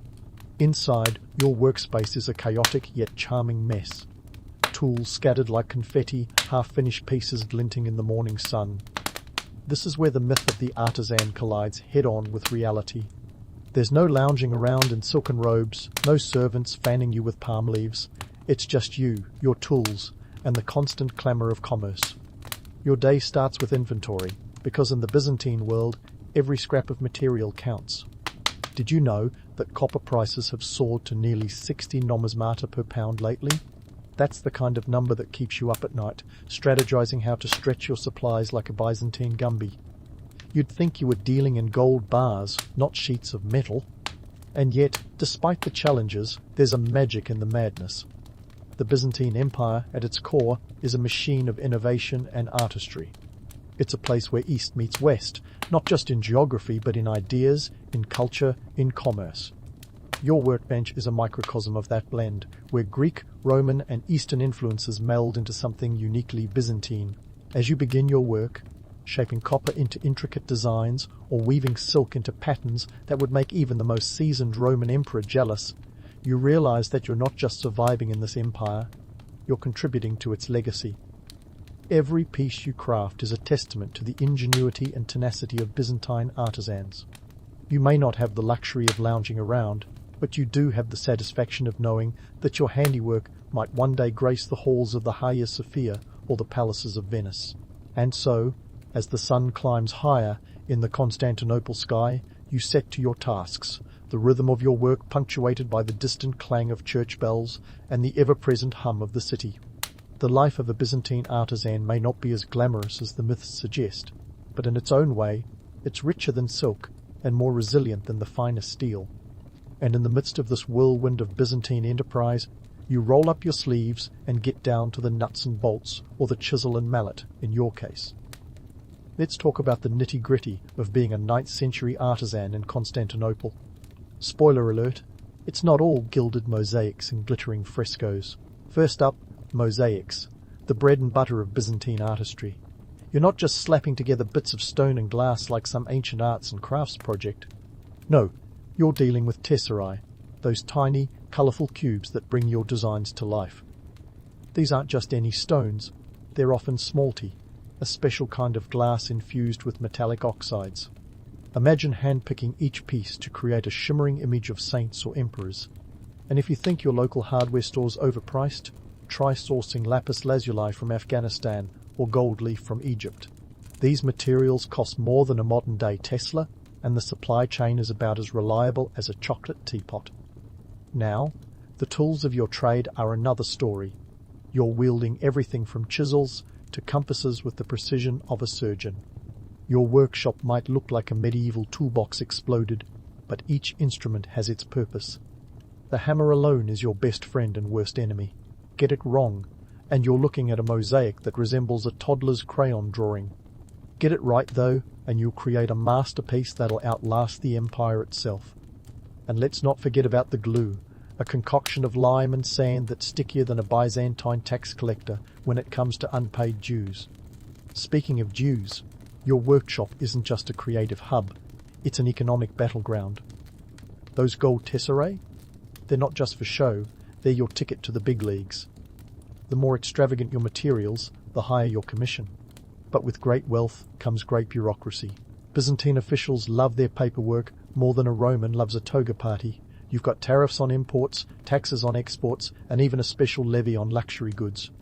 Speaker 1: Inside, your workspace is a chaotic yet charming mess. Tools scattered like confetti, half-finished pieces glinting in the morning sun. This is where the myth of the artisan collides head-on with reality. There's no lounging around in silken robes, no servants fanning you with palm leaves. It's just you, your tools, and the constant clamour of commerce. Your day starts with inventory, because in the Byzantine world, every scrap of material counts. Did you know that copper prices have soared to nearly 60 nomismata per pound lately? That's the kind of number that keeps you up at night, strategizing how to stretch your supplies like a Byzantine Gumby. You'd think you were dealing in gold bars, not sheets of metal. And yet, despite the challenges, there's a magic in the madness. The Byzantine Empire, at its core, is a machine of innovation and artistry. It's a place where East meets West, not just in geography but in ideas, in culture, in commerce. Your workbench is a microcosm of that blend, where Greek, Roman and Eastern influences meld into something uniquely Byzantine. As you begin your work, shaping copper into intricate designs or weaving silk into patterns that would make even the most seasoned Roman emperor jealous, you realize that you're not just surviving in this empire, you're contributing to its legacy. Every piece you craft is a testament to the ingenuity and tenacity of Byzantine artisans. You may not have the luxury of lounging around, but you do have the satisfaction of knowing that your handiwork might one day grace the halls of the Hagia Sophia or the palaces of Venice. And so, as the sun climbs higher in the Constantinople sky, you set to your tasks, the rhythm of your work punctuated by the distant clang of church bells and the ever-present hum of the city. The life of a Byzantine artisan may not be as glamorous as the myths suggest, but in its own way, it's richer than silk and more resilient than the finest steel. And in the midst of this whirlwind of Byzantine enterprise, you roll up your sleeves and get down to the nuts and bolts, or the chisel and mallet, in your case. Let's talk about the nitty-gritty of being a 9th century artisan in Constantinople. Spoiler alert, it's not all gilded mosaics and glittering frescoes. First up, mosaics, the bread and butter of Byzantine artistry. You're not just slapping together bits of stone and glass like some ancient arts and crafts project. No, you're dealing with tesserae, those tiny, colourful cubes that bring your designs to life. These aren't just any stones, they're often smalty, a special kind of glass infused with metallic oxides. Imagine handpicking each piece to create a shimmering image of saints or emperors. And if you think your local hardware store's overpriced, try sourcing lapis lazuli from Afghanistan or gold leaf from Egypt. These materials cost more than a modern-day Tesla, and the supply chain is about as reliable as a chocolate teapot. Now, the tools of your trade are another story. You're wielding everything from chisels to compasses with the precision of a surgeon. Your workshop might look like a medieval toolbox exploded, but each instrument has its purpose. The hammer alone is your best friend and worst enemy. Get it wrong, and you're looking at a mosaic that resembles a toddler's crayon drawing. Get it right, though, and you'll create a masterpiece that'll outlast the empire itself. And let's not forget about the glue, a concoction of lime and sand that's stickier than a Byzantine tax collector when it comes to unpaid dues. Speaking of dues, your workshop isn't just a creative hub, it's an economic battleground. Those gold tesserae? They're not just for show, they're your ticket to the big leagues. The more extravagant your materials, the higher your commission. But with great wealth comes great bureaucracy. Byzantine officials love their paperwork more than a Roman loves a toga party. You've got tariffs on imports, taxes on exports, and even a special levy on luxury goods.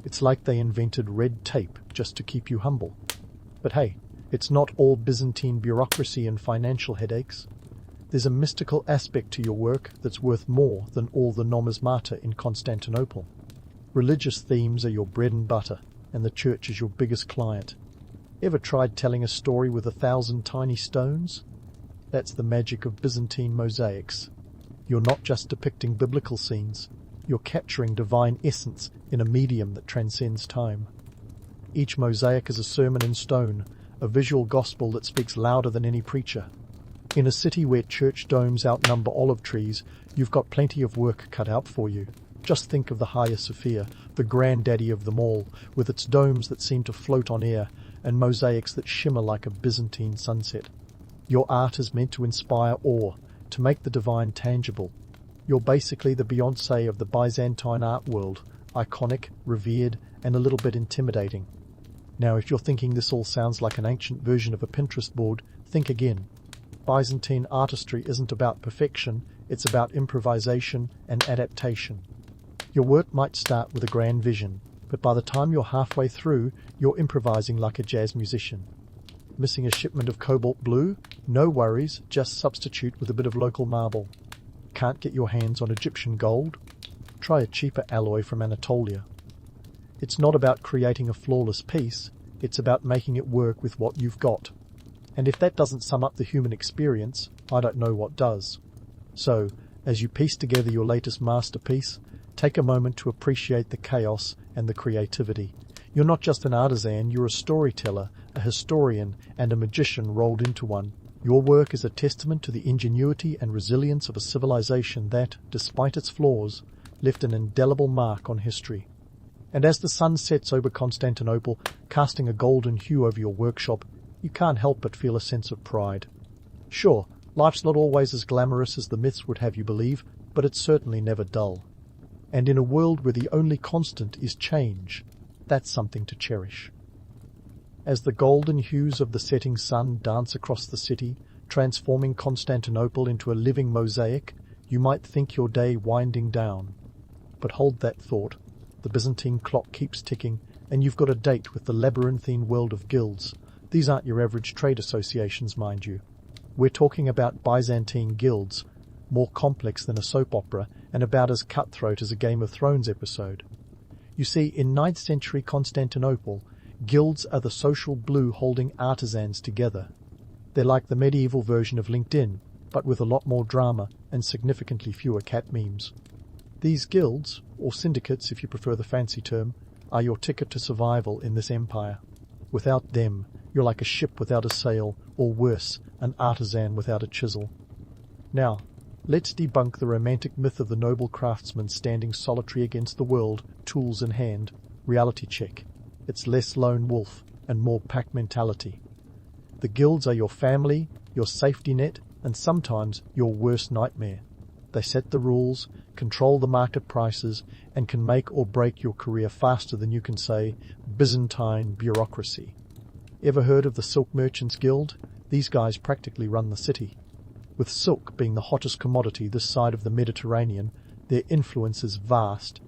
Speaker 1: It's like they invented red tape just to keep you humble. But hey, it's not all Byzantine bureaucracy and financial headaches. There's a mystical aspect to your work that's worth more than all the numismata in Constantinople. Religious themes are your bread and butter, and the church is your biggest client. Ever tried telling a story with 1,000 tiny stones? That's the magic of Byzantine mosaics. You're not just depicting biblical scenes, you're capturing divine essence in a medium that transcends time. Each mosaic is a sermon in stone, a visual gospel that speaks louder than any preacher. In a city where church domes outnumber olive trees, you've got plenty of work cut out for you. Just think of the Hagia Sophia, the granddaddy of them all, with its domes that seem to float on air and mosaics that shimmer like a Byzantine sunset. Your art is meant to inspire awe, to make the divine tangible. You're basically the Beyoncé of the Byzantine art world, iconic, revered, and a little bit intimidating. Now, if you're thinking this all sounds like an ancient version of a Pinterest board, think again. Byzantine artistry isn't about perfection, it's about improvisation and adaptation. Your work might start with a grand vision, but by the time you're halfway through, you're improvising like a jazz musician. Missing a shipment of cobalt blue? No worries, just substitute with a bit of local marble. Can't get your hands on Egyptian gold? try a cheaper alloy from Anatolia. It's not about creating a flawless piece, it's about making it work with what you've got. And if that doesn't sum up the human experience, I don't know what does. So, as you piece together your latest masterpiece, take a moment to appreciate the chaos and the creativity. You're not just an artisan, you're a storyteller, a historian, and a magician rolled into one. Your work is a testament to the ingenuity and resilience of a civilization that, despite its flaws, left an indelible mark on history. And as the sun sets over Constantinople, casting a golden hue over your workshop, you can't help but feel a sense of pride. Sure, life's not always as glamorous as the myths would have you believe, but it's certainly never dull. And in a world where the only constant is change, that's something to cherish. As the golden hues of the setting sun dance across the city, transforming Constantinople into a living mosaic, you might think your day winding down. But hold that thought. The Byzantine clock keeps ticking, and you've got a date with the labyrinthine world of guilds. These aren't your average trade associations, mind you. We're talking about Byzantine guilds, more complex than a soap opera and about as cutthroat as a Game of Thrones episode. You see, in 9th century Constantinople, guilds are the social glue holding artisans together. They're like the medieval version of LinkedIn, but with a lot more drama and significantly fewer cat memes. These guilds, or syndicates if you prefer the fancy term, are your ticket to survival in this empire. Without them, you're like a ship without a sail, or worse, an artisan without a chisel. Now, let's debunk the romantic myth of the noble craftsman standing solitary against the world, tools in hand. Reality check. It's less lone wolf and more pack mentality. The guilds are your family, your safety net, and sometimes your worst nightmare. They set the rules, control the market prices, and can make or break your career faster than you can say Byzantine bureaucracy. Ever heard of the Silk Merchants Guild? These guys practically run the city. With silk being the hottest commodity this side of the Mediterranean, their influence is vast.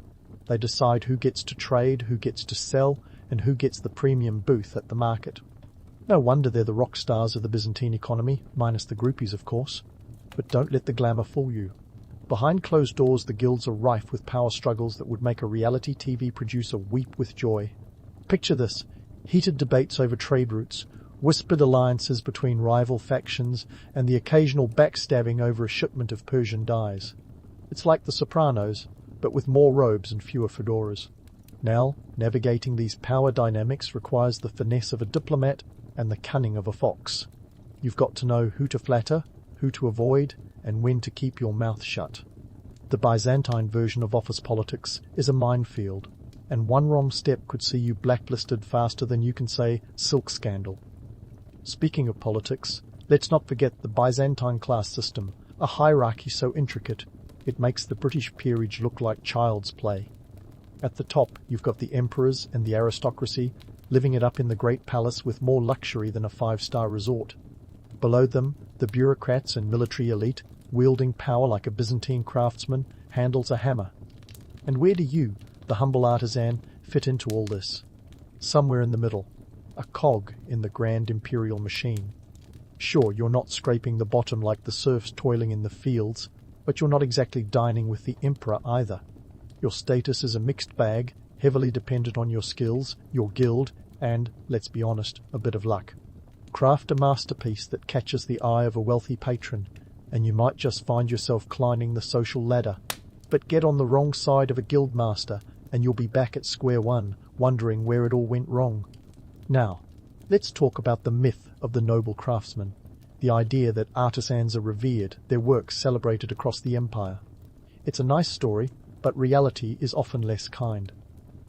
Speaker 1: They decide who gets to trade, who gets to sell, and who gets the premium booth at the market. No wonder they're the rock stars of the Byzantine economy, minus the groupies, of course. But don't let the glamour fool you. Behind closed doors, the guilds are rife with power struggles that would make a reality TV producer weep with joy. Picture this: heated debates over trade routes, whispered alliances between rival factions, and the occasional backstabbing over a shipment of Persian dyes. It's like The Sopranos, but with more robes and fewer fedoras. Now, navigating these power dynamics requires the finesse of a diplomat and the cunning of a fox. You've got to know who to flatter, who to avoid, and when to keep your mouth shut. The Byzantine version of office politics is a minefield, and one wrong step could see you blacklisted faster than you can say silk scandal. Speaking of politics, let's not forget the Byzantine class system, a hierarchy so intricate it makes the British peerage look like child's play. At the top, you've got the emperors and the aristocracy, living it up in the great palace with more luxury than a five-star resort. Below them, the bureaucrats and military elite, wielding power like a Byzantine craftsman, handles a hammer. And where do you, the humble artisan, fit into all this? Somewhere in the middle, a cog in the grand imperial machine. Sure, you're not scraping the bottom like the serfs toiling in the fields, but you're not exactly dining with the emperor either. Your status is a mixed bag, heavily dependent on your skills, your guild, and, let's be honest, a bit of luck. Craft a masterpiece that catches the eye of a wealthy patron, and you might just find yourself climbing the social ladder. But get on the wrong side of a guild master, and you'll be back at square one, wondering where it all went wrong. Now, let's talk about the myth of the noble craftsman, the idea that artisans are revered, their work celebrated across the empire. It's a nice story, but reality is often less kind.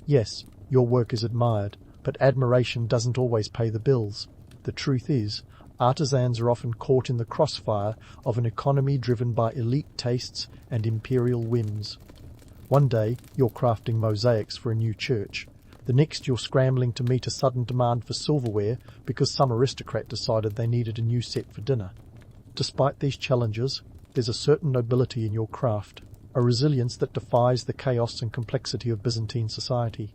Speaker 1: Yes, your work is admired, but admiration doesn't always pay the bills. The truth is, artisans are often caught in the crossfire of an economy driven by elite tastes and imperial whims. One day, you're crafting mosaics for a new church. The next, you're scrambling to meet a sudden demand for silverware because some aristocrat decided they needed a new set for dinner. Despite these challenges, there's a certain nobility in your craft, a resilience that defies the chaos and complexity of Byzantine society.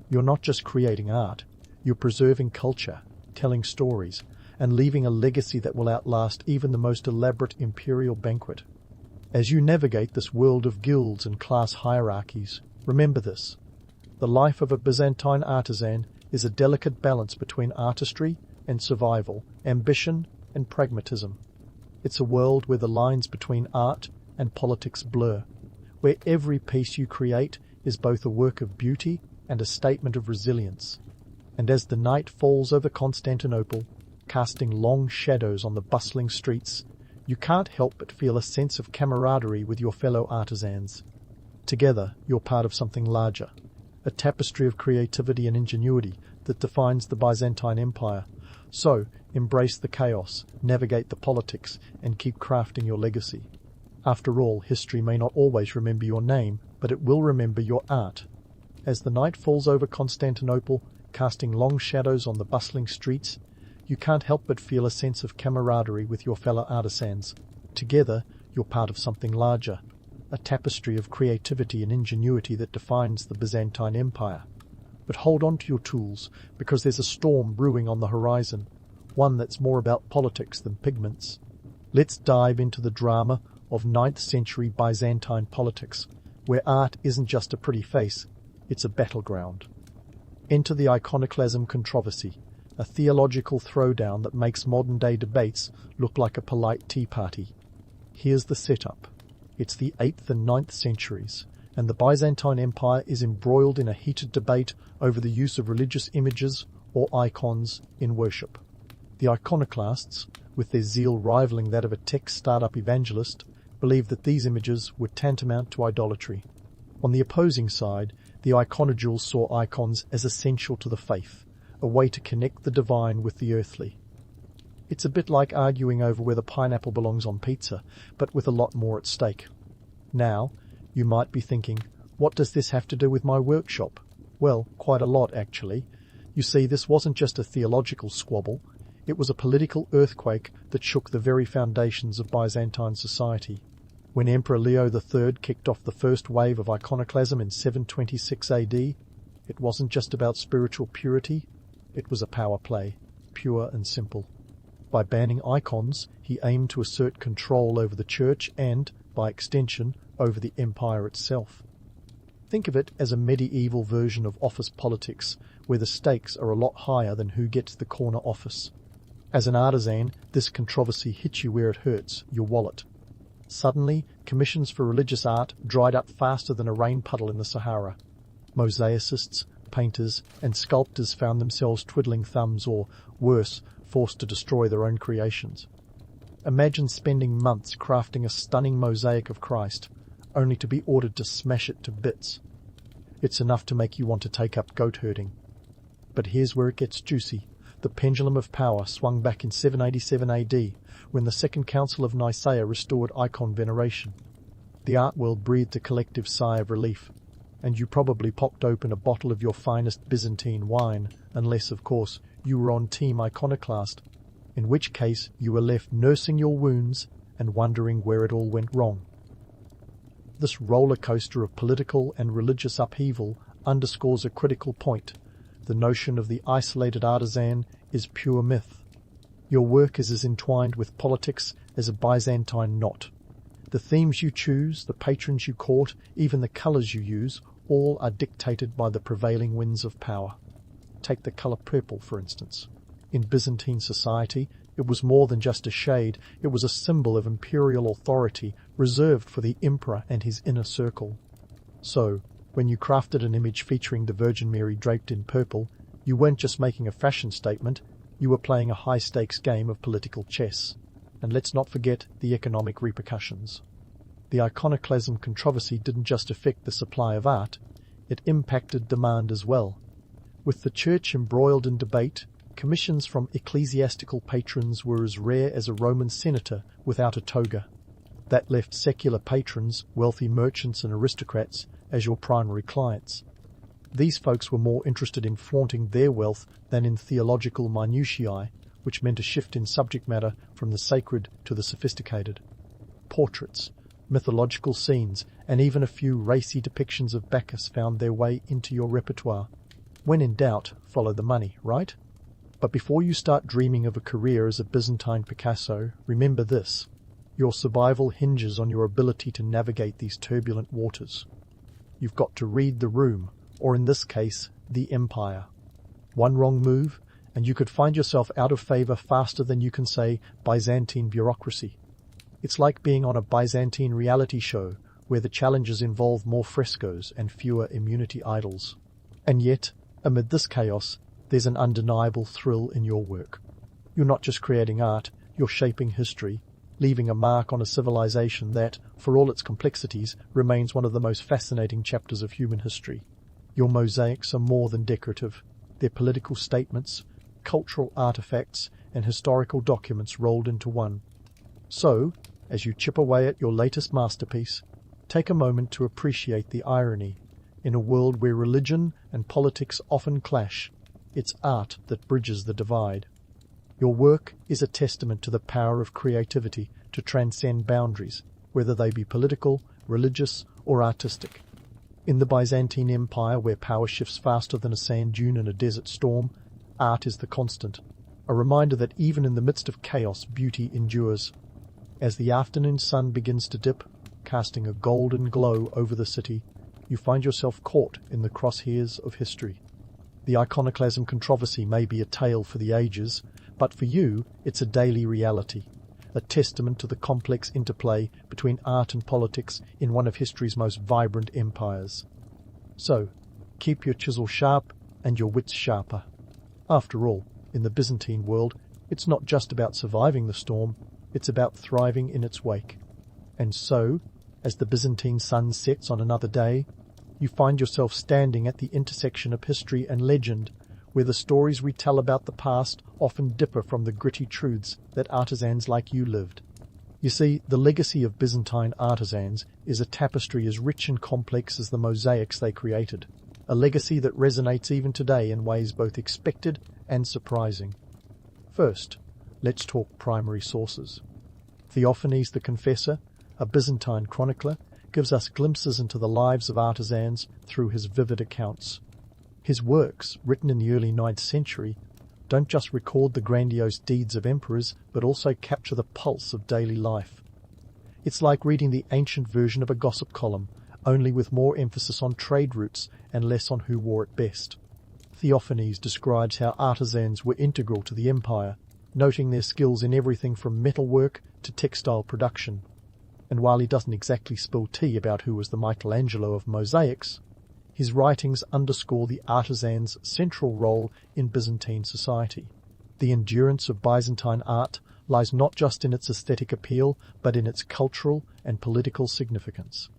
Speaker 1: You're not just creating art, you're preserving culture, telling stories, and leaving a legacy that will outlast even the most elaborate imperial banquet. As you navigate this world of guilds and class hierarchies, remember this. The life of a Byzantine artisan is a delicate balance between artistry and survival, ambition and pragmatism. It's a world where the lines between art and politics blur, where every piece you create is both a work of beauty and a statement of resilience. And as the night falls over Constantinople, casting long shadows on the bustling streets, you can't help but feel a sense of camaraderie with your fellow artisans. Together, you're part of something larger, a tapestry of creativity and ingenuity that defines the Byzantine Empire. So, embrace the chaos, navigate the politics, and keep crafting your legacy. After all, history may not always remember your name, but it will remember your art. As the night falls over Constantinople, casting long shadows on the bustling streets, you can't help but feel a sense of camaraderie with your fellow artisans. Together, you're part of something larger, a tapestry of creativity and ingenuity that defines the Byzantine Empire. But hold on to your tools, because there's a storm brewing on the horizon, one that's more about politics than pigments. Let's dive into the drama of 9th century Byzantine politics, where art isn't just a pretty face, it's a battleground. Enter the iconoclasm controversy, a theological throwdown that makes modern-day debates look like a polite tea party. Here's the setup. It's the 8th and 9th centuries, and the Byzantine Empire is embroiled in a heated debate over the use of religious images or icons in worship. The iconoclasts, with their zeal rivaling that of a tech startup evangelist, believed that these images were tantamount to idolatry. On the opposing side, the iconodules saw icons as essential to the faith, a way to connect the divine with the earthly. It's a bit like arguing over whether pineapple belongs on pizza, but with a lot more at stake. Now, you might be thinking, what does this have to do with my workshop? Well, quite a lot, actually. You see, this wasn't just a theological squabble, it was a political earthquake that shook the very foundations of Byzantine society. When Emperor Leo III kicked off the first wave of iconoclasm in 726 AD, it wasn't just about spiritual purity, it was a power play, pure and simple. By banning icons, he aimed to assert control over the church and, by extension, over the empire itself. Think of it as a medieval version of office politics, where the stakes are a lot higher than who gets the corner office. As an artisan, this controversy hits you where it hurts, your wallet. Suddenly, commissions for religious art dried up faster than a rain puddle in the Sahara. Mosaicists, painters, and sculptors found themselves twiddling thumbs or, worse, forced to destroy their own creations. Imagine spending months crafting a stunning mosaic of Christ, only to be ordered to smash it to bits. It's enough to make you want to take up goat herding. But here's where it gets juicy. The pendulum of power swung back in 787 AD, when the Second Council of Nicaea restored icon veneration. The art world breathed a collective sigh of relief, and you probably popped open a bottle of your finest Byzantine wine, unless, of course, you were on Team Iconoclast, in which case you were left nursing your wounds and wondering where it all went wrong. This roller coaster of political and religious upheaval underscores a critical point. The notion of the isolated artisan is pure myth. Your work is as entwined with politics as a Byzantine knot. The themes you choose, the patrons you court, even the colours you use, all are dictated by the prevailing winds of power. Take the colour purple, for instance. In Byzantine society, it was more than just a shade, it was a symbol of imperial authority reserved for the emperor and his inner circle. So, when you crafted an image featuring the Virgin Mary draped in purple, you weren't just making a fashion statement, you were playing a high-stakes game of political chess. And let's not forget the economic repercussions. The iconoclasm controversy didn't just affect the supply of art, it impacted demand as well. With the church embroiled in debate, commissions from ecclesiastical patrons were as rare as a Roman senator without a toga. That left secular patrons, wealthy merchants and aristocrats, as your primary clients. These folks were more interested in flaunting their wealth than in theological minutiae, which meant a shift in subject matter from the sacred to the sophisticated. Portraits, mythological scenes, and even a few racy depictions of Bacchus found their way into your repertoire. When in doubt, follow the money, right? But before you start dreaming of a career as a Byzantine Picasso, remember this. Your survival hinges on your ability to navigate these turbulent waters. You've got to read the room, or in this case, the empire. One wrong move, and you could find yourself out of favor faster than you can say Byzantine bureaucracy. It's like being on a Byzantine reality show where the challenges involve more frescoes and fewer immunity idols. And yet, amid this chaos, there's an undeniable thrill in your work. You're not just creating art, you're shaping history, leaving a mark on a civilization that, for all its complexities, remains one of the most fascinating chapters of human history. Your mosaics are more than decorative. They're political statements, cultural artifacts, and historical documents rolled into one. So, as you chip away at your latest masterpiece, take a moment to appreciate the irony. In a world where religion and politics often clash, it's art that bridges the divide. Your work is a testament to the power of creativity to transcend boundaries, whether they be political, religious, or artistic. In the Byzantine Empire, where power shifts faster than a sand dune in a desert storm, art is the constant, a reminder that even in the midst of chaos, beauty endures. As the afternoon sun begins to dip, casting a golden glow over the city, you find yourself caught in the crosshairs of history. The iconoclasm controversy may be a tale for the ages, but for you, it's a daily reality, a testament to the complex interplay between art and politics in one of history's most vibrant empires. So, keep your chisel sharp and your wits sharper. After all, in the Byzantine world, it's not just about surviving the storm, it's about thriving in its wake. And so, as the Byzantine sun sets on another day, you find yourself standing at the intersection of history and legend, where the stories we tell about the past often differ from the gritty truths that artisans like you lived. You see, the legacy of Byzantine artisans is a tapestry as rich and complex as the mosaics they created, a legacy that resonates even today in ways both expected and surprising. First, let's talk primary sources. Theophanes the Confessor, a Byzantine chronicler, gives us glimpses into the lives of artisans through his vivid accounts. His works, written in the early 9th century, don't just record the grandiose deeds of emperors, but also capture the pulse of daily life. It's like reading the ancient version of a gossip column, only with more emphasis on trade routes and less on who wore it best. Theophanes describes how artisans were integral to the empire, noting their skills in everything from metalwork to textile production. And while he doesn't exactly spill tea about who was the Michelangelo of mosaics, his writings underscore the artisan's central role in Byzantine society. The endurance of Byzantine art lies not just in its aesthetic appeal, but in its cultural and political significance.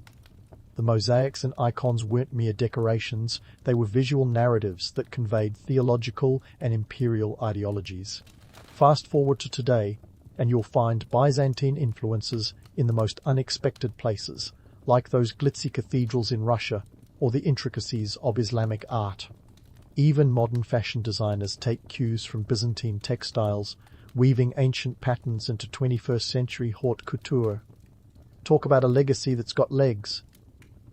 Speaker 1: The mosaics and icons weren't mere decorations, they were visual narratives that conveyed theological and imperial ideologies. Fast forward to today, and you'll find Byzantine influences in the most unexpected places, like those glitzy cathedrals in Russia or the intricacies of Islamic art. Even modern fashion designers take cues from Byzantine textiles, weaving ancient patterns into 21st century haute couture. Talk about a legacy that's got legs.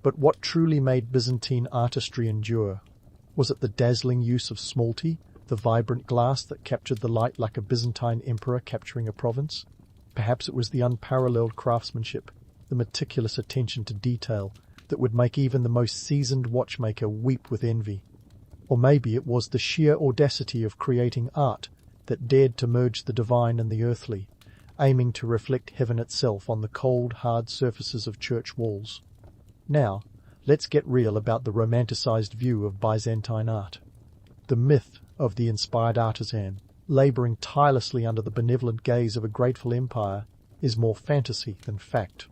Speaker 1: But what truly made Byzantine artistry endure? Was it the dazzling use of smalty, the vibrant glass that captured the light like a Byzantine emperor capturing a province? Perhaps it was the unparalleled craftsmanship, the meticulous attention to detail that would make even the most seasoned watchmaker weep with envy. Or maybe it was the sheer audacity of creating art that dared to merge the divine and the earthly, aiming to reflect heaven itself on the cold, hard surfaces of church walls. Now, let's get real about the romanticized view of Byzantine art. The myth of the inspired artisan, laboring tirelessly under the benevolent gaze of a grateful empire, is more fantasy than fact.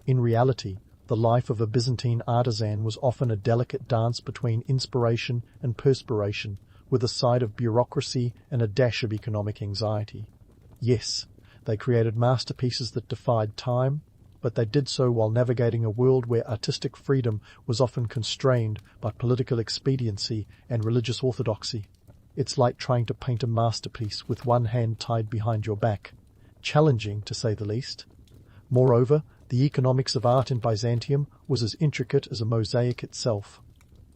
Speaker 1: In reality, the life of a Byzantine artisan was often a delicate dance between inspiration and perspiration, with a side of bureaucracy and a dash of economic anxiety. Yes, they created masterpieces that defied time, but they did so while navigating a world where artistic freedom was often constrained by political expediency and religious orthodoxy. It's like trying to paint a masterpiece with one hand tied behind your back. Challenging, to say the least. Moreover, the economics of art in Byzantium was as intricate as a mosaic itself.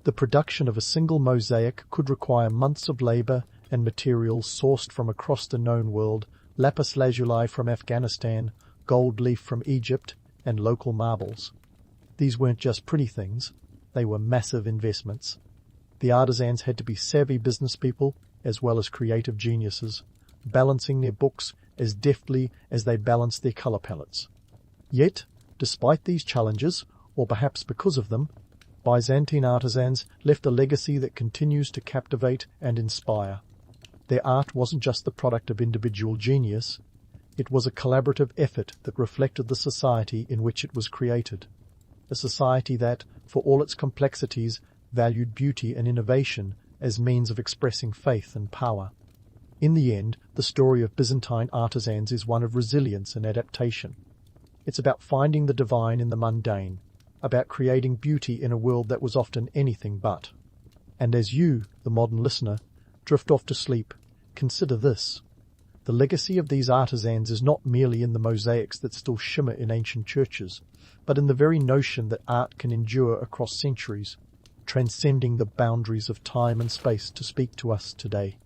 Speaker 1: The production of a single mosaic could require months of labor and materials sourced from across the known world, lapis lazuli from Afghanistan, gold leaf from Egypt, and local marbles. These weren't just pretty things, they were massive investments. The artisans had to be savvy business people as well as creative geniuses, balancing their books as deftly as they balanced their colour palettes. Yet, despite these challenges, or perhaps because of them, Byzantine artisans left a legacy that continues to captivate and inspire. Their art wasn't just the product of individual genius, it was a collaborative effort that reflected the society in which it was created. A society that, for all its complexities, valued beauty and innovation as means of expressing faith and power. In the end, the story of Byzantine artisans is one of resilience and adaptation. It's about finding the divine in the mundane, about creating beauty in a world that was often anything but. And as you, the modern listener, drift off to sleep, consider this. The legacy of these artisans is not merely in the mosaics that still shimmer in ancient churches, but in the very notion that art can endure across centuries, transcending the boundaries of time and space to speak to us today.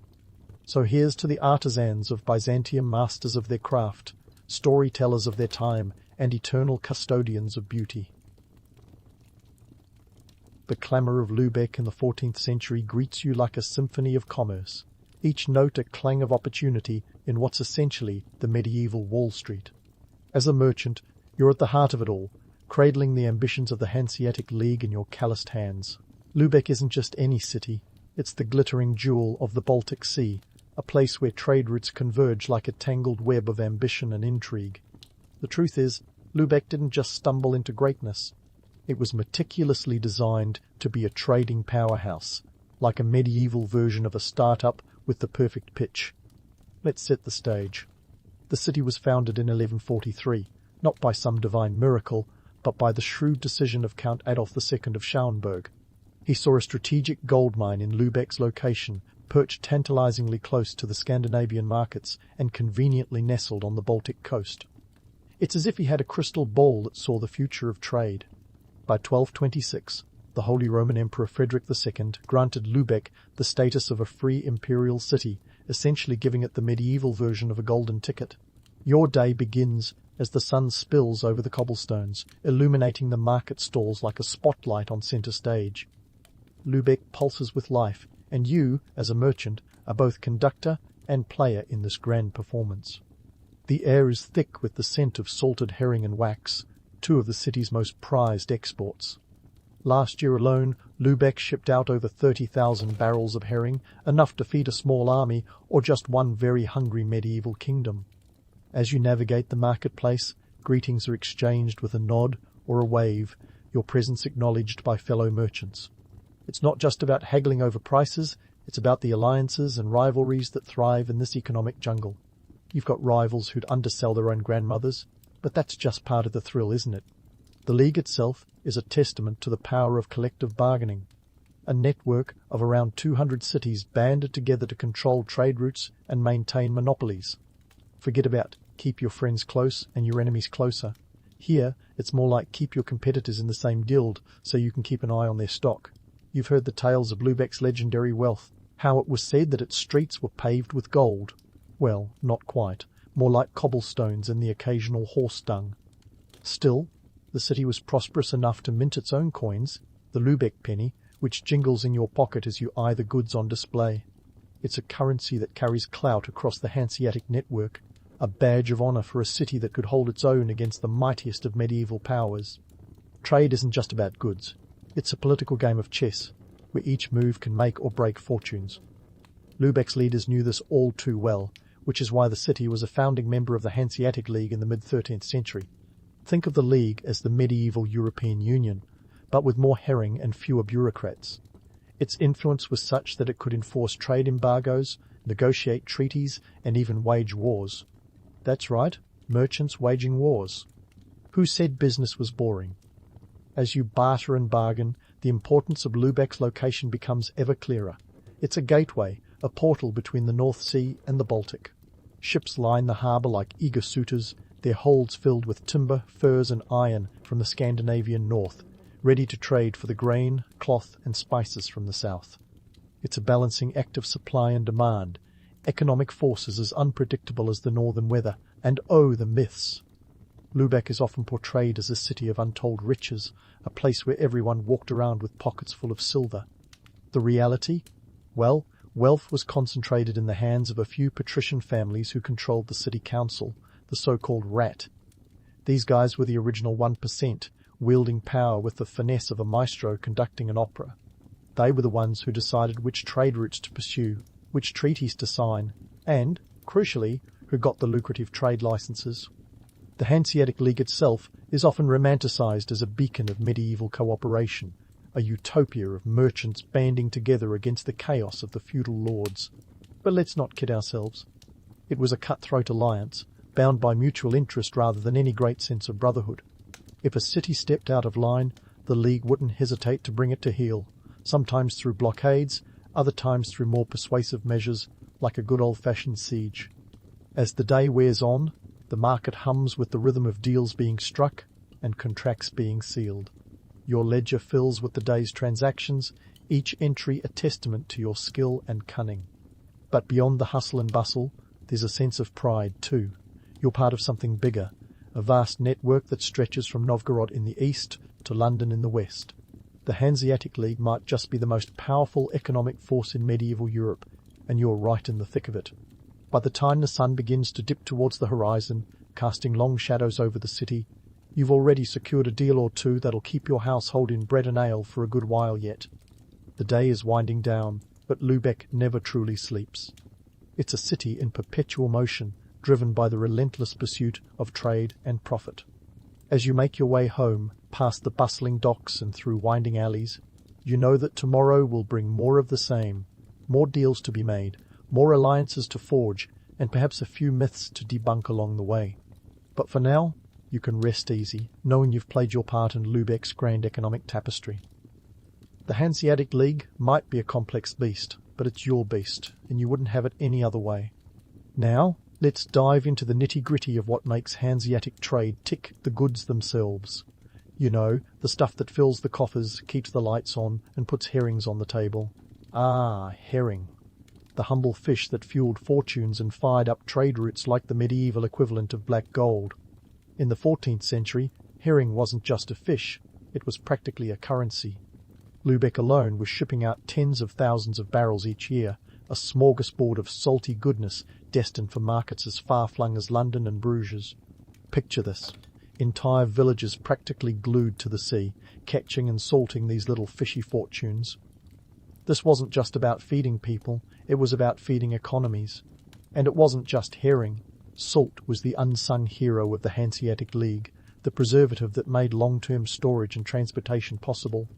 Speaker 1: So here's to the artisans of Byzantium, masters of their craft, storytellers of their time, and eternal custodians of beauty. The clamour of Lübeck in the 14th century greets you like a symphony of commerce, each note a clang of opportunity in what's essentially the medieval Wall Street. As a merchant, you're at the heart of it all, cradling the ambitions of the Hanseatic League in your calloused hands. Lübeck isn't just any city, it's the glittering jewel of the Baltic Sea, a place where trade routes converge like a tangled web of ambition and intrigue. The truth is, Lübeck didn't just stumble into greatness. It was meticulously designed to be a trading powerhouse, like a medieval version of a startup with the perfect pitch. Let's set the stage. The city was founded in 1143, not by some divine miracle, but by the shrewd decision of Count Adolf II of Schauenberg. He saw a strategic gold mine in Lübeck's location, perched tantalizingly close to the Scandinavian markets and conveniently nestled on the Baltic coast. It's as if he had a crystal ball that saw the future of trade. By 1226, the Holy Roman Emperor Frederick II granted Lübeck the status of a free imperial city, essentially giving it the medieval version of a golden ticket. Your day begins as the sun spills over the cobblestones, illuminating the market stalls like a spotlight on centre stage. Lübeck pulses with life, and you, as a merchant, are both conductor and player in this grand performance. The air is thick with the scent of salted herring and wax, two of the city's most prized exports. Last year alone, Lübeck shipped out over 30,000 barrels of herring, enough to feed a small army or just one very hungry medieval kingdom. As you navigate the marketplace, greetings are exchanged with a nod or a wave, your presence acknowledged by fellow merchants. It's not just about haggling over prices, it's about the alliances and rivalries that thrive in this economic jungle. You've got rivals who'd undersell their own grandmothers, but that's just part of the thrill, isn't it? The League itself is a testament to the power of collective bargaining, a network of around 200 cities banded together to control trade routes and maintain monopolies. Forget about keep your friends close and your enemies closer. Here, it's more like keep your competitors in the same guild so you can keep an eye on their stock. You've heard the tales of Lübeck's legendary wealth, how it was said that its streets were paved with gold. Well, not quite, more like cobblestones and the occasional horse dung. Still, the city was prosperous enough to mint its own coins, the Lübeck penny, which jingles in your pocket as you eye the goods on display. It's a currency that carries clout across the Hanseatic network, a badge of honour for a city that could hold its own against the mightiest of medieval powers. Trade isn't just about goods. It's a political game of chess, where each move can make or break fortunes. Lübeck's leaders knew this all too well, which is why the city was a founding member of the Hanseatic League in the mid-13th century. Think of the League as the medieval European Union, but with more herring and fewer bureaucrats. Its influence was such that it could enforce trade embargoes, negotiate treaties, and even wage wars. That's right, merchants waging wars. Who said business was boring? As you barter and bargain, the importance of Lübeck's location becomes ever clearer. It's a gateway, a portal between the North Sea and the Baltic. Ships line the harbour like eager suitors, their holds filled with timber, furs and iron from the Scandinavian north, ready to trade for the grain, cloth and spices from the south. It's a balancing act of supply and demand, economic forces as unpredictable as the northern weather, and oh, the myths! Lübeck is often portrayed as a city of untold riches, a place where everyone walked around with pockets full of silver. The reality? Well, wealth was concentrated in the hands of a few patrician families who controlled the city council, the so-called Rat. These guys were the original 1%, wielding power with the finesse of a maestro conducting an opera. They were the ones who decided which trade routes to pursue, which treaties to sign, and, crucially, who got the lucrative trade licenses. The Hanseatic League itself is often romanticized as a beacon of medieval cooperation, a utopia of merchants banding together against the chaos of the feudal lords. But let's not kid ourselves. It was a cutthroat alliance, bound by mutual interest rather than any great sense of brotherhood. If a city stepped out of line, the League wouldn't hesitate to bring it to heel, sometimes through blockades, other times through more persuasive measures, like a good old-fashioned siege. As the day wears on, the market hums with the rhythm of deals being struck and contracts being sealed. Your ledger fills with the day's transactions, each entry a testament to your skill and cunning. But beyond the hustle and bustle, there's a sense of pride too. You're part of something bigger, a vast network that stretches from Novgorod in the east to London in the west. The Hanseatic League might just be the most powerful economic force in medieval Europe, and you're right in the thick of it. By the time the sun begins to dip towards the horizon, casting long shadows over the city, you've already secured a deal or two that'll keep your household in bread and ale for a good while yet. The day is winding down, but Lübeck never truly sleeps. It's a city in perpetual motion, driven by the relentless pursuit of trade and profit. As you make your way home, past the bustling docks and through winding alleys, you know that tomorrow will bring more of the same, more deals to be made, more alliances to forge, and perhaps a few myths to debunk along the way. But for now, you can rest easy, knowing you've played your part in Lübeck's grand economic tapestry. The Hanseatic League might be a complex beast, but it's your beast, and you wouldn't have it any other way. Now, let's dive into the nitty-gritty of what makes Hanseatic trade tick, the goods themselves. You know, the stuff that fills the coffers, keeps the lights on, and puts herrings on the table. Ah, herring. The humble fish that fueled fortunes and fired up trade routes like the medieval equivalent of black gold. In the 14th century, herring wasn't just a fish, it was practically a currency. Lübeck alone was shipping out tens of thousands of barrels each year, a smorgasbord of salty goodness destined for markets as far-flung as London and Bruges. Picture this. Entire villages practically glued to the sea, catching and salting these little fishy fortunes. This wasn't just about feeding people, it was about feeding economies. And it wasn't just herring. Salt was the unsung hero of the Hanseatic League, the preservative that made long-term storage and transportation possible.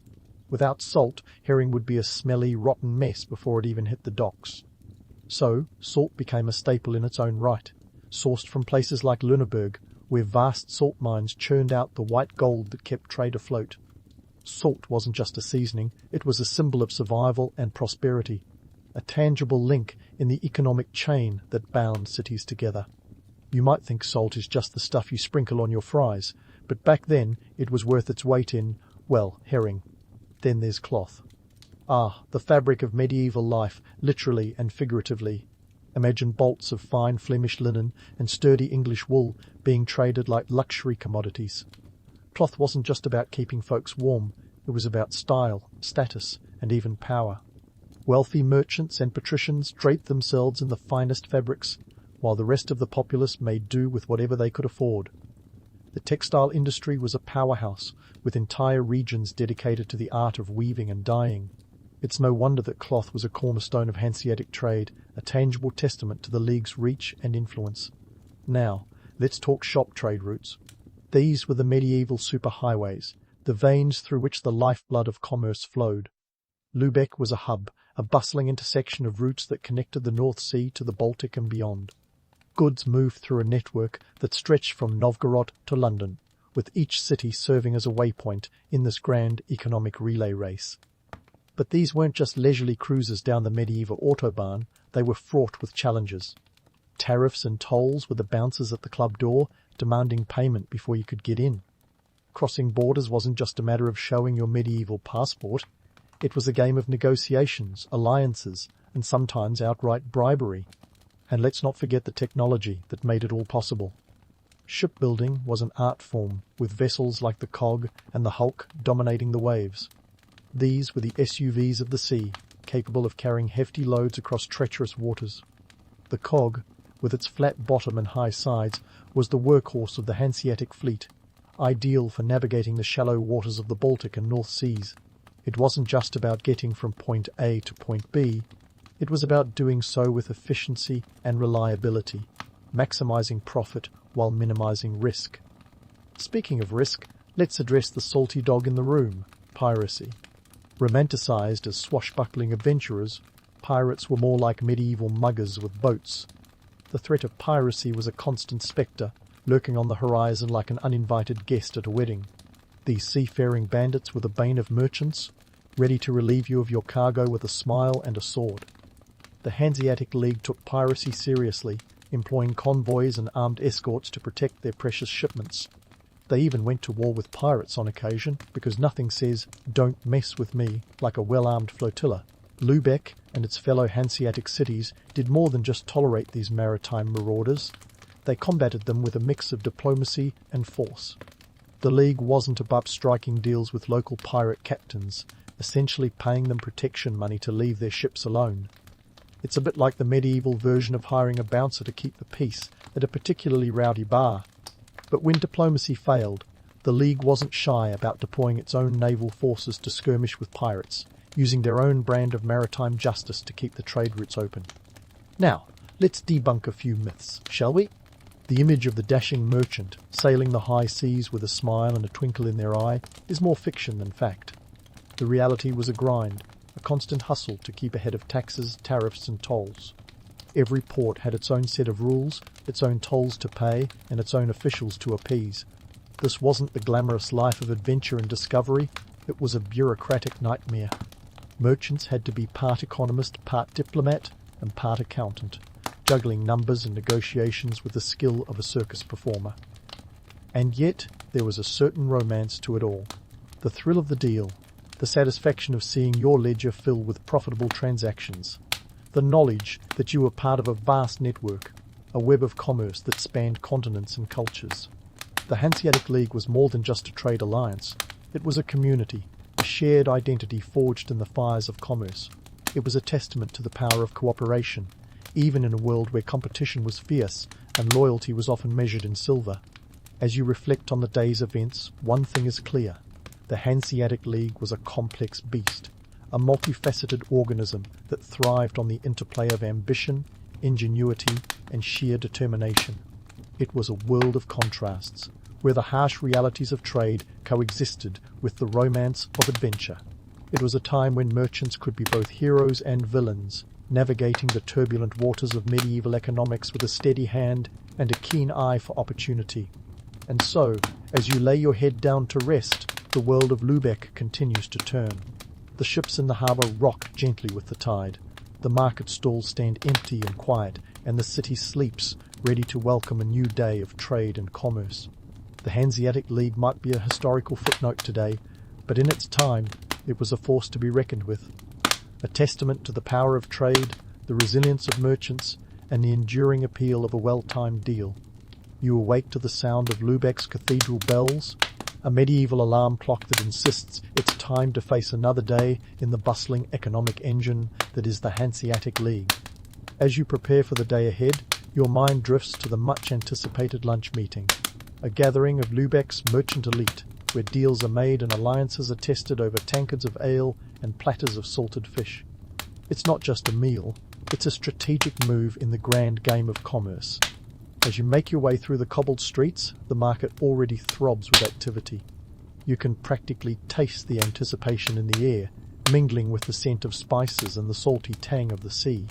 Speaker 1: Without salt, herring would be a smelly, rotten mess before it even hit the docks. So, salt became a staple in its own right, sourced from places like Lüneburg, where vast salt mines churned out the white gold that kept trade afloat. Salt wasn't just a seasoning, it was a symbol of survival and prosperity, a tangible link in the economic chain that bound cities together. You might think salt is just the stuff you sprinkle on your fries, but back then it was worth its weight in, well, herring. Then there's cloth. Ah, the fabric of medieval life, literally and figuratively. Imagine bolts of fine Flemish linen and sturdy English wool being traded like luxury commodities. Cloth wasn't just about keeping folks warm, it was about style, status, and even power. Wealthy merchants and patricians draped themselves in the finest fabrics, while the rest of the populace made do with whatever they could afford. The textile industry was a powerhouse, with entire regions dedicated to the art of weaving and dyeing. It's no wonder that cloth was a cornerstone of Hanseatic trade, a tangible testament to the League's reach and influence. Now, let's talk shop trade routes. These were the medieval superhighways, the veins through which the lifeblood of commerce flowed. Lübeck was a hub, a bustling intersection of routes that connected the North Sea to the Baltic and beyond. Goods moved through a network that stretched from Novgorod to London, with each city serving as a waypoint in this grand economic relay race. But these weren't just leisurely cruises down the medieval autobahn, they were fraught with challenges. Tariffs and tolls were the bouncers at the club door, demanding payment before you could get in. Crossing borders wasn't just a matter of showing your medieval passport, it was a game of negotiations, alliances, and sometimes outright bribery. And let's not forget the technology that made it all possible. Shipbuilding was an art form, with vessels like the Cog and the Hulk dominating the waves. These were the SUVs of the sea, capable of carrying hefty loads across treacherous waters. The Cog, with its flat bottom and high sides, was the workhorse of the Hanseatic fleet, ideal for navigating the shallow waters of the Baltic and North Seas. It wasn't just about getting from point A to point B, it was about doing so with efficiency and reliability, maximizing profit while minimizing risk. Speaking of risk, let's address the salty dog in the room, piracy. Romanticized as swashbuckling adventurers, pirates were more like medieval muggers with boats. The threat of piracy was a constant spectre, lurking on the horizon like an uninvited guest at a wedding. These seafaring bandits were the bane of merchants, ready to relieve you of your cargo with a smile and a sword. The Hanseatic League took piracy seriously, employing convoys and armed escorts to protect their precious shipments. They even went to war with pirates on occasion, because nothing says, "Don't mess with me," like a well-armed flotilla. Lübeck and its fellow Hanseatic cities did more than just tolerate these maritime marauders. They combated them with a mix of diplomacy and force. The League wasn't above striking deals with local pirate captains, essentially paying them protection money to leave their ships alone. It's a bit like the medieval version of hiring a bouncer to keep the peace at a particularly rowdy bar. But when diplomacy failed, the League wasn't shy about deploying its own naval forces to skirmish with pirates, using their own brand of maritime justice to keep the trade routes open. Now, let's debunk a few myths, shall we? The image of the dashing merchant, sailing the high seas with a smile and a twinkle in their eye, is more fiction than fact. The reality was a grind, a constant hustle to keep ahead of taxes, tariffs and tolls. Every port had its own set of rules, its own tolls to pay, and its own officials to appease. This wasn't the glamorous life of adventure and discovery, it was a bureaucratic nightmare. Merchants had to be part economist, part diplomat, and part accountant, juggling numbers and negotiations with the skill of a circus performer. And yet, there was a certain romance to it all. The thrill of the deal, the satisfaction of seeing your ledger fill with profitable transactions, the knowledge that you were part of a vast network, a web of commerce that spanned continents and cultures. The Hanseatic League was more than just a trade alliance. It was a community, a shared identity forged in the fires of commerce. It was a testament to the power of cooperation, even in a world where competition was fierce and loyalty was often measured in silver. As you reflect on the day's events, one thing is clear. The Hanseatic League was a complex beast, a multifaceted organism that thrived on the interplay of ambition, ingenuity, and sheer determination. It was a world of contrasts, where the harsh realities of trade coexisted with the romance of adventure. It was a time when merchants could be both heroes and villains, navigating the turbulent waters of medieval economics with a steady hand and a keen eye for opportunity. And so, as you lay your head down to rest, the world of Lübeck continues to turn. The ships in the harbour rock gently with the tide. The market stalls stand empty and quiet, and the city sleeps, ready to welcome a new day of trade and commerce. The Hanseatic League might be a historical footnote today, but in its time, it was a force to be reckoned with. A testament to the power of trade, the resilience of merchants, and the enduring appeal of a well-timed deal. You awake to the sound of Lübeck's cathedral bells, a medieval alarm clock that insists it's time to face another day in the bustling economic engine that is the Hanseatic League. As you prepare for the day ahead, your mind drifts to the much-anticipated lunch meeting, a gathering of Lübeck's merchant elite, where deals are made and alliances are tested over tankards of ale and platters of salted fish. It's not just a meal, it's a strategic move in the grand game of commerce. As you make your way through the cobbled streets, the market already throbs with activity. You can practically taste the anticipation in the air, mingling with the scent of spices and the salty tang of the sea.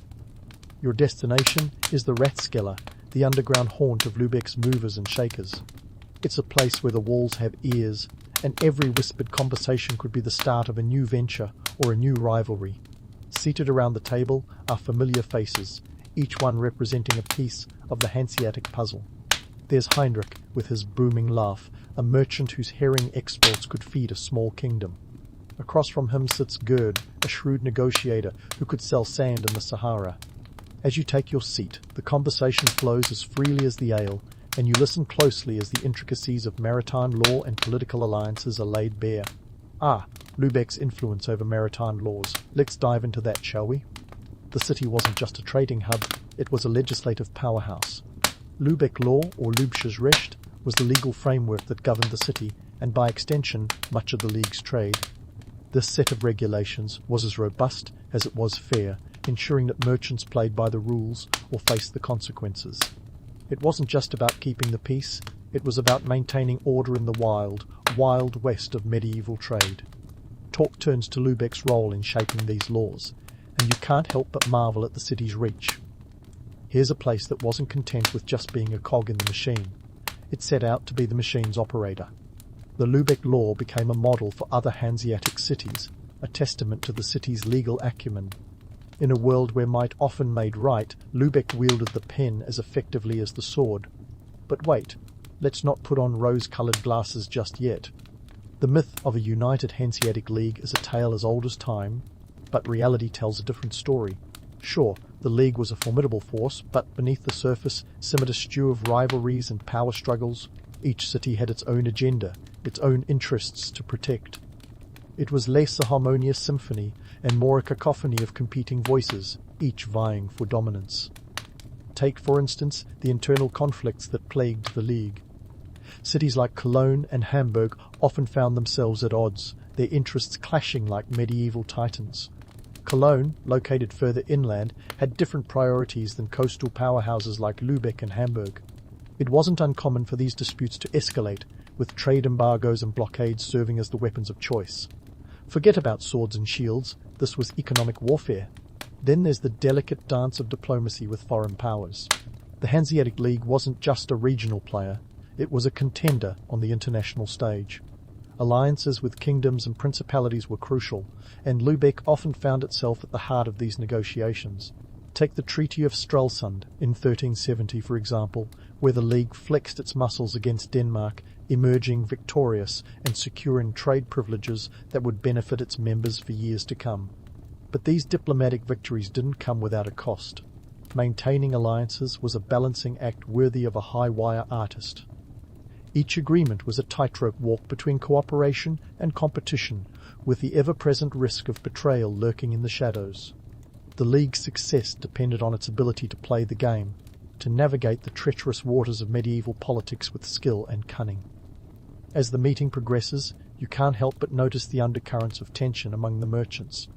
Speaker 1: Your destination is the Rathskeller, the underground haunt of Lübeck's movers and shakers. It's a place where the walls have ears, and every whispered conversation could be the start of a new venture or a new rivalry. Seated around the table are familiar faces, each one representing a piece of the Hanseatic puzzle. There's Heinrich with his booming laugh, a merchant whose herring exports could feed a small kingdom. Across from him sits Gerd, a shrewd negotiator who could sell sand in the Sahara. As you take your seat, the conversation flows as freely as the ale, and you listen closely as the intricacies of maritime law and political alliances are laid bare. Lübeck's influence over maritime laws. Let's dive into that, shall we? The city wasn't just a trading hub, it was a legislative powerhouse. Lübeck law, or Lübsches Recht, was the legal framework that governed the city, and by extension, much of the league's trade. This set of regulations was as robust as it was fair, ensuring that merchants played by the rules or faced the consequences. It wasn't just about keeping the peace, it was about maintaining order in the wild west of medieval trade. Talk turns to Lübeck's role in shaping these laws, and you can't help but marvel at the city's reach. Here's a place that wasn't content with just being a cog in the machine. It set out to be the machine's operator. The Lübeck law became a model for other Hanseatic cities, a testament to the city's legal acumen. In a world where might often made right, Lübeck wielded the pen as effectively as the sword. But wait, let's not put on rose-coloured glasses just yet. The myth of a united Hanseatic League is a tale as old as time, but reality tells a different story. Sure, the League was a formidable force, but beneath the surface simmered a stew of rivalries and power struggles. Each city had its own agenda, its own interests to protect. It was less a harmonious symphony and more a cacophony of competing voices, each vying for dominance. Take, for instance, the internal conflicts that plagued the League. Cities like Cologne and Hamburg often found themselves at odds, their interests clashing like medieval titans. Cologne, located further inland, had different priorities than coastal powerhouses like Lübeck and Hamburg. It wasn't uncommon for these disputes to escalate, with trade embargoes and blockades serving as the weapons of choice. Forget about swords and shields, this was economic warfare. Then there's the delicate dance of diplomacy with foreign powers. The Hanseatic League wasn't just a regional player, it was a contender on the international stage. Alliances with kingdoms and principalities were crucial, and Lübeck often found itself at the heart of these negotiations. Take the Treaty of Stralsund in 1370, for example, where the League flexed its muscles against Denmark, emerging victorious and securing trade privileges that would benefit its members for years to come. But these diplomatic victories didn't come without a cost. Maintaining alliances was a balancing act worthy of a high-wire artist. Each agreement was a tightrope walk between cooperation and competition, with the ever-present risk of betrayal lurking in the shadows. The League's success depended on its ability to play the game, to navigate the treacherous waters of medieval politics with skill and cunning. As the meeting progresses, you can't help but notice the undercurrents of tension among the merchants.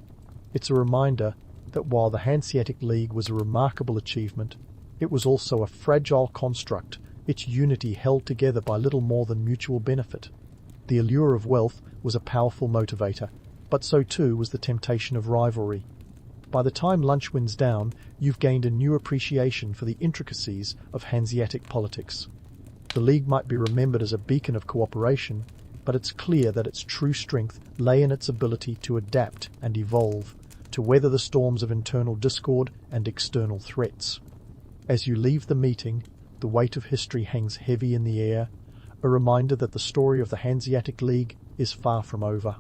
Speaker 1: It's a reminder that while the Hanseatic League was a remarkable achievement, it was also a fragile construct, its unity held together by little more than mutual benefit. The allure of wealth was a powerful motivator, but so too was the temptation of rivalry. By the time lunch winds down, you've gained a new appreciation for the intricacies of Hanseatic politics. The League might be remembered as a beacon of cooperation, but it's clear that its true strength lay in its ability to adapt and evolve, to weather the storms of internal discord and external threats. As you leave the meeting, the weight of history hangs heavy in the air, a reminder that the story of the Hanseatic League is far from over.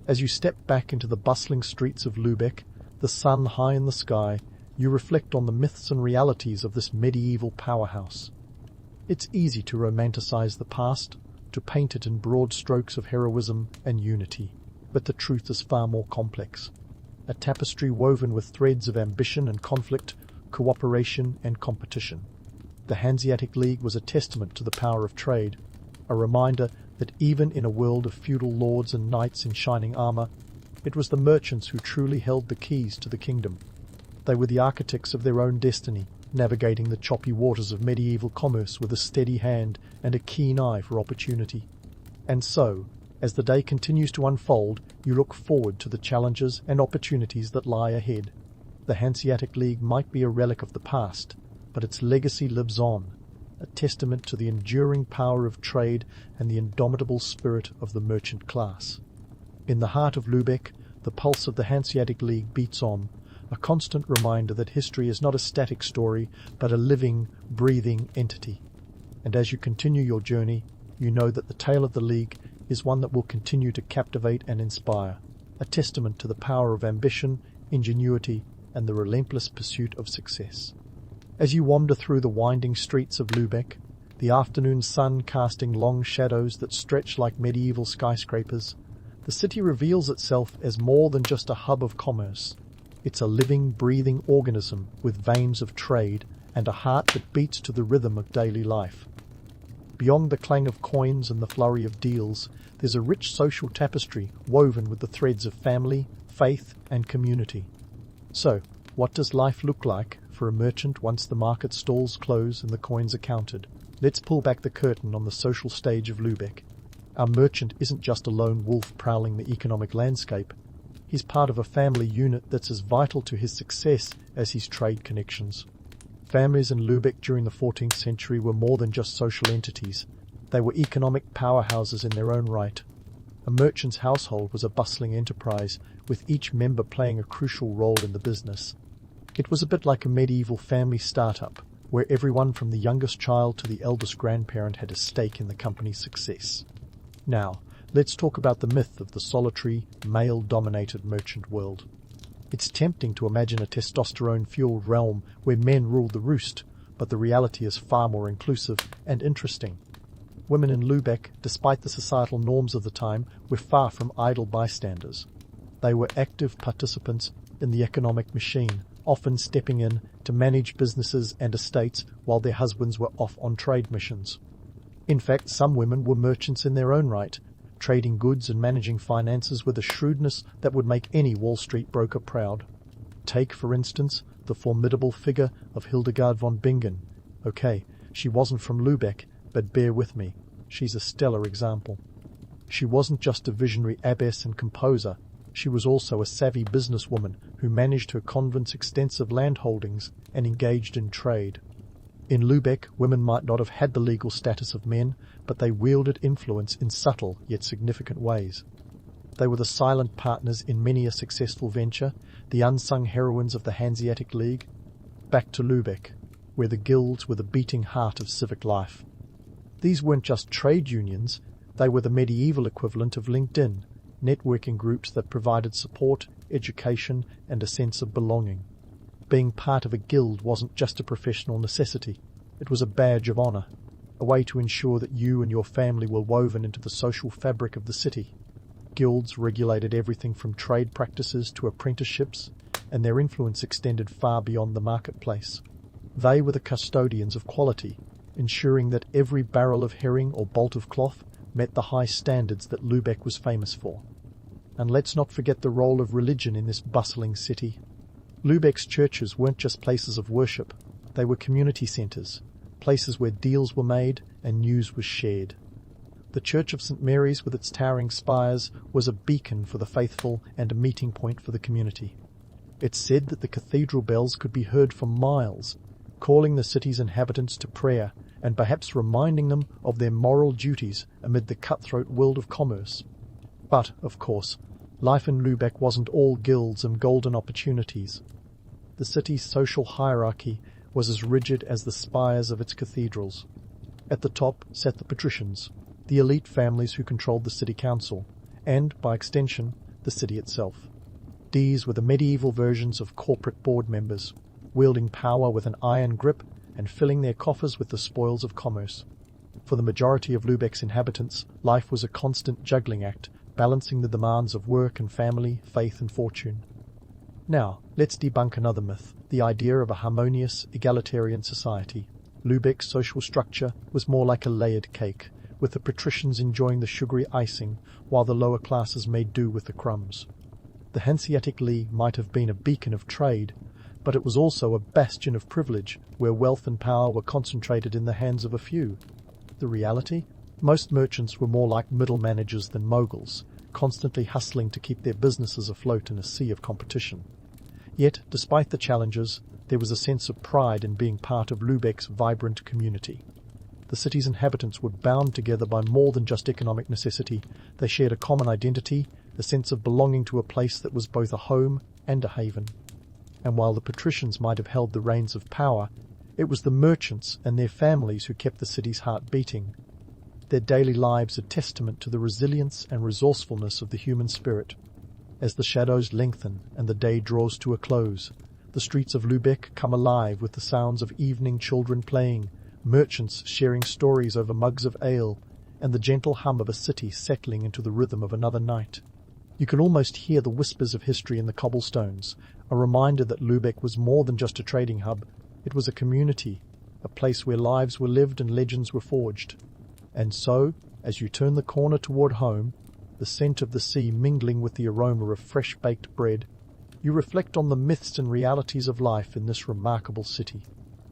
Speaker 1: As you step back into the bustling streets of Lübeck, the sun high in the sky, you reflect on the myths and realities of this medieval powerhouse. It's easy to romanticize the past, to paint it in broad strokes of heroism and unity, but the truth is far more complex. A tapestry woven with threads of ambition and conflict, cooperation and competition. The Hanseatic League was a testament to the power of trade, a reminder that even in a world of feudal lords and knights in shining armor, it was the merchants who truly held the keys to the kingdom. They were the architects of their own destiny, navigating the choppy waters of medieval commerce with a steady hand and a keen eye for opportunity. And so, as the day continues to unfold, you look forward to the challenges and opportunities that lie ahead. The Hanseatic League might be a relic of the past, but its legacy lives on, a testament to the enduring power of trade and the indomitable spirit of the merchant class. In the heart of Lübeck, the pulse of the Hanseatic League beats on, a constant reminder that history is not a static story, but a living, breathing entity. And as you continue your journey, you know that the tale of the League is one that will continue to captivate and inspire, a testament to the power of ambition, ingenuity, and the relentless pursuit of success. As you wander through the winding streets of Lübeck, the afternoon sun casting long shadows that stretch like medieval skyscrapers, the city reveals itself as more than just a hub of commerce. It's a living, breathing organism with veins of trade and a heart that beats to the rhythm of daily life. Beyond the clang of coins and the flurry of deals, there's a rich social tapestry woven with the threads of family, faith, and community. So, what does life look like for a merchant once the market stalls close and the coins are counted? Let's pull back the curtain on the social stage of Lübeck. Our merchant isn't just a lone wolf prowling the economic landscape. He's part of a family unit that's as vital to his success as his trade connections. Families in Lübeck during the 14th century were more than just social entities. They were economic powerhouses in their own right. A merchant's household was a bustling enterprise, with each member playing a crucial role in the business. It was a bit like a medieval family startup, where everyone from the youngest child to the eldest grandparent had a stake in the company's success. Now, let's talk about the myth of the solitary, male-dominated merchant world. It's tempting to imagine a testosterone-fueled realm where men rule the roost, but the reality is far more inclusive and interesting. Women in Lübeck, despite the societal norms of the time, were far from idle bystanders. They were active participants in the economic machine, often stepping in to manage businesses and estates while their husbands were off on trade missions. In fact, some women were merchants in their own right, trading goods and managing finances with a shrewdness that would make any Wall Street broker proud. Take, for instance, the formidable figure of Hildegard von Bingen. Okay, she wasn't from Lübeck, but bear with me, she's a stellar example. She wasn't just a visionary abbess and composer, she was also a savvy businesswoman who managed her convent's extensive landholdings and engaged in trade. In Lübeck, women might not have had the legal status of men, but they wielded influence in subtle yet significant ways. They were the silent partners in many a successful venture, the unsung heroines of the Hanseatic League. Back to Lübeck, where the guilds were the beating heart of civic life. These weren't just trade unions, they were the medieval equivalent of LinkedIn, networking groups that provided support, education, and a sense of belonging. Being part of a guild wasn't just a professional necessity, it was a badge of honor, a way to ensure that you and your family were woven into the social fabric of the city. Guilds regulated everything from trade practices to apprenticeships, and their influence extended far beyond the marketplace. They were the custodians of quality, ensuring that every barrel of herring or bolt of cloth met the high standards that Lübeck was famous for. And let's not forget the role of religion in this bustling city. Lübeck's churches weren't just places of worship, they were community centres, places where deals were made and news was shared. The Church of St. Mary's, with its towering spires, was a beacon for the faithful and a meeting point for the community. It's said that the cathedral bells could be heard for miles, calling the city's inhabitants to prayer and perhaps reminding them of their moral duties amid the cutthroat world of commerce. But, of course, life in Lübeck wasn't all guilds and golden opportunities. The city's social hierarchy was as rigid as the spires of its cathedrals. At the top sat the patricians, the elite families who controlled the city council, and, by extension, the city itself. These were the medieval versions of corporate board members, wielding power with an iron grip and filling their coffers with the spoils of commerce. For the majority of Lübeck's inhabitants, life was a constant juggling act, balancing the demands of work and family, faith and fortune. Now, let's debunk another myth, the idea of a harmonious, egalitarian society. Lübeck's social structure was more like a layered cake, with the patricians enjoying the sugary icing, while the lower classes made do with the crumbs. The Hanseatic League might have been a beacon of trade, but it was also a bastion of privilege, where wealth and power were concentrated in the hands of a few. The reality? Most merchants were more like middle managers than moguls, constantly hustling to keep their businesses afloat in a sea of competition. Yet, despite the challenges, there was a sense of pride in being part of Lübeck's vibrant community. The city's inhabitants were bound together by more than just economic necessity. They shared a common identity, a sense of belonging to a place that was both a home and a haven. And while the patricians might have held the reins of power, it was the merchants and their families who kept the city's heart beating. Their daily lives a testament to the resilience and resourcefulness of the human spirit. As the shadows lengthen and the day draws to a close, the streets of Lübeck come alive with the sounds of evening children playing, merchants sharing stories over mugs of ale, and the gentle hum of a city settling into the rhythm of another night. You can almost hear the whispers of history in the cobblestones, a reminder that Lübeck was more than just a trading hub. It was a community, a place where lives were lived and legends were forged. And so, as you turn the corner toward home, the scent of the sea mingling with the aroma of fresh-baked bread, you reflect on the myths and realities of life in this remarkable city.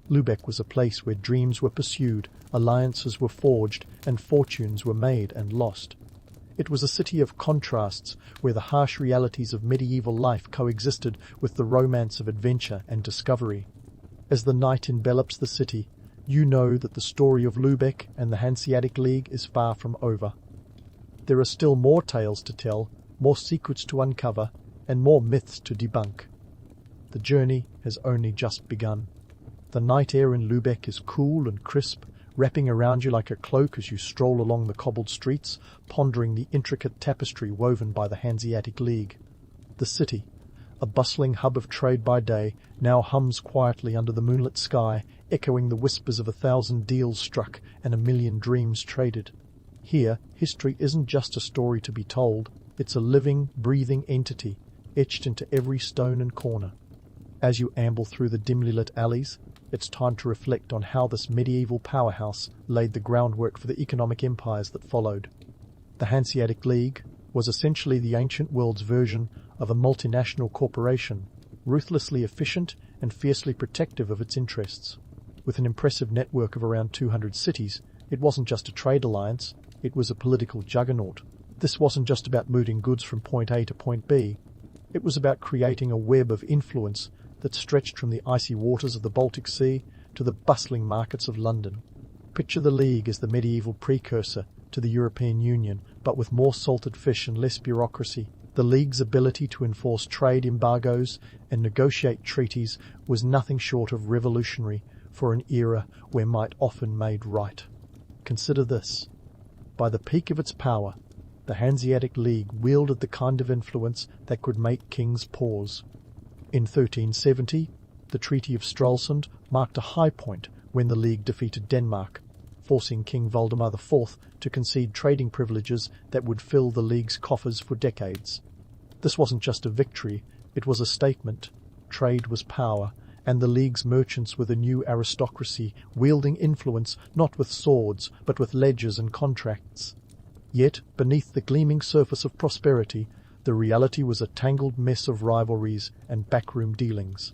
Speaker 1: Lübeck was a place where dreams were pursued, alliances were forged, and fortunes were made and lost. It was a city of contrasts, where the harsh realities of medieval life coexisted with the romance of adventure and discovery. As the night envelops the city, you know that the story of Lübeck and the Hanseatic League is far from over. There are still more tales to tell, more secrets to uncover, and more myths to debunk. The journey has only just begun. The night air in Lübeck is cool and crisp, wrapping around you like a cloak as you stroll along the cobbled streets, pondering the intricate tapestry woven by the Hanseatic League. The city, a bustling hub of trade by day, now hums quietly under the moonlit sky, echoing the whispers of 1,000 deals struck and 1,000,000 dreams traded. Here, history isn't just a story to be told, it's a living, breathing entity, etched into every stone and corner. As you amble through the dimly lit alleys, it's time to reflect on how this medieval powerhouse laid the groundwork for the economic empires that followed. The Hanseatic League was essentially the ancient world's version of a multinational corporation, ruthlessly efficient and fiercely protective of its interests. With an impressive network of around 200 cities, it wasn't just a trade alliance, it was a political juggernaut. This wasn't just about moving goods from point A to point B. It was about creating a web of influence that stretched from the icy waters of the Baltic Sea to the bustling markets of London. Picture the League as the medieval precursor to the European Union, but with more salted fish and less bureaucracy. The League's ability to enforce trade embargoes and negotiate treaties was nothing short of revolutionary for an era where might often made right. Consider this. By the peak of its power, the Hanseatic League wielded the kind of influence that could make kings pause. In 1370, the Treaty of Stralsund marked a high point when the League defeated Denmark, forcing King Valdemar IV to concede trading privileges that would fill the League's coffers for decades. This wasn't just a victory, it was a statement. Trade was power, and the League's merchants were the new aristocracy, wielding influence not with swords, but with ledgers and contracts. Yet, beneath the gleaming surface of prosperity, the reality was a tangled mess of rivalries and backroom dealings.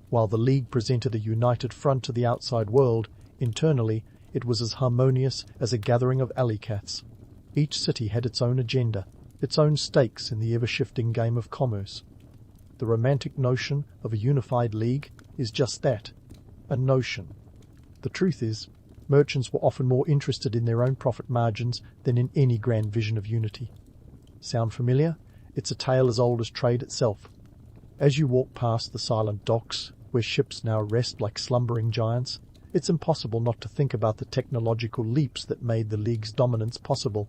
Speaker 1: While the League presented a united front to the outside world, internally it was as harmonious as a gathering of alley cats. Each city had its own agenda, its own stakes in the ever-shifting game of commerce. The romantic notion of a unified league is just that, a notion. The truth is, merchants were often more interested in their own profit margins than in any grand vision of unity. Sound familiar? It's a tale as old as trade itself. As you walk past the silent docks, where ships now rest like slumbering giants, it's impossible not to think about the technological leaps that made the League's dominance possible.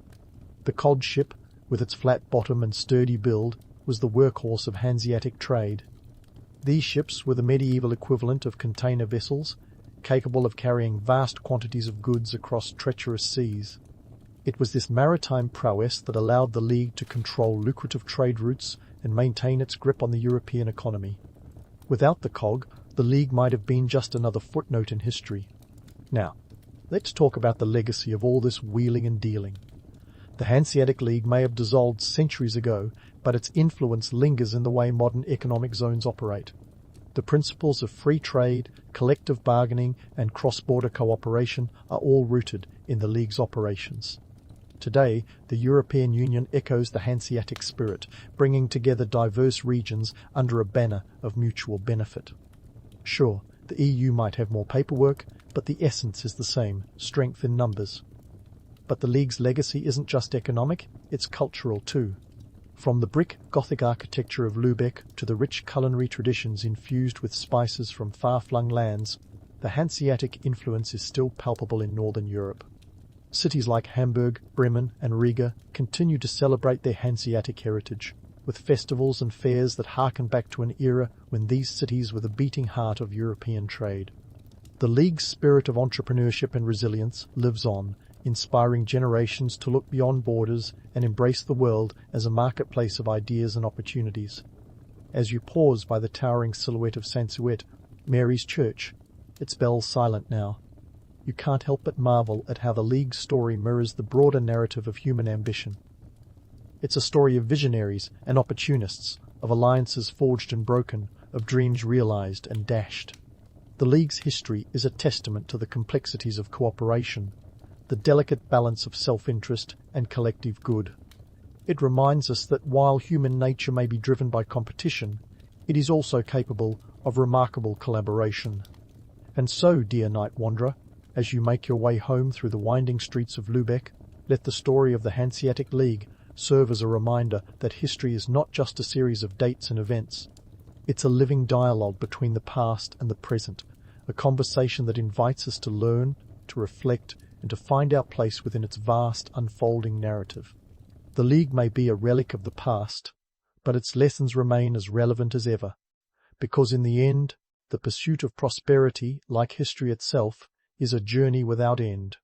Speaker 1: The cod ship, with its flat bottom and sturdy build, was the workhorse of Hanseatic trade. These ships were the medieval equivalent of container vessels, capable of carrying vast quantities of goods across treacherous seas. It was this maritime prowess that allowed the League to control lucrative trade routes and maintain its grip on the European economy. Without the cog, the League might have been just another footnote in history. Now, let's talk about the legacy of all this wheeling and dealing. The Hanseatic League may have dissolved centuries ago, but its influence lingers in the way modern economic zones operate. The principles of free trade, collective bargaining, and cross-border cooperation are all rooted in the League's operations. Today, the European Union echoes the Hanseatic spirit, bringing together diverse regions under a banner of mutual benefit. Sure, the EU might have more paperwork, but the essence is the same, strength in numbers. But the League's legacy isn't just economic, it's cultural too. From the brick Gothic architecture of Lübeck to the rich culinary traditions infused with spices from far-flung lands, the Hanseatic influence is still palpable in Northern Europe. Cities like Hamburg, Bremen and Riga continue to celebrate their Hanseatic heritage, with festivals and fairs that harken back to an era when these cities were the beating heart of European trade. The League's spirit of entrepreneurship and resilience lives on, inspiring generations to look beyond borders and embrace the world as a marketplace of ideas and opportunities. As you pause by the towering silhouette of Saint-Suet, Mary's Church, its bells silent now, you can't help but marvel at how the League's story mirrors the broader narrative of human ambition. It's a story of visionaries and opportunists, of alliances forged and broken, of dreams realized and dashed. The League's history is a testament to the complexities of cooperation, the delicate balance of self-interest and collective good. It reminds us that while human nature may be driven by competition, it is also capable of remarkable collaboration. And so, dear night wanderer, as you make your way home through the winding streets of Lübeck, let the story of the Hanseatic League serve as a reminder that history is not just a series of dates and events. It's a living dialogue between the past and the present, a conversation that invites us to learn, to reflect, and to find our place within its vast, unfolding narrative. The League may be a relic of the past, but its lessons remain as relevant as ever, because in the end, the pursuit of prosperity, like history itself, is a journey without end.